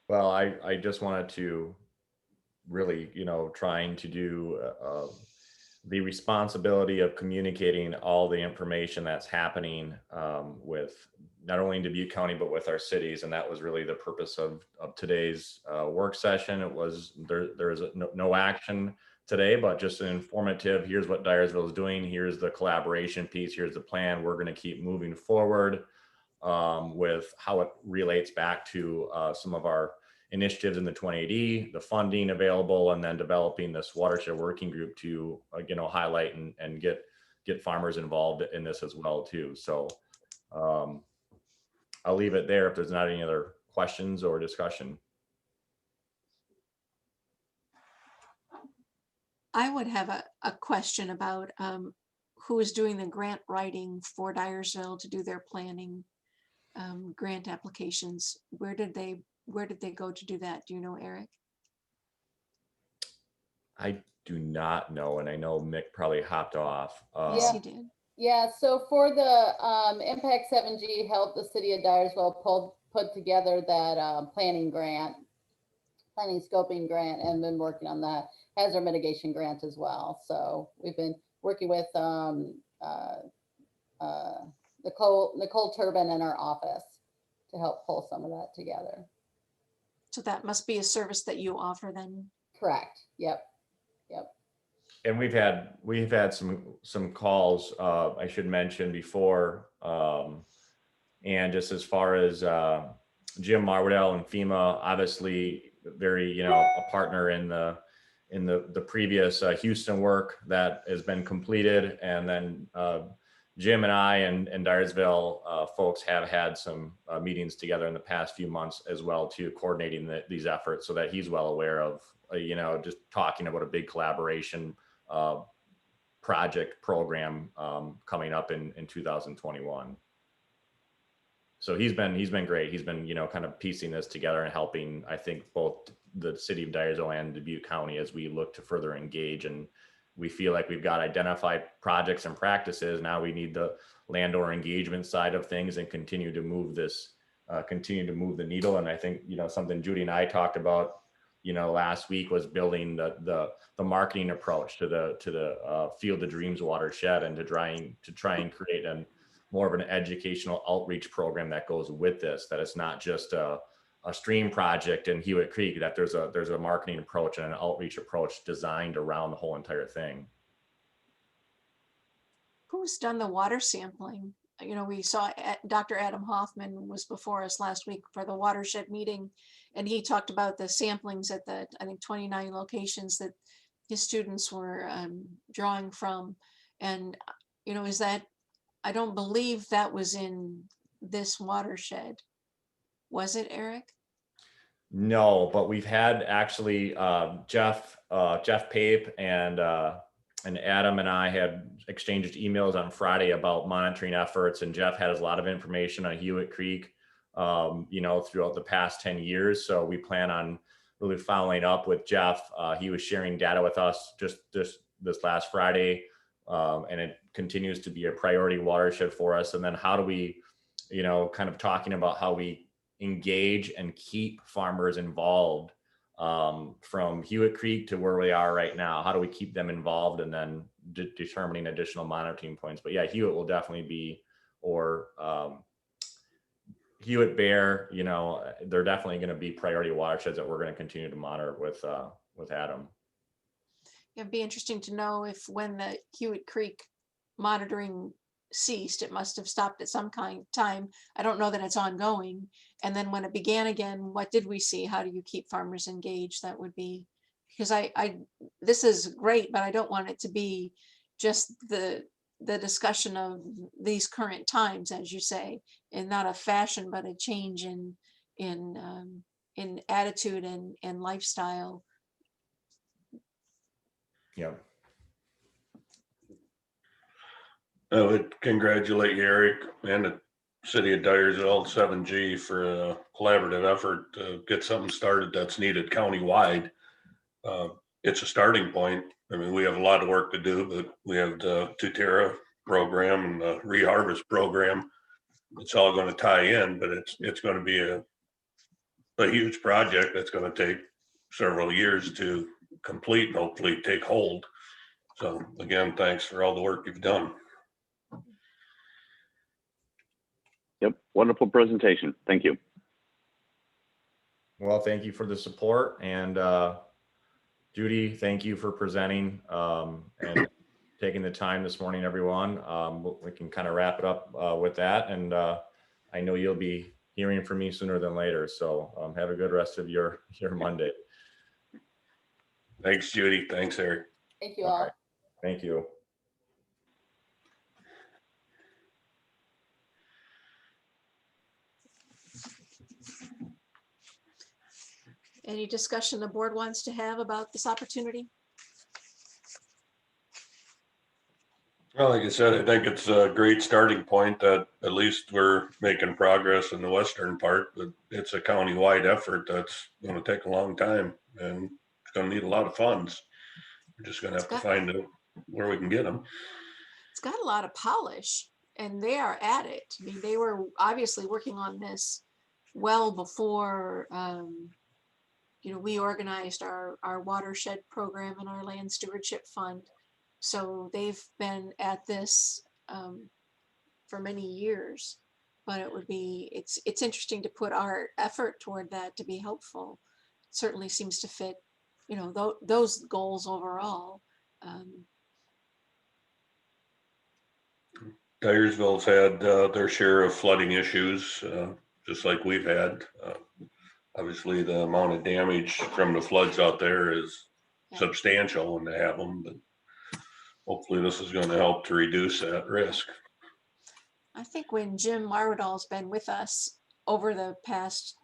Well, I just wanted to really, you know, trying to do the responsibility of communicating all the information that's happening with not only in Dubuque County, but with our cities. And that was really the purpose of today's work session. It was, there's no action today, but just an informative, here's what Dyersville is doing. Here's the collaboration piece. Here's the plan. We're going to keep moving forward with how it relates back to some of our initiatives in the 2080, the funding available, and then developing this watershed working group to, you know, highlight and get farmers involved in this as well too. So I'll leave it there if there's not any other questions or discussion. I would have a question about who is doing the grant writing for Dyersville to do their planning grant applications. Where did they go to do that? Do you know, Eric? I do not know, and I know Mick probably hopped off. Yes, he did. Yeah, so for the Impact 7G helped the city of Dyersville put together that planning scoping grant, and been working on that hazard mitigation grant as well. So we've been working with Nicole Turbin in our office to help pull some of that together. So that must be a service that you offer then? Correct. Yep. And we've had some calls, I should mention before, and just as far as Jim Marwardell and FEMA, obviously very, you know, a partner in the in the previous Houston work that has been completed. And then Jim and I and Dyersville folks have had some meetings together in the past few months as well, too, coordinating these efforts so that he's well aware of, just talking about a big collaboration project program coming up in 2021. So he's been great. He's been, kind of piecing this together and helping, I think, both the city of Dyersville and Dubuque County as we look to further engage. And we feel like we've got identified projects and practices. Now we need the landowner engagement side of things and continue to move the needle. And I think, something Judy and I talked about, last week was building the marketing approach to the Field of Dreams watershed, and to try and create more of an educational outreach program that goes with this, that it's not just a stream project in Hewitt Creek, that there's a marketing approach and an outreach approach designed around the whole entire thing. Who's done the water sampling? We saw Dr. Adam Hoffman was before us last week for the watershed meeting, and he talked about the samplings at I think 29 locations that his students were drawing from. And, is that, I don't believe that was in this watershed. Was it, Eric? No, but we've had actually Jeff Pape and Adam and I had exchanged emails on Friday about monitoring efforts, and Jeff has a lot of information on Hewitt Creek, throughout the past 10 years. So we plan on really following up with Jeff. He was sharing data with us just this last Friday, and it continues to be a priority watershed for us. And then how do we, kind of talking about how we engage and keep farmers involved from Hewitt Creek to where we are right now. How do we keep them involved, and then determining additional monitoring points? But yeah, Hewitt will definitely be, or Hewitt Bear, they're definitely going to be priority watersheds that we're going to continue to monitor with Adam. It'd be interesting to know if when the Hewitt Creek monitoring ceased, it must have stopped at some time. I don't know that it's ongoing. And then when it began again, what did we see? How do you keep farmers engaged? That would be, because this is great, but I don't want it to be just the discussion of these current times, as you say, and not a fashion, but a change in attitude and lifestyle. Yeah. I would congratulate you, Eric, and the city of Dyersville, 7G, for a collaborative effort to get something started that's needed countywide. It's a starting point. I mean, we have a lot of work to do, but we have the Tutera program and the reharvest program. It's all going to tie in, but it's going to be a huge project that's going to take several years to complete and hopefully take hold. So again, thanks for all the work you've done. Yep, wonderful presentation. Thank you. Well, thank you for the support, and Judy, thank you for presenting and taking the time this morning, everyone. We can kind of wrap it up with that, and I know you'll be hearing from me sooner than later. So have a good rest of your Monday. Thanks, Judy. Thanks, Eric. Thank you all. Right. Thank you. Any discussion the board wants to have about this opportunity? Well, like I said, I think it's a great starting point that at least we're making progress in the western part, but it's a county-wide effort that's going to take a long time, and it's going to need a lot of funds. We're just going to have to find out where we can get them. It's got a lot of polish, and they are at it. I mean, they were obviously working on this well before we organized our watershed program and our land stewardship fund. So they've been at this for many years, but it's interesting to put our effort toward that to be helpful. It certainly seems to fit, those goals overall. Dyersville's had their share of flooding issues, just like we've had. Obviously, the amount of damage from the floods out there is substantial when they have them, but hopefully this is going to help to reduce that risk. I think when Jim Marwadall's been with us over the past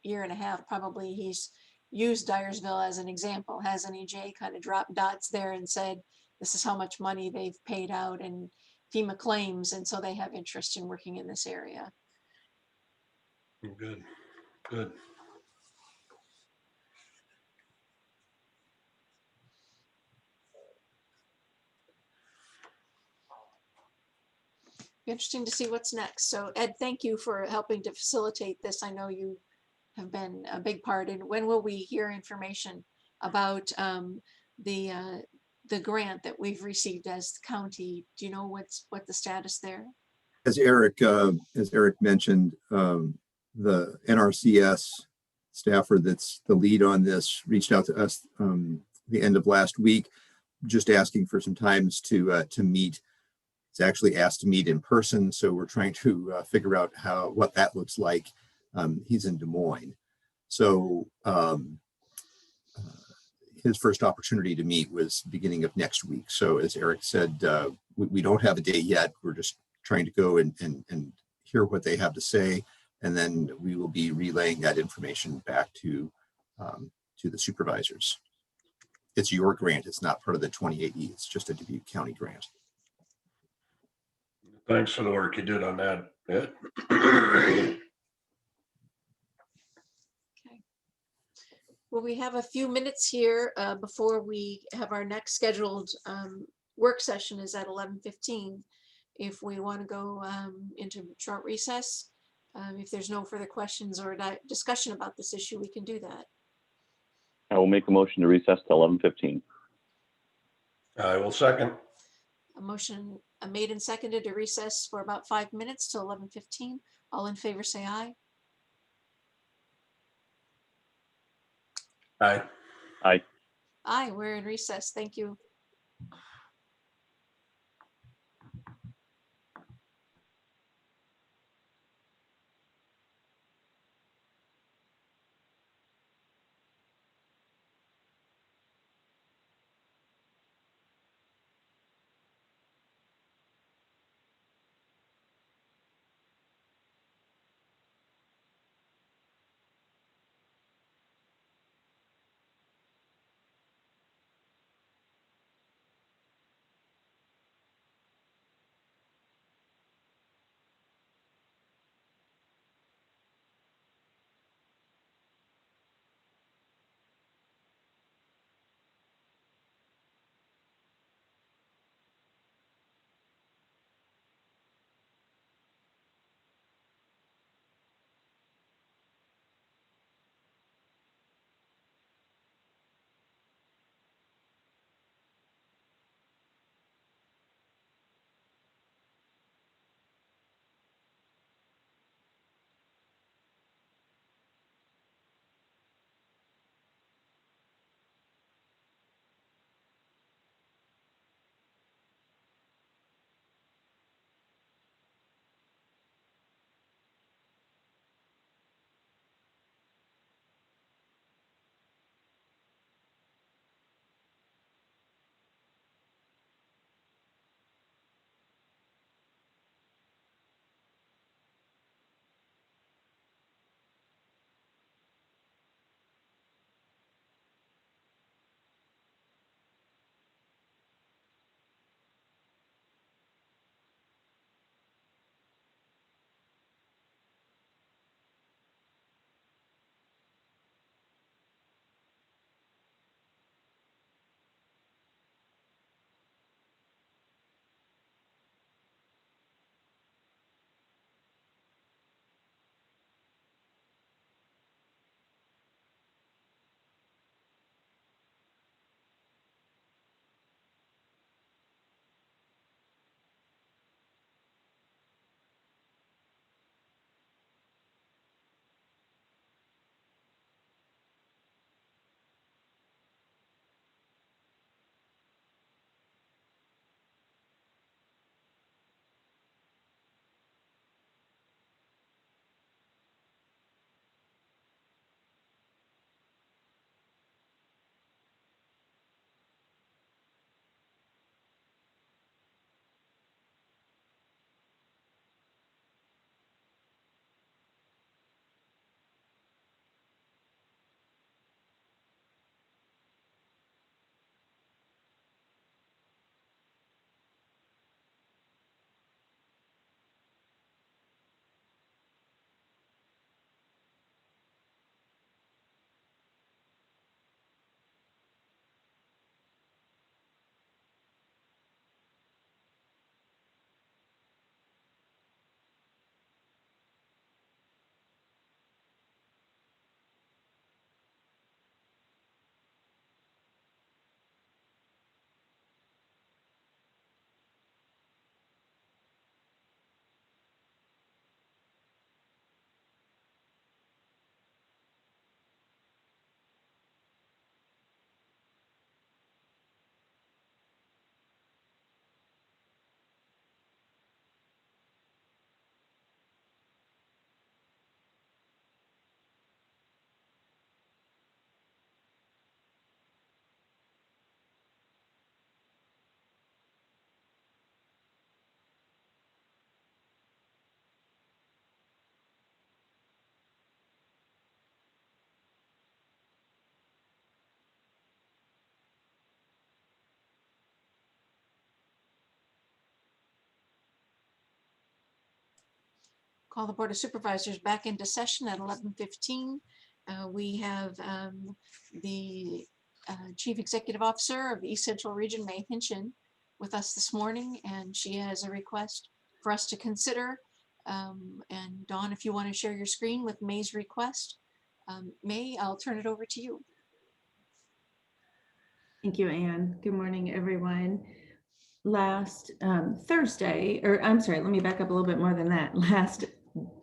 year and a half, probably he's used Dyersville as an example, hasn't he, Jay? Kind of dropped dots there and said, this is how much money they've paid out and FEMA claims, and so they have interest in working in this area. Good, good. Be interesting to see what's next. So Ed, thank you for helping to facilitate this. I know you have been a big part. And when will we hear information about the grant that we've received as the county? Do you know what the status there? As Eric mentioned, the NRCS staffer that's the lead on this reached out to us the end of last week, just asking for some times to meet. It's actually asked to meet in person, so we're trying to figure out what that looks like. He's in Des Moines, so his first opportunity to meet was beginning of next week. So as Eric said, we don't have a date yet. We're just trying to go and hear what they have to say, and then we will be relaying that information back to the supervisors. It's your grant. It's not part of the 28E. It's just a Dubuque County grant. Thanks for the work you did on that, Ed. Okay. Well, we have a few minutes here before we have our next scheduled work session is at 11:15. If we want to go into short recess, if there's no further questions or discussion about this issue, we can do that. I will make a motion to recess to 11:15. I will second. A motion made and seconded to recess for about 5 minutes till 11:15. All in favor, say aye. Aye. Aye. Aye, we're in recess. Thank you. Call the Board of Supervisors back into session at 11:15. We have the Chief Executive Officer of the East Central Region, May Hinchin, with us this morning, and she has a request for us to consider. And Dawn, if you want to share your screen with May's request, May, I'll turn it over to you. Thank you, Anne. Good morning, everyone. Last Thursday, or I'm sorry, let me back up a little bit more than that. Last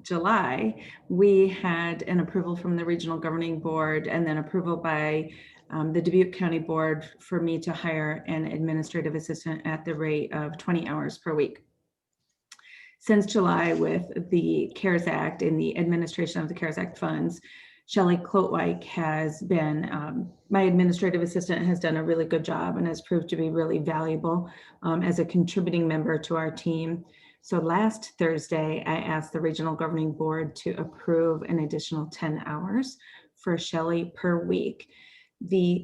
July, we had an approval from the Regional Governing Board and then approval by the Dubuque County Board for me to hire an administrative assistant at the rate of 20 hours per week. Since July, with the CARES Act and the administration of the CARES Act funds, Shelley Klotwijk has been, my administrative assistant has done a really good job and has proved to be really valuable as a contributing member to our team. So last Thursday, I asked the Regional Governing Board to approve an additional 10 hours for Shelley per week.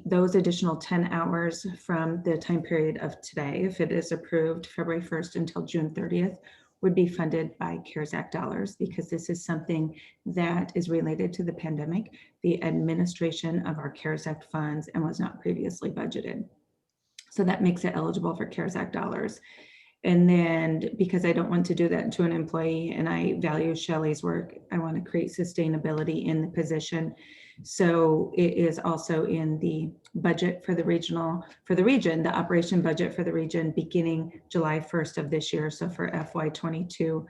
Those additional 10 hours from the time period of today, if it is approved February 1st until June 30th, would be funded by CARES Act dollars, because this is something that is related to the pandemic, the administration of our CARES Act funds, and was not previously budgeted. So that makes it eligible for CARES Act dollars. And then, because I don't want to do that to an employee and I value Shelley's work, I want to create sustainability in the position. So it is also in the budget for the region, the operation budget for the region beginning July 1st of this year. So for FY22,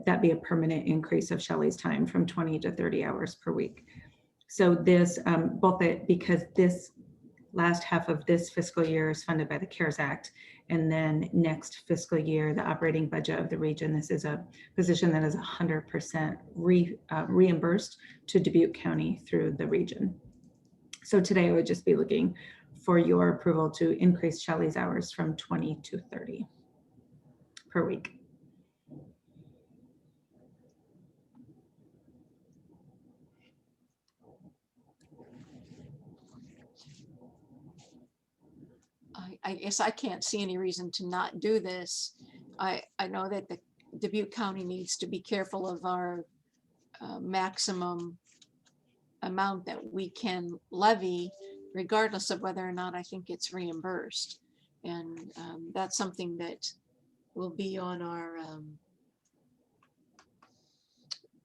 that be a permanent increase of Shelley's time from 20 to 30 hours per week. So this, because this last half of this fiscal year is funded by the CARES Act, and then next fiscal year, the operating budget of the region, this is a position that is 100% reimbursed to Dubuque County through the region. So today I would just be looking for your approval to increase Shelley's hours from 20 to 30 per week. I guess I can't see any reason to not do this. I know that the Dubuque County needs to be careful of our maximum amount that we can levy, regardless of whether or not I think it's reimbursed. And that's something that will be on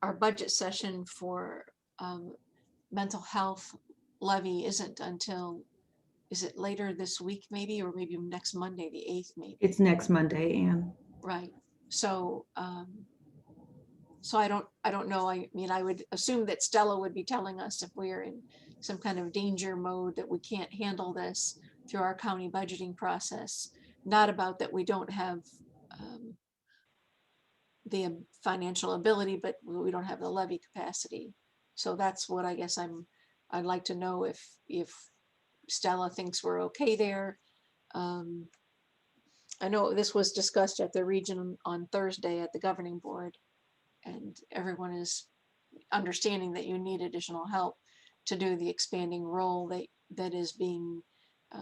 our budget session for mental health levy isn't until, is it later this week maybe, or maybe next Monday, the 8th maybe? It's next Monday, Anne. Right. So so I don't know. I mean, I would assume that Stella would be telling us if we're in some kind of danger mode, that we can't handle this through our county budgeting process. Not about that we don't have the financial ability, but we don't have the levy capacity. So that's what I guess I'd like to know if Stella thinks we're okay there. I know this was discussed at the region on Thursday at the governing board, and everyone is understanding that you need additional help to do the expanding role that is being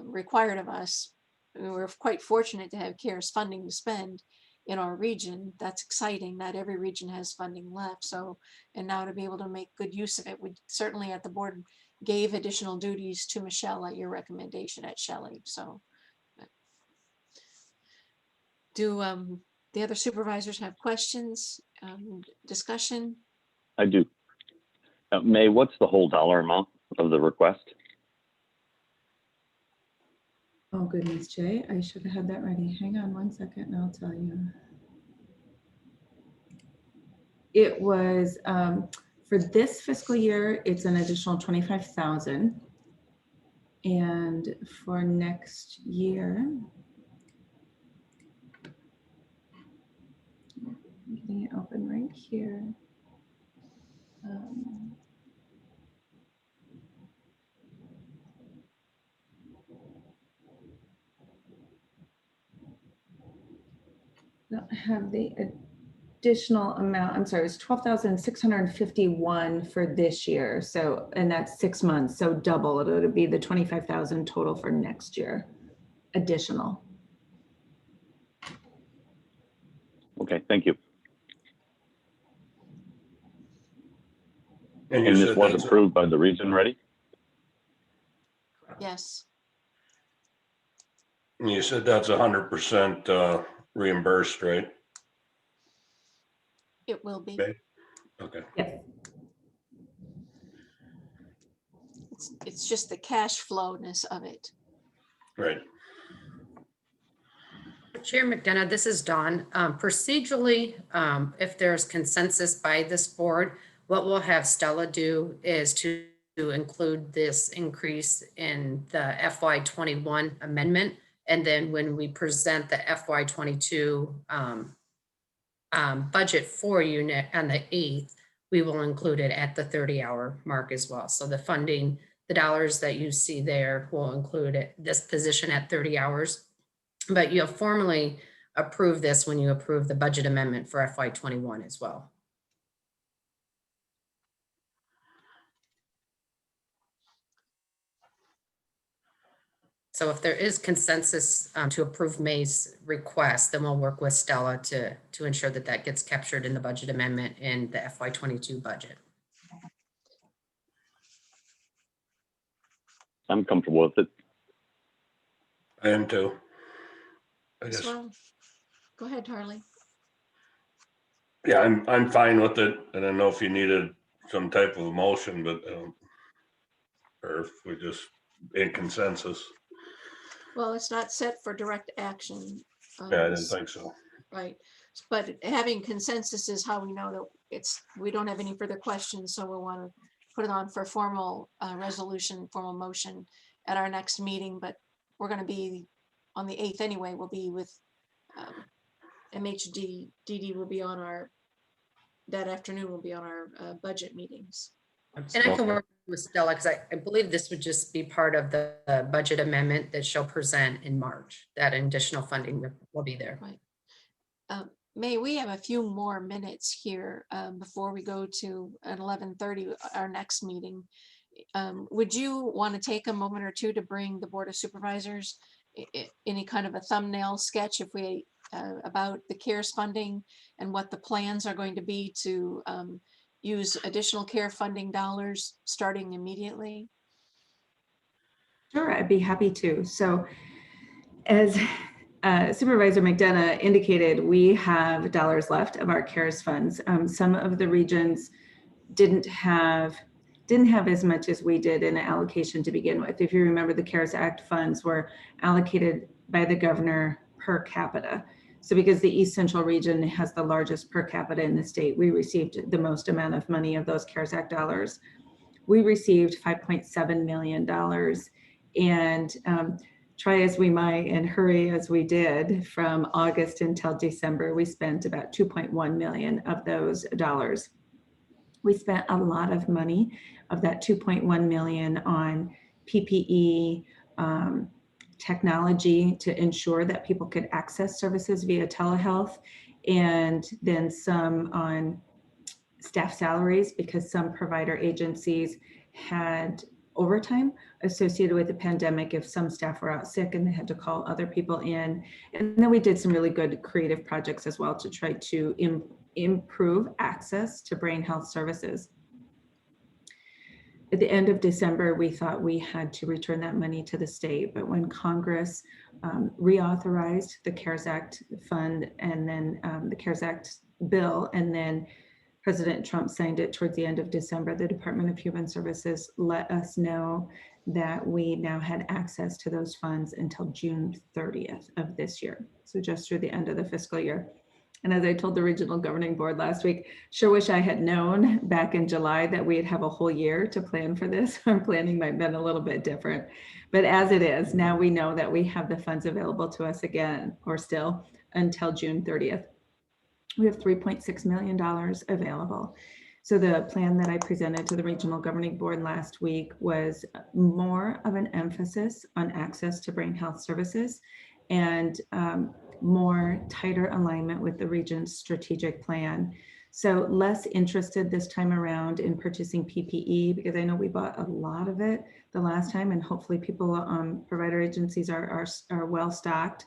required of us. We're quite fortunate to have CARES funding to spend in our region. That's exciting. Not every region has funding left. So, and now to be able to make good use of it, we certainly at the board gave additional duties to Michelle at your recommendation at Shelley. So do the other supervisors have questions, discussion? I do. May, what's the whole dollar amount of the request? Oh goodness, Jay, I should have had that ready. Hang on one second and I'll tell you. It was, for this fiscal year, it's an additional 25,000. And for next year, I'm getting it open right here. Don't have the additional amount. I'm sorry, it's 12,651 for this year. So, and that's 6 months. So double, it would be the 25,000 total for next year, additional. Okay, thank you. And And you this said was that's, approved by the region already? Yes, you said that's 100% reimbursed, right? it will be. Okay. Okay. Yes. It's just the cash flowness of it. Right. Chair McDonough, this is Dawn. Procedurally, if there's consensus by this board, what we'll have Stella do is to include this increase in the FY21 amendment. And then when we present the FY22 budget for you on the 8th, we will include it at the 30-hour mark as well. So the funding, the dollars that you see there will include it, this position at 30 hours. But you'll formally approve this when you approve the budget amendment for FY21 as well. So if there is consensus to approve May's request, then we'll work with Stella to ensure that that gets captured in the budget amendment in the FY22 budget. I'm comfortable with it. I am too. I As guess, well. Go ahead, Harley. yeah, I'm fine with it. I don't know if you needed some type of motion, but, or if we just in consensus. Well, it's not set for direct action. Yeah, I didn't think so. Right, but having consensus is how we know that we don't have any further questions, so we'll want to put it on for formal resolution, formal motion at our next meeting, but we're going to be on the 8th anyway. We'll be with DD will be on that afternoon we'll be on our budget meetings. And I can work with Stella because I believe this would just be part of the budget amendment that she'll present in March. That additional funding will be there. Right. May, we have a few more minutes here before we go to at 11:30 our next meeting. Would you want to take a moment or two to bring the Board of Supervisors any kind of a thumbnail sketch if we about the CARES funding and what the plans are going to be to use additional care funding dollars starting immediately? Sure, I'd be happy to. So as Supervisor McDonough indicated, we have dollars left of our CARES funds. Some of the regions didn't have as much as we did in allocation to begin with. If you remember, the CARES Act funds were allocated by the governor per capita. So because the East Central region has the largest per capita in the state, we received the most amount of money of those CARES Act dollars. We received $5.7 million, and try as we might and hurry as we did from August until December, we spent about 2.1 million of those dollars. We spent a lot of money of that 2.1 million on PPE, technology to ensure that people could access services via telehealth, and then some on staff salaries because some provider agencies had overtime associated with the pandemic if some staff were out sick and they had to call other people in. And then we did some really good creative projects as well to try to improve access to brain health services. At the end of December, we thought we had to return that money to the state, but when Congress reauthorized the CARES Act fund and then the CARES Act bill, and then President Trump signed it towards the end of December, the Department of Human Services let us know that we now had access to those funds until June 30th of this year. So just through the end of the fiscal year. And as I told the Regional Governing Board last week, sure wish I had known back in July that we'd have a whole year to plan for this. Our planning might have been a little bit different. But as it is, now we know that we have the funds available to us again, or still, until June 30th. We have $3.6 million available. So the plan that I presented to the Regional Governing Board last week was more of an emphasis on access to brain health services and more tighter alignment with the region's strategic plan. So less interested this time around in purchasing PPE because I know we bought a lot of it the last time, and hopefully people, provider agencies are well stocked,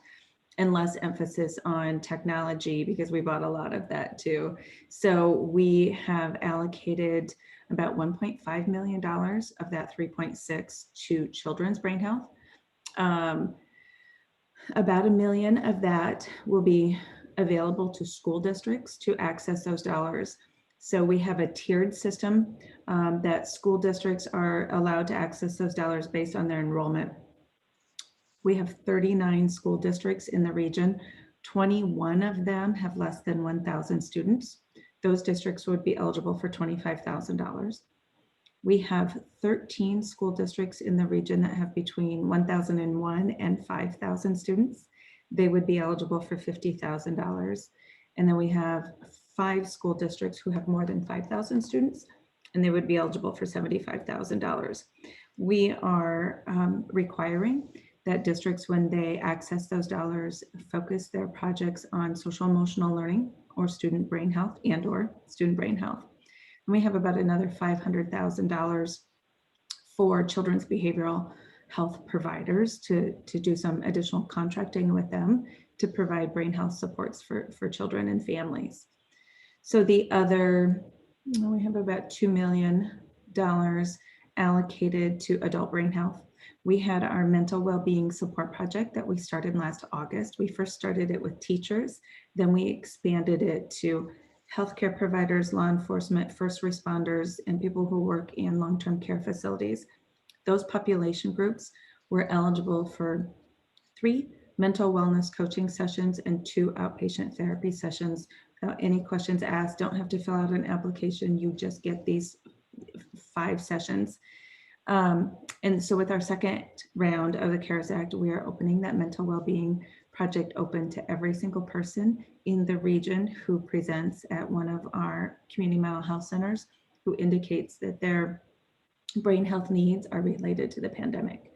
and less emphasis on technology because we bought a lot of that too. So we have allocated about $1.5 million of that 3.6 to children's brain health. About $1 million of that will be available to school districts to access those dollars. So we have a tiered system that school districts are allowed to access those dollars based on their enrollment. We have 39 school districts in the region. 21 of them have less than 1,000 students. Those districts would be eligible for $25,000. We have 13 school districts in the region that have between 1,001 and 5,000 students. They would be eligible for $50,000. And then we have 5 school districts who have more than 5,000 students, and they would be eligible for $75,000. We are requiring that districts, when they access those dollars, focus their projects on social emotional learning or student brain health and/or student brain health. And we have about another $500,000 for children's behavioral health providers to do some additional contracting with them to provide brain health supports for children and families. So the other, we have about $2 million allocated to adult brain health. We had our mental well-being support project that we started last August. We first started it with teachers, then we expanded it to healthcare providers, law enforcement, first responders, and people who work in long-term care facilities. Those population groups were eligible for 3 mental wellness coaching sessions and 2 outpatient therapy sessions. Without any questions asked, don't have to fill out an application. You just get these 5 sessions. And so with our second round of the CARES Act, we are opening that mental well-being project open to every single person in the region who presents at one of our community mental health centers who indicates that their brain health needs are related to the pandemic.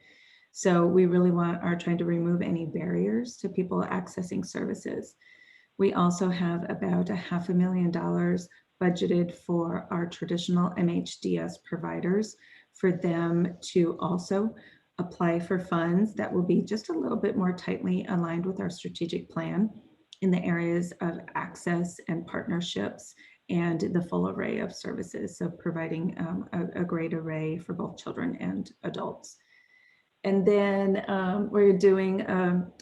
So we really are trying to remove any barriers to people accessing services. We also have about $500,000 budgeted for our traditional MHDS providers for them to also apply for funds that will be just a little bit more tightly aligned with our strategic plan in the areas of access and partnerships and the full array of services. So providing a great array for both children and adults. And then we're doing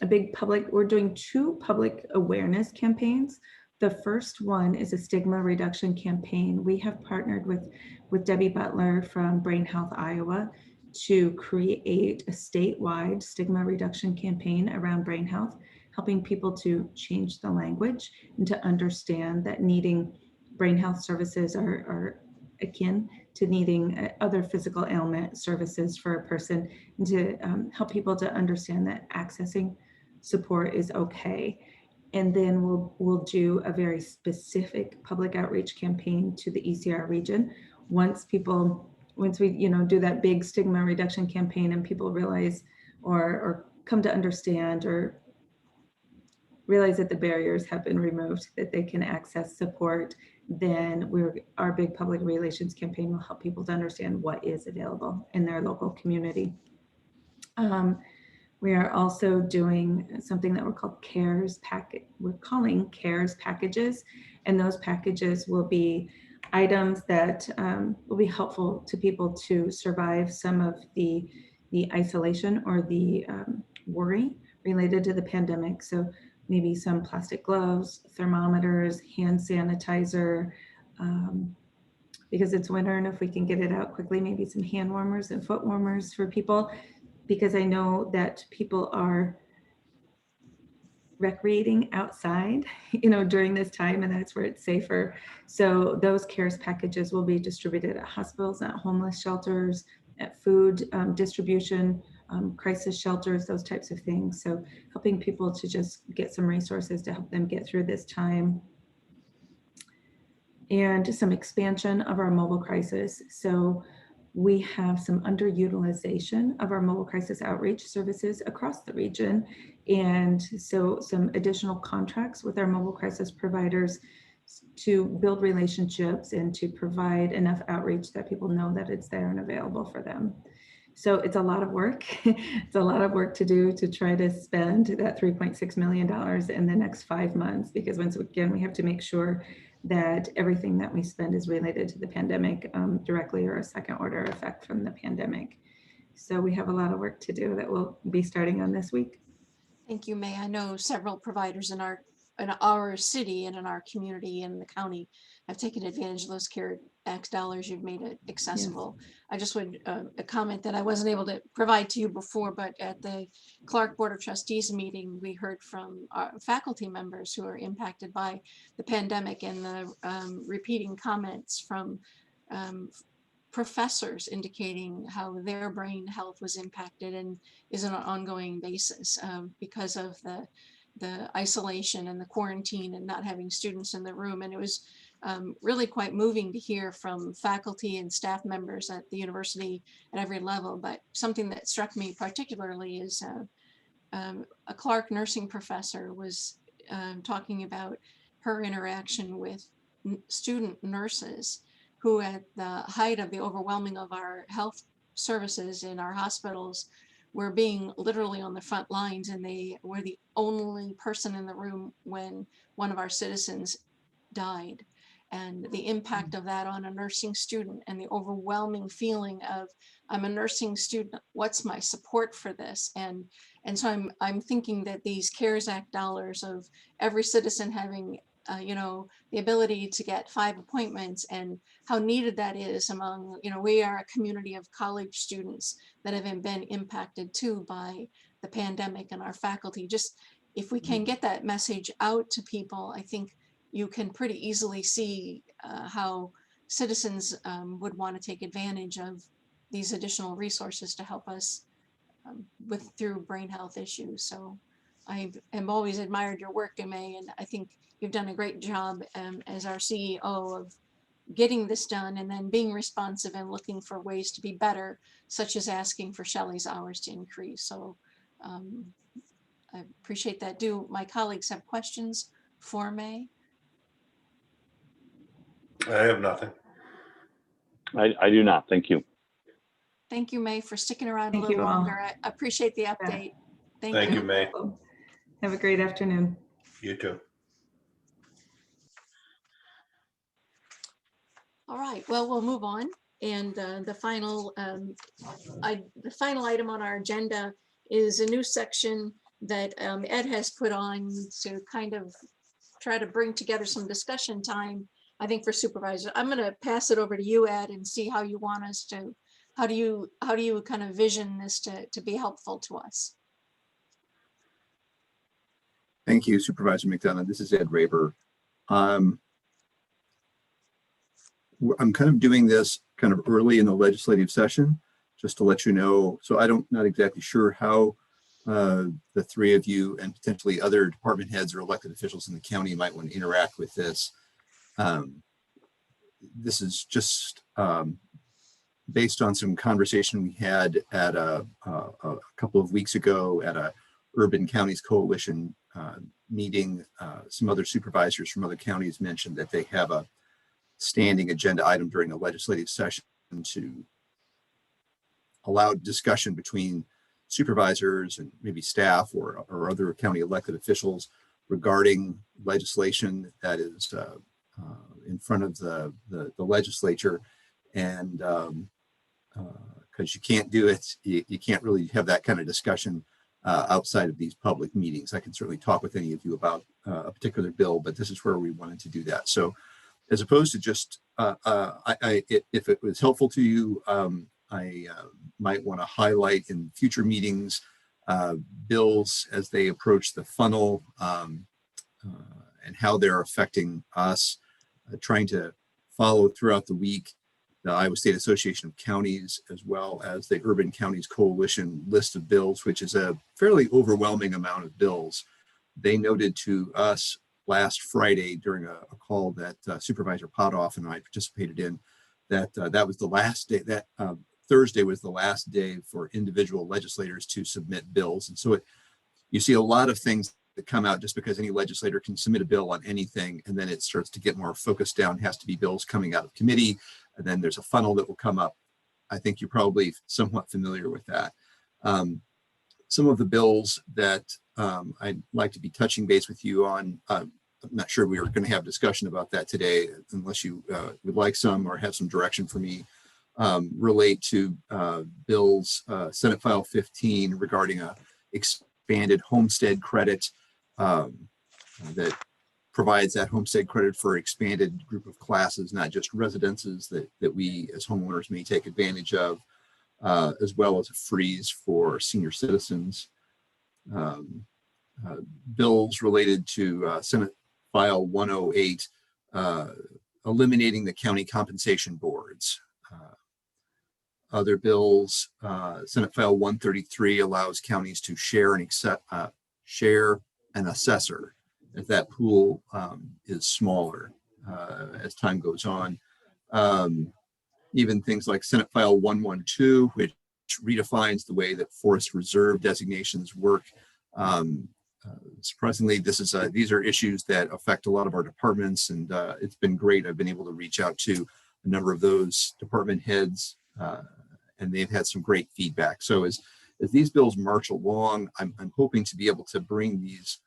we're doing 2 public awareness campaigns. The first one is a stigma reduction campaign. We have partnered with Debbie Butler from Brain Health Iowa to create a statewide stigma reduction campaign around brain health, helping people to change the language and to understand that needing brain health services are akin to needing other physical ailment services for a person, and to help people to understand that accessing support is okay. And then we'll do a very specific public outreach campaign to the ECR region. Once we do that big stigma reduction campaign and people realize or come to understand or realize that the barriers have been removed, that they can access support, then our big public relations campaign will help people to understand what is available in their local community. We are also doing something that we're calling CARES packages, and those packages will be items that will be helpful to people to survive some of the isolation or the worry related to the pandemic. So maybe some plastic gloves, thermometers, hand sanitizer, because it's winter and if we can get it out quickly, maybe some hand warmers and foot warmers for people, because I know that people are recreating outside, during this time, and that's where it's safer. So those CARES packages will be distributed at hospitals, at homeless shelters, at food distribution, crisis shelters, those types of things. So helping people to just get some resources to help them get through this time. And some expansion of our mobile crisis. So we have some underutilization of our mobile crisis outreach services across the region. And so some additional contracts with our mobile crisis providers to build relationships and to provide enough outreach that people know that it's there and available for them. So it's a lot of work. It's a lot of work to do to try to spend that $3.6 million in the next 5 months, because once again, we have to make sure that everything that we spend is related to the pandemic directly or a second order effect from the pandemic. So we have a lot of work to do that we'll be starting on this week. Thank you, May. I know several providers in our city and in our community and the county have taken advantage of those CARES Act dollars. You've made it accessible. Yes. I just would a comment that I wasn't able to provide to you before, but at the Clark Board of Trustees meeting, we heard from our faculty members who are impacted by the pandemic and the repeating comments from professors indicating how their brain health was impacted and is on an ongoing basis because of the isolation and the quarantine and not having students in the room. And it was really quite moving to hear from faculty and staff members at the university at every level. But something that struck me particularly is a Clark nursing professor was talking about her interaction with student nurses who at the height of the overwhelming of our health services in our hospitals were being literally on the front lines, and they were the only person in the room when one of our citizens died. And the impact of that on a nursing student and the overwhelming feeling of, I'm a nursing student, what's my support for this? And so I'm thinking that these CARES Act dollars of every citizen having the ability to get 5 appointments and how needed that is among, we are a community of college students that have been impacted too by the pandemic, and our faculty. Just if we can get that message out to people, I think you can pretty easily see how citizens would want to take advantage of these additional resources to help us through brain health issues. So I have always admired your work, May, and I think you've done a great job as our CEO of getting this done and then being responsive and looking for ways to be better, such as asking for Shelley's hours to increase. So I appreciate that. Do my colleagues have questions for May? I have nothing. I do not. Thank you. Thank you, May, for sticking around Thank a little you all. longer. I appreciate the update. Thank you, May. Have a great afternoon. You too. All right, well, we'll move on. And the final item on our agenda is a new section that Ed has put on to kind of try to bring together some discussion time, I think, for supervisors. I'm going to pass it over to you, Ed, and see how you want us to, how do you kind of vision this to be helpful to us? Thank you, Supervisor McDonough. This is Ed Raber. I'm kind of doing this kind of early in the legislative session, just to let you know. So I'm not exactly sure how the three of you and potentially other department heads or elected officials in the county might want to interact with this. This is just based on some conversation we had at a couple of weeks ago at a Urban Counties Coalition meeting. Some other supervisors from other counties mentioned that they have a standing agenda item during the legislative session to allow discussion between supervisors and maybe staff or other county elected officials regarding legislation that is in front of the legislature. And because you can't do it, you can't really have that kind of discussion outside of these public meetings. I can certainly talk with any of you about a particular bill, but this is where we wanted to do that. So as opposed to just, if it was helpful to you, I might want to highlight in future meetings bills as they approach the funnel and how they're affecting us, trying to follow throughout the week the Iowa State Association of Counties, as well as the Urban Counties Coalition list of bills, which is a fairly overwhelming amount of bills. They noted to us last Friday during a call that Supervisor Potoff and I participated in, that that was the last day, that Thursday was the last day for individual legislators to submit bills. And so you see a lot of things that come out just because any legislator can submit a bill on anything, and then it starts to get more focused down. It has to be bills coming out of committee, and then there's a funnel that will come up. I think you're probably somewhat familiar with that. Some of the bills that I'd like to be touching base with you on, I'm not sure we are going to have discussion about that today, unless you would like some or have some direction for me, relate to bills, Senate File 15 regarding a expanded homestead credit that provides that homestead credit for expanded group of classes, not just residences that we as homeowners may take advantage of, as well as a freeze for senior citizens. Bills related to Senate File 108, eliminating the county compensation boards. Other bills, Senate File 133 allows counties to share an assessor if that pool is smaller as time goes on. Even things like Senate File 112, which redefines the way that forest reserve designations work. Surprisingly, these are issues that affect a lot of our departments, and it's been great. I've been able to reach out to a number of those department heads, and they've had some great feedback. So as these bills march along, I'm hoping to be able to bring these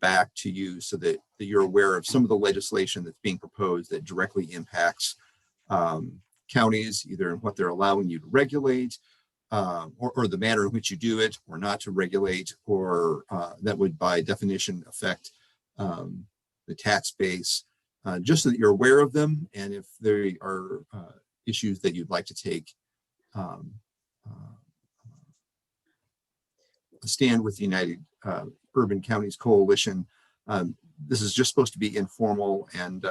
back to you so that you're aware of some of the legislation that's being proposed that directly impacts counties, either in what they're allowing you to regulate, or the manner in which you do it, or not to regulate, or that would by definition affect the tax base, just so that you're aware of them. And if there are issues that you'd like to take a stand with the United Urban Counties Coalition, this is just supposed to be informal, and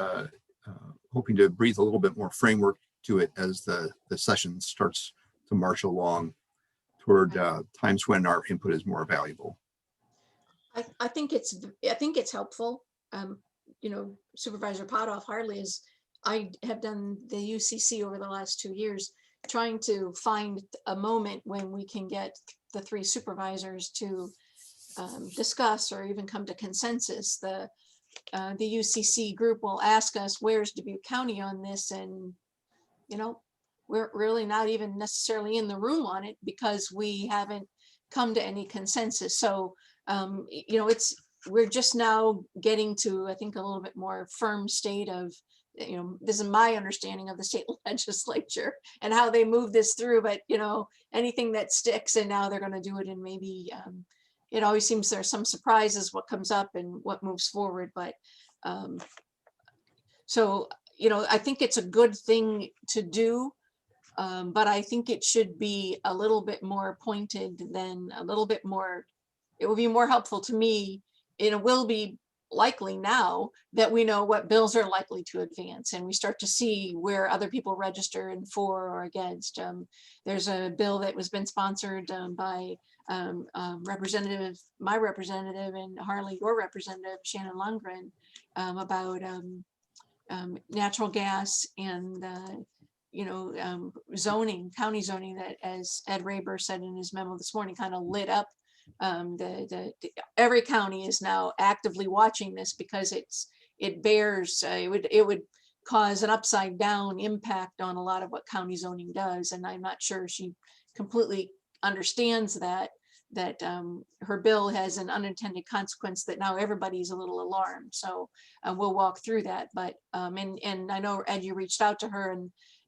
hoping to breathe a little bit more framework to it as the session starts to march along toward times when our input is more valuable. I think it's helpful. Supervisor Potoff Harley I have done the UCC over the last 2 years, trying to find a moment when we can get the 3 supervisors to discuss or even come to consensus. The UCC group will ask us, where's Dubuque County on this? And, we're really not even necessarily in the room on it because we haven't come to any consensus. So, we're just now getting to, I think, a little bit more firm state of, this is my understanding of the state legislature and how they move this through, but, anything that sticks, and now they're going to do it, and maybe it always seems there's some surprises what comes up and what moves forward. But so, I think it's a good thing to do. But I think it should be a little bit more pointed than a little bit more. It will be more helpful to me. It will be likely now that we know what bills are likely to advance, and we start to see where other people register and for or against. There's a bill that was been sponsored by my representative, and Harley, your representative, Shannon Lundgren, about natural gas and zoning, county zoning, that, as Ed Raber said in his memo this morning, kind of lit up. Every county is now actively watching this because it would cause an upside down impact on a lot of what county zoning does. And I'm not sure she completely understands that her bill has an unintended consequence that now everybody's a little alarmed. So we'll walk through that. But and I know, Ed, you reached out to her,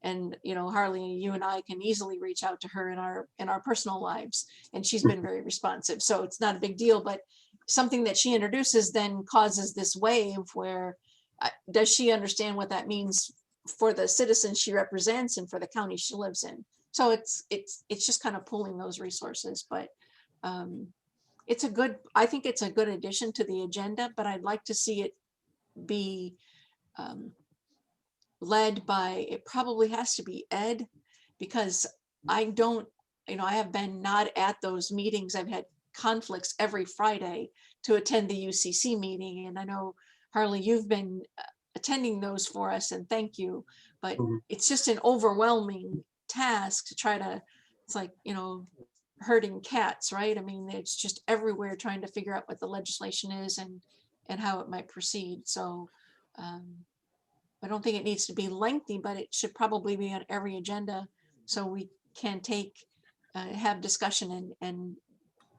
and Harley, you and I can easily reach out to her in our personal lives, and she's been very responsive. So it's not a big deal, but something that she introduces then causes this wave where does she understand what that means for the citizens she represents and for the county she lives in? So it's just kind of pulling those resources, but I think it's a good addition to the agenda, but I'd like to see it be led by, it probably has to be Ed, because I have been not at those meetings. I've had conflicts every Friday to attend the UCC meeting. And I know, Harley, you've been attending those for us, and thank you, but it's just an overwhelming task to try to, it's like, herding cats, right? I mean, it's just everywhere trying to figure out what the legislation is and how it might proceed. So I don't think it needs to be lengthy, but it should probably be on every agenda so we can have discussion and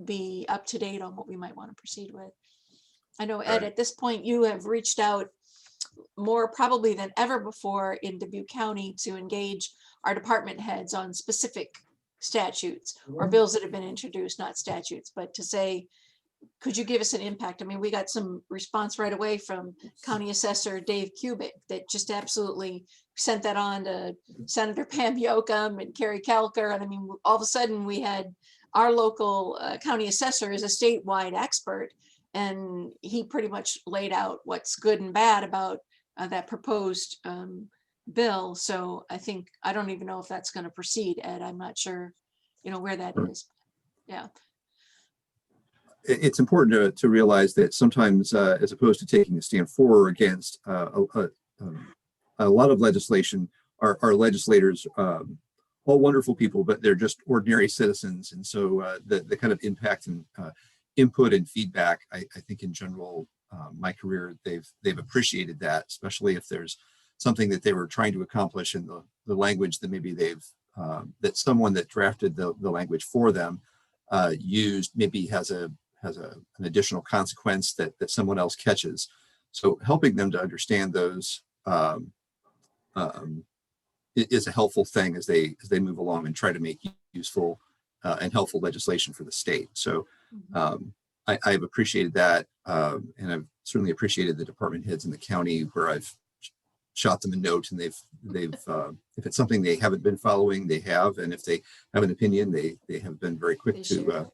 be up to date on what we might want to proceed with. I know, Ed, at this point, you have reached out more probably than ever before in Dubuque County to engage our department heads on specific statutes or bills that have been introduced, not statutes, but to say, could you give us an impact? I mean, we got some response right away from County Assessor Dave Kubik that just absolutely sent that on to Senator Pam Yocum and Carrie Kelker. And I mean, all of a sudden we had our local county assessor is a statewide expert, and he pretty much laid out what's good and bad about that proposed bill. So I don't even know if that's going to proceed, Ed. I'm not sure, where that is. Yeah. It's important to realize that sometimes, as opposed to taking a stand for or against a lot of legislation, our legislators, all wonderful people, but they're just ordinary citizens. And so the kind of impact and input and feedback, I think in general, my career, they've appreciated that, especially if there's something that they were trying to accomplish in the language that maybe that someone that drafted the language for them used, maybe has an additional consequence that someone else catches. So helping them to understand those is a helpful thing as they move along and try to make useful and helpful legislation for the state. So I've appreciated that, and I've certainly appreciated the department heads in the county where I've shot them a note, and they've if it's something they haven't been following, they have, and if they have an opinion, they have been very quick to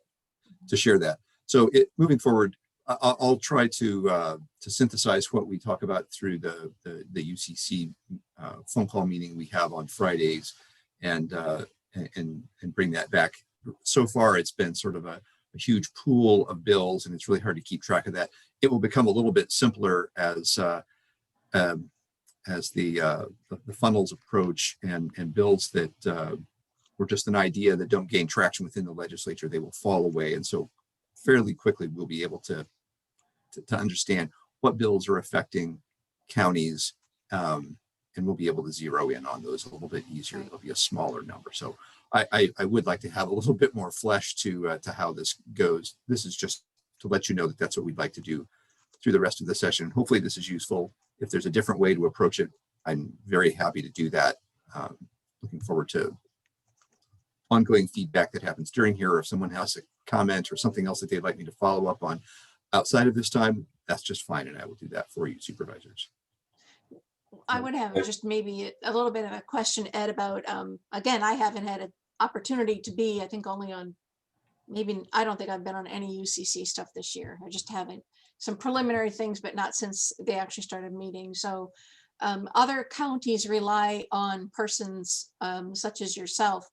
share that. So moving forward, I'll try to synthesize what we talk about through the UCC phone call meeting we have on Fridays, and bring that back. So far, it's been sort of a huge pool of bills, and it's really hard to keep track of that. It will become a little bit simpler as the funnels approach, and bills that were just an idea that don't gain traction within the legislature, they will fall away. And so fairly quickly, we'll be able to understand what bills are affecting counties, and we'll be able to zero in on those a little bit easier. It'll be a smaller number. So I would like to have a little bit more flesh to how this goes. This is just to let you know that that's what we'd like to do through the rest of the session. Hopefully this is useful. If there's a different way to approach it, I'm very happy to do that. Looking forward to ongoing feedback that happens during here, or if someone has a comment or something else that they'd like me to follow up on outside of this time, that's just fine, and I will do that for you, supervisors. I would have just maybe a little bit of a question, Ed, about, again, I haven't had an opportunity to be, I think only on, I don't think I've been on any UCC stuff this year. I just haven't. Some preliminary things, but not since they actually started meeting. So other counties rely on persons such as yourself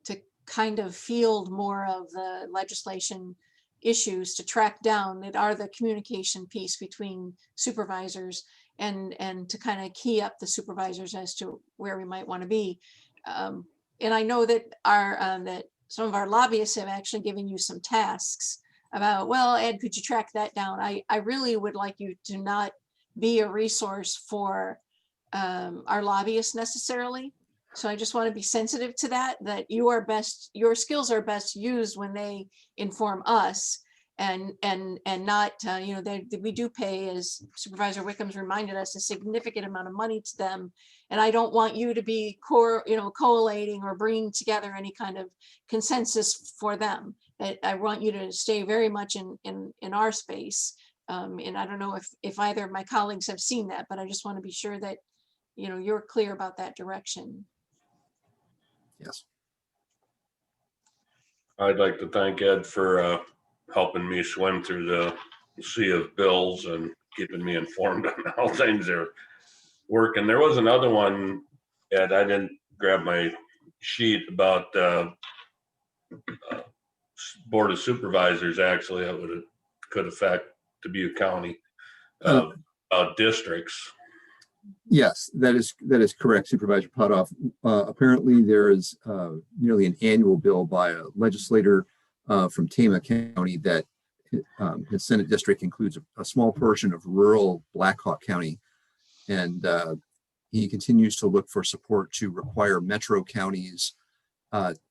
to kind of field more of the legislation issues, to track down that are the communication piece between supervisors, and to kind of key up the supervisors as to where we might want to be. And I know that that some of our lobbyists have actually given you some tasks about, well, Ed, could you track that down? I really would like you to not be a resource for our lobbyists necessarily. So I just want to be sensitive to that your skills are best used when they inform us, and not, we do pay, as Supervisor Wickham's reminded us, a significant amount of money to them. And I don't want you to be collating or bringing together any kind of consensus for them. I want you to stay very much in our space. And I don't know if either of my colleagues have seen that, but I just want to be sure that, you're clear about that direction. Yes. I'd like to thank Ed for helping me swim through the sea of bills and keeping me informed on how things are working. There was another one, Ed, I didn't grab my sheet about Board of Supervisors, actually, that could affect Dubuque County districts. Yes, that is correct, Supervisor Potoff. Apparently, there is nearly an annual bill by a legislator from Tama County that his Senate district includes a small portion of rural Black Hawk County, and he continues to look for support to require metro counties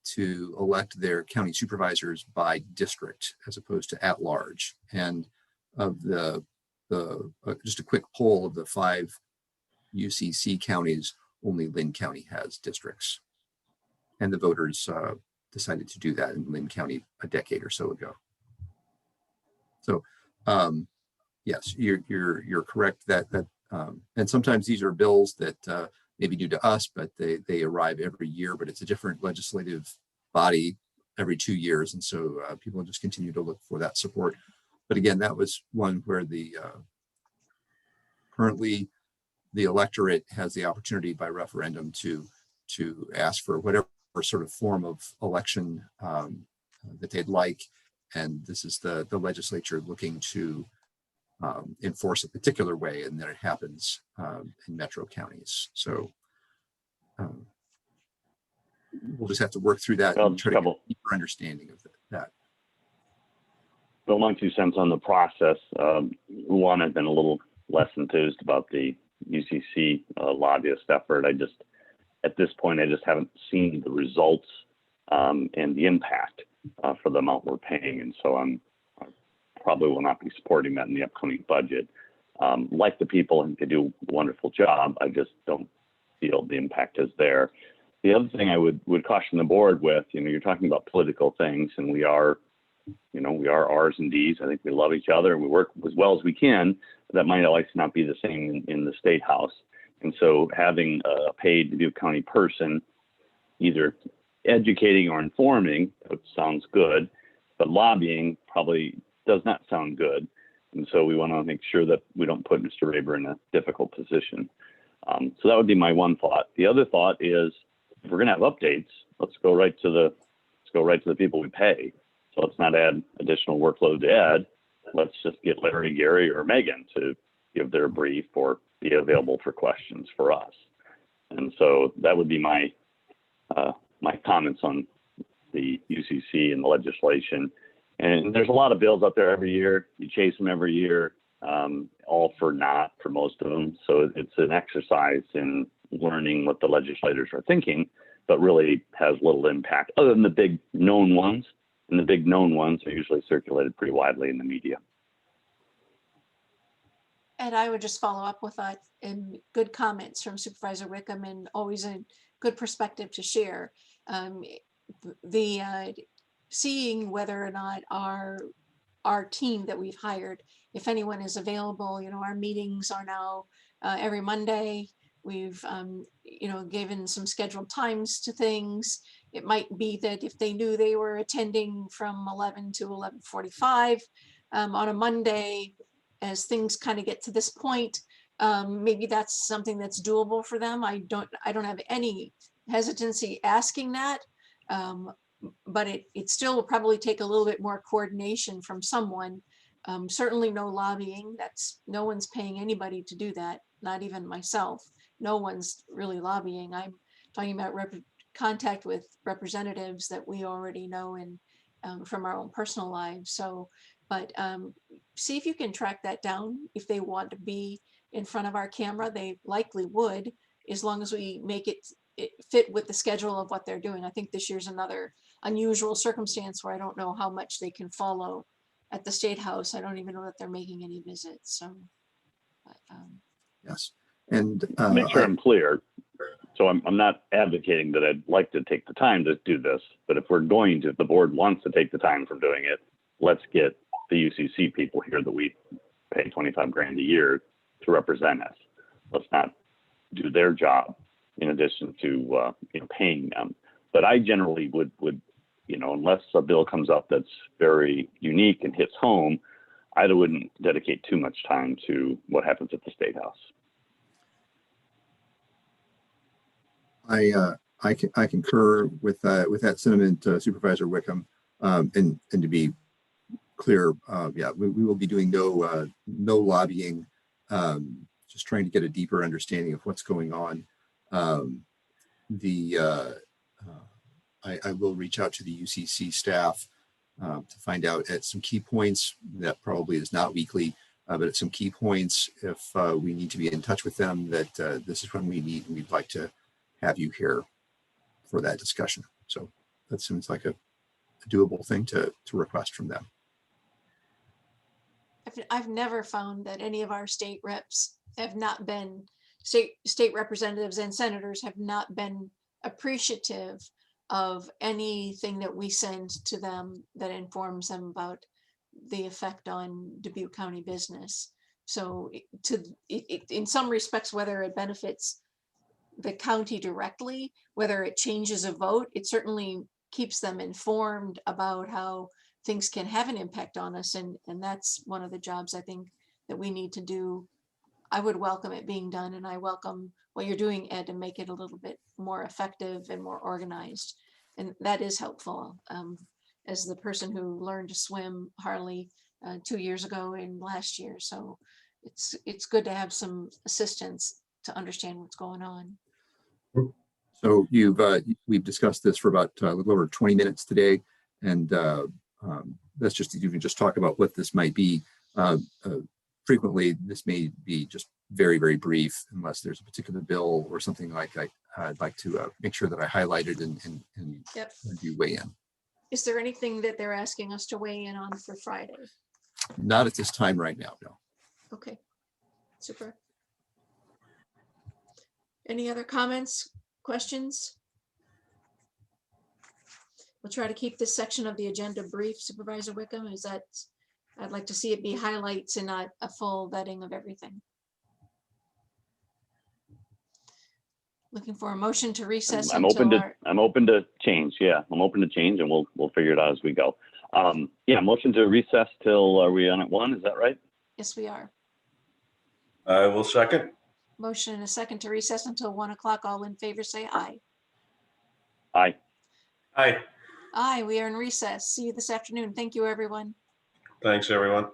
to elect their county supervisors by district as opposed to at large. And of the just a quick poll of the 5 UCC counties, only Lynn County has districts. And the voters decided to do that in Lynn County a decade or so ago. So yes, you're correct that and sometimes these are bills that may be new to us, but they arrive every year, but it's a different legislative body every 2 years. And so people just continue to look for that support. But again, that was one where the currently the electorate has the opportunity by referendum to ask for whatever sort of form of election that they'd like. And this is the legislature looking to enforce a particular way, and then it happens in metro counties. So we'll just have to work through that and try to get a deeper understanding of that. Well, my 2 cents on the process. One, I've been a little less enthused about the UCC lobbyist effort. At this point, I just haven't seen the results and the impact for the amount we're paying. And so I probably will not be supporting that in the upcoming budget. Like the people, and they do a wonderful job. I just don't feel the impact is there. The other thing I would caution the board with, you're talking about political things, and we are R's and D's. I think we love each other and we work as well as we can. But that might always not be the same in the State House. And so having a paid Dubuque County person either educating or informing, which sounds good, but lobbying probably does not sound good. And so we want to make sure that we don't put Mr. Raber in a difficult position. So that would be my one thought. The other thought is, if we're going to have updates, let's go right to the people we pay. So let's not add additional workload to Ed. Let's just get Larry, Gary, or Megan to give their brief or be available for questions for us. And so that would be my comments on the UCC and the legislation. And there's a lot of bills out there every year. You chase them every year, all for naught for most of them. So it's an exercise in learning what the legislators are thinking, but really has little impact other than the big known ones. And the big known ones are usually circulated pretty widely in the media. And I would just follow up with that and good comments from Supervisor Wickham, and always a good perspective to share. Seeing whether or not our team that we've hired, if anyone is available, our meetings are now every Monday. We've, given some scheduled times to things. It might be that if they knew they were attending from 11 to 11:45 on a Monday, as things kind of get to this point, maybe that's something that's doable for them. I don't have any hesitancy asking that, but it still will probably take a little bit more coordination from someone. Certainly no lobbying. No one's paying anybody to do that, not even myself. No one's really lobbying. I'm talking about contact with representatives that we already know and from our own personal lives. So, but see if you can track that down. If they want to be in front of our camera, they likely would, as long as we make it fit with the schedule of what they're doing. I think this year's another unusual circumstance where I don't know how much they can follow at the State House. I don't even know that they're making any visits. So, but, yes. And make sure I'm clear. So I'm not advocating that I'd like to take the time to do this, but if the board wants to take the time from doing it, let's get the UCC people here that we pay 25 grand a year to represent us. Let's not do their job in addition to paying them. But I generally would unless a bill comes up that's very unique and hits home, I wouldn't dedicate too much time to what happens at the State House. I concur with that sentiment, Supervisor Wickham. And to be clear, we will be doing no lobbying, just trying to get a deeper understanding of what's going on. I will reach out to the UCC staff to find out at some key points. That probably is not weekly, but at some key points, if we need to be in touch with them, that this is when we meet and we'd like to have you here for that discussion. So that seems like a doable thing to request from them. I've never found that any of our state reps have not been, state representatives and senators have not been appreciative of anything that we send to them that informs them about the effect on Dubuque County business. So in some respects, whether it benefits the county directly, whether it changes a vote, it certainly keeps them informed about how things can have an impact on us. And that's one of the jobs I think that we need to do. I would welcome it being done, and I welcome what you're doing, Ed, to make it a little bit more effective and more organized. And that is helpful. As the person who learned to swim Harley 2 years ago and last year. So it's good to have some assistance to understand what's going on. So we've discussed this for about a little over 20 minutes today, and that's just, you can just talk about what this might be. Frequently, this may be just very, very brief, unless there's a particular bill or something like I'd like to make sure that I highlighted and Yep. you weigh in. Is there anything that they're asking us to weigh in on for Friday? Not at this time right now, no. Okay, super. Any other comments, questions? We'll try to keep this section of the agenda brief, Supervisor Wickham. Is that, I'd like to see it be highlights and not a full vetting of everything. Looking for a motion to recess. I'm open to change. Yeah, I'm open to change, and we'll figure it out as we go. Yeah, motion to recess till, are we on at 1? Is that right? Yes, we are. I will second. Motion and a second to recess until 1 o'clock. All in favor, say aye. Aye. Aye. Aye, we are in recess. See you this afternoon. Thank you, everyone. Thanks, everyone.